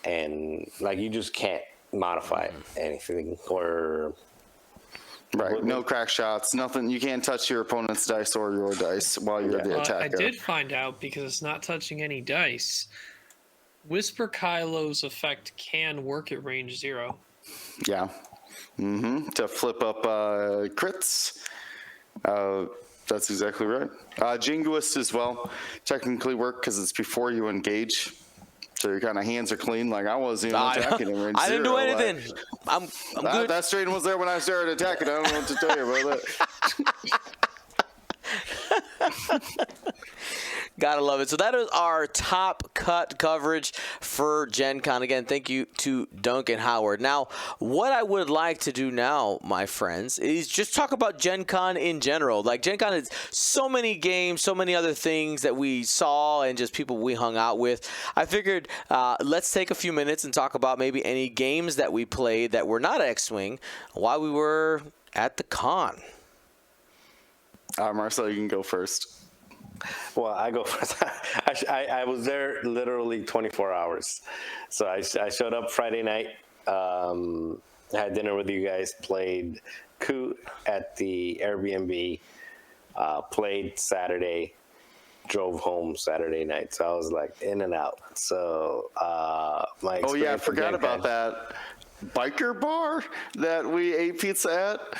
and like you just can't modify anything, or Right. No crack shots. Nothing. You can't touch your opponent's dice or your dice while you're the attacker. I did find out, because it's not touching any dice, Whisper Kylo's effect can work at range 0. Yeah. To flip up crits. That's exactly right. Jingoist as well technically work because it's before you engage. So your kind of hands are clean. Like, I wasn't even attacking in range 0. I didn't do anything. I'm good. That strain was there when I started attacking. I don't know what to tell you about that. Gotta love it. So that is our top cut coverage for Gen Con. Again, thank you to Duncan Howard. Now, what I would like to do now, my friends, is just talk about Gen Con in general. Like, Gen Con is so many games, so many other things that we saw and just people we hung out with. I figured let's take a few minutes and talk about maybe any games that we played that were not X-Wing while we were at the con. Marcel, you can go first. Well, I go first. I was there literally 24 hours. So I showed up Friday night, had dinner with you guys, played Coup at the Airbnb, played Saturday, drove home Saturday night. So I was like in and out. So my Oh, yeah, I experience with forgot Gen about Con- that biker bar that we ate pizza at.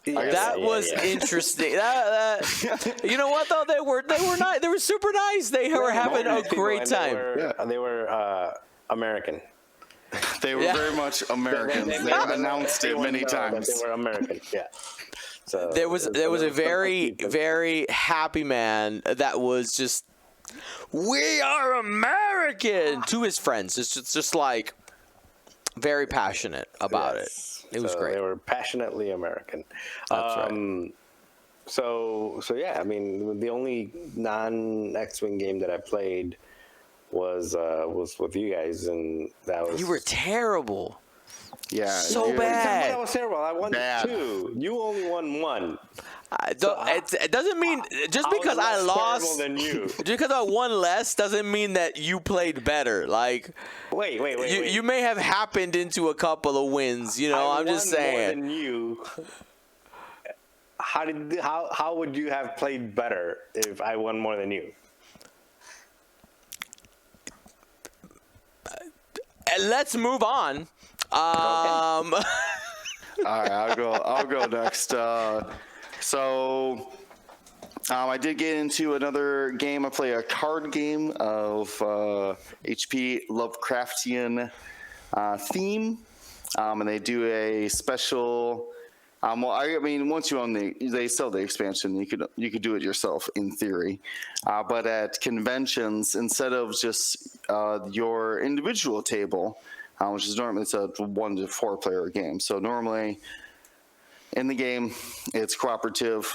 That was interesting. That you know what though? They were nice. They were super nice. They were having a great time. They were American. They were very much Americans. They announced it many times. They were American. Yeah. So There was a very very happy man that was just, we are American to his friends. It's just like very passionate about it. It was great. They were passionately American. That's right. So yeah, I mean, the only non-X-Wing game that I played was with you guys, and that was. You were terrible. Yeah. So yeah. bad. That was terrible. I won Bad. 2. You only won 1. It doesn't mean just because I less lost. terrible than you. Just because I won less doesn't mean that you played better. Like, Wait. you may have happened into a couple of wins. You know, I'm just saying. More than you. How would you have played better if I won more than you? Let's move on. All right, I'll go next. So I did get into another game. I play a card game of HP Lovecraftian theme, and they do a special. Well, I mean, once you own they sell the expansion. You could do it yourself in theory, but at conventions, instead of just your individual table, which is normally it's a 1 to 4 player game. So normally in the game it's cooperative,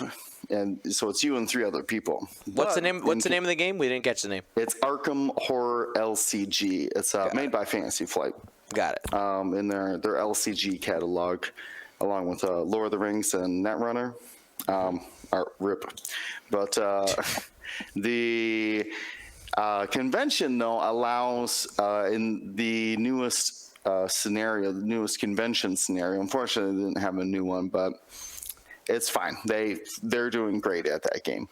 and so it's you and 3 other people. What's the name of the game? We didn't catch the name. It's Arkham Horror LCG. It's made by Fantasy Flight. Got it. In their LCG catalog, along with Lord of the Rings and Netrunner. RIP. But the convention, though, allows in the newest scenario, the newest convention scenario. Unfortunately, they didn't have a new one, but it's fine. They're doing great at that game.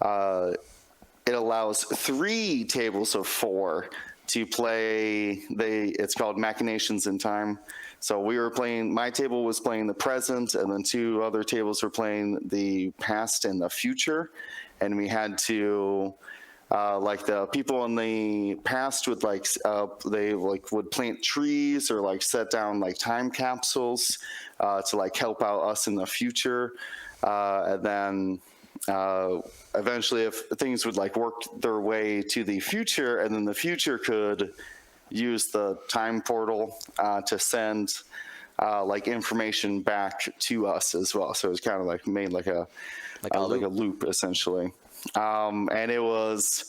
It allows 3 tables of 4 to play. It's called Machinations in Time. So we were playing. My table was playing the present, and then 2 other tables were playing the past and the future, and we had to. Like the people in the past would they would plant trees or set down time capsules to help out us in the future, and then eventually if things would work their way to the future, and then the future could use the time portal to send information back to us as well. So it was kind of made like a loop essentially. And it was,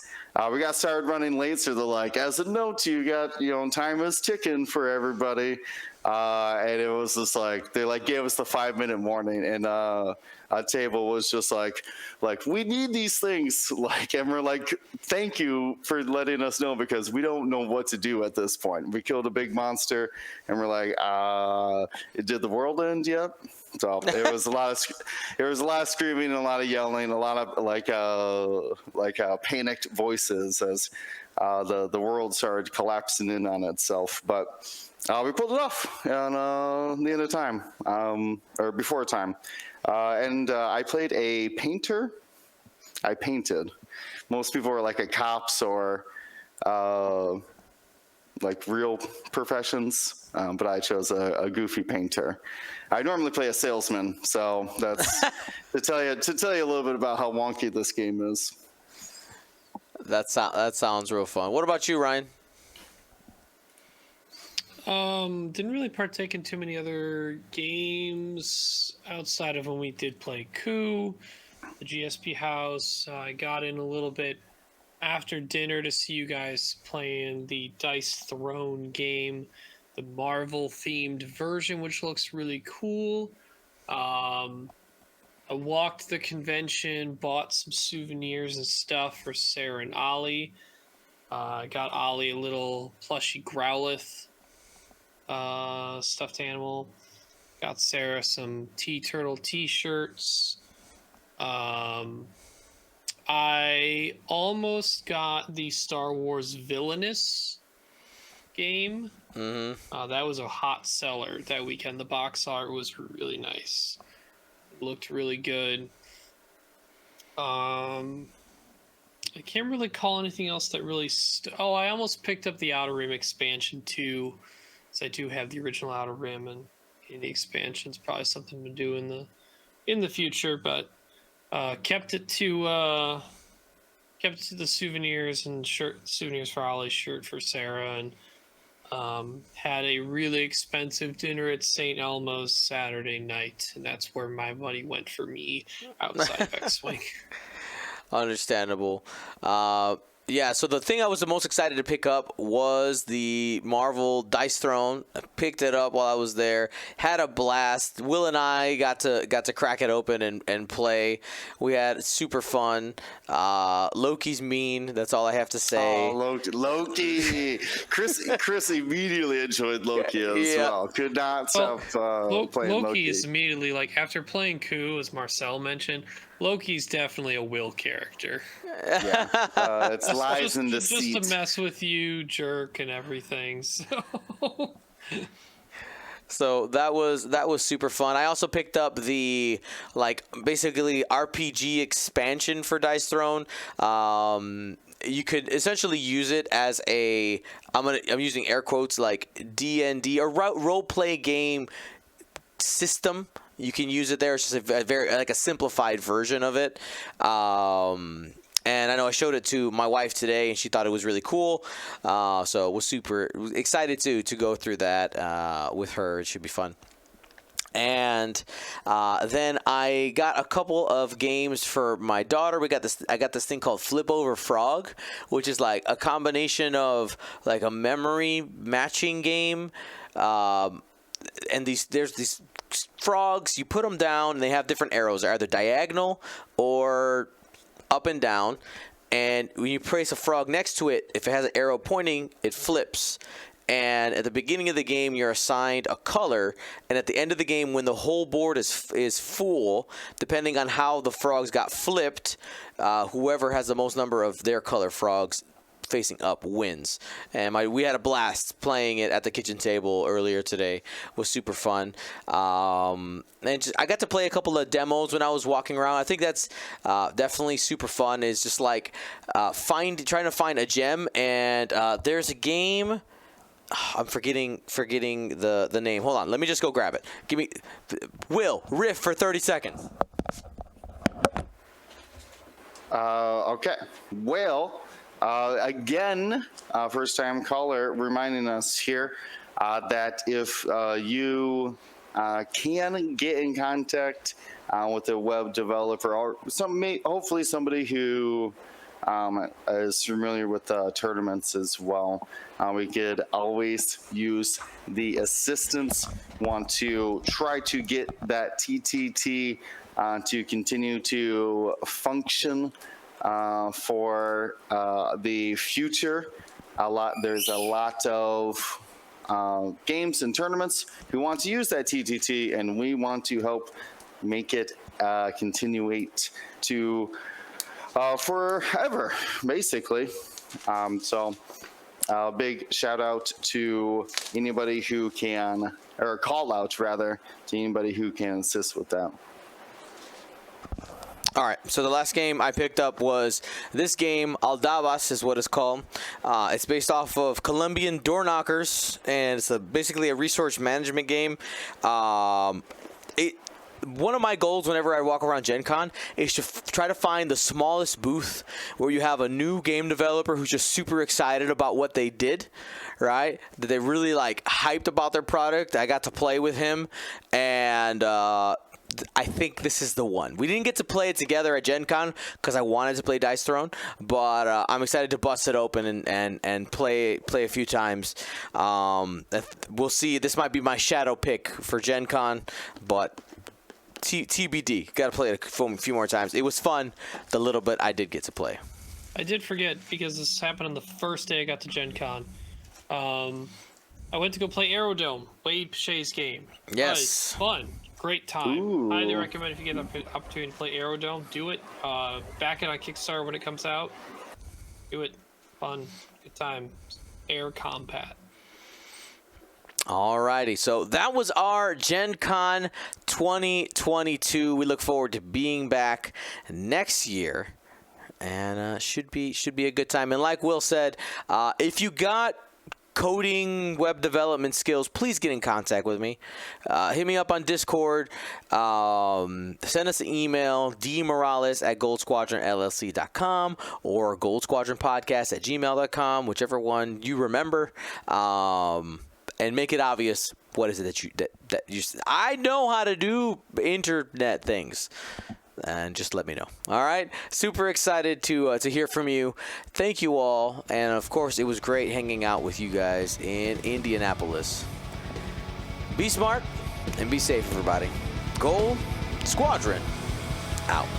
we got started running late, so they're as a note, you got, time is ticking for everybody. And it was just they gave us the 5-minute warning, and a table was just we need these things, and we're thank you for letting us know, because we don't know what to do at this point. We killed a big monster, and we're did the world end yet? So it was a lot of screaming and a lot of yelling, a lot of panicked voices as the world started collapsing in on itself. But we pulled it off on the end of time, or before time. And I played a painter. I painted. Most people were like a cops or like real professions, but I chose a goofy painter. I normally play a salesman, so that's to tell you a little bit about how wonky this game is. That sounds real fun. What about you, Ryan? Didn't really partake in too many other games outside of when we did play Coup, the GSP house. I got in a little bit after dinner to see you guys playing the Dice Throne game, the Marvel themed version, which looks really cool. I walked the convention, bought some souvenirs and stuff for Sarah and Ollie. I got Ollie a little plushy Growlithe stuffed animal. Got Sarah some Turtle t-shirts. I almost got the Star Wars Villainous game. That was a hot seller that weekend. The box art was really nice. It looked really good. I can't really call anything else that really... I almost picked up the Outer Rim expansion too. So I do have the original Outer Rim, and the expansion's probably something to do in the future, but kept it to the souvenirs and souvenirs for Ollie's, shirt for Sarah, and had a really expensive dinner at St. Elmo's Saturday night, and that's where my money went for me outside of X-Wing. Understandable. Yeah, so the thing I was the most excited to pick up was the Marvel Dice Throne. I picked it up while I was there. Had a blast. Will and I got to crack it open and play. We had super fun. Loki's mean. That's all I have to say. Oh, Loki. Chris immediately enjoyed Loki as well. Could not stop playing Loki. Loki is immediately, like, after playing Coup, as Marcel mentioned, Loki's definitely a Will character. Yeah, it's lies and deceit. Just to mess with you, jerk, and everything. So that was super fun. I also picked up the basically RPG expansion for Dice Throne. You could essentially use it as I'm using air quotes, like D&D or role play game system. You can use it there. It's just a very a simplified version of it. And I know I showed it to my wife today, and she thought it was really cool. So was super excited to go through that with her. It should be fun. And then I got a couple of games for my daughter. I got this thing called Flip Over Frog, which is like a combination of like a memory matching game. And there's these frogs. You put them down, and they have different arrows. They're either diagonal or up and down. And when you place a frog next to it, if it has an arrow pointing, it flips. And at the beginning of the game, you're assigned a color. And at the end of the game, when the whole board is full, depending on how the frogs got flipped, whoever has the most number of their color frogs facing up wins. And we had a blast playing it at the kitchen table earlier today. It was super fun. And I got to play a couple of demos when I was walking around. I think that's definitely super fun. Is just like trying to find a gem. And there's a game. I'm forgetting the name. Hold on. Let me just go grab it. Give me Will riff for 30 seconds. Okay. Well. Again, first-time caller reminding us here that if you can get in contact with a web developer or hopefully somebody who is familiar with tournaments as well, we could always use the assistance. Want to try to get that TTT to continue to function for the future. There's a lot of games and tournaments who want to use that TTT, and we want to help make it continuate to forever, basically. So big shout out to anybody who can, or call out rather, to anybody who can assist with that. All right, so the last game I picked up was this game, Aldabas is what it's called. It's based off of Colombian door knockers, and it's basically a resource management game. One of my goals whenever I walk around Gen Con is to try to find the smallest booth where you have a new game developer who's just super excited about what they did, right? That they really like hyped about their product. I got to play with him, and I think this is the one. We didn't get to play it together at Gen Con because I wanted to play Dice Throne, but I'm excited to bust it open and play a few times. We'll see. This might be my shadow pick for Gen Con, but TBD. Got to play it a few more times. It was fun, the little bit I did get to play. I did forget, because this happened on the first day I got to Gen Con. I went to go play Aerodome, Wade Pichet's game. Yes. Fun. Great time. Ooh. Highly recommend if you get an opportunity to play Aerodome, do it. Back it on Kickstarter when it comes out. Do it. Fun. Good time. Air Combat. Alrighty, so that was our Gen Con 2022. We look forward to being back next year, and should be a good time. And like Will said, if you got coding, web development skills, please get in contact with me. Hit me up on Discord. Send us an email, dmorales@goldsquadronllc.com or goldsquadronpodcast@gmail.com, whichever one you remember. And make it obvious what is it that you I know how to do internet things, and just let me know. All right, super excited to hear from you. Thank you all, and of course it was great hanging out with you guys in Indianapolis. Be smart and be safe, everybody. Gold Squadron out.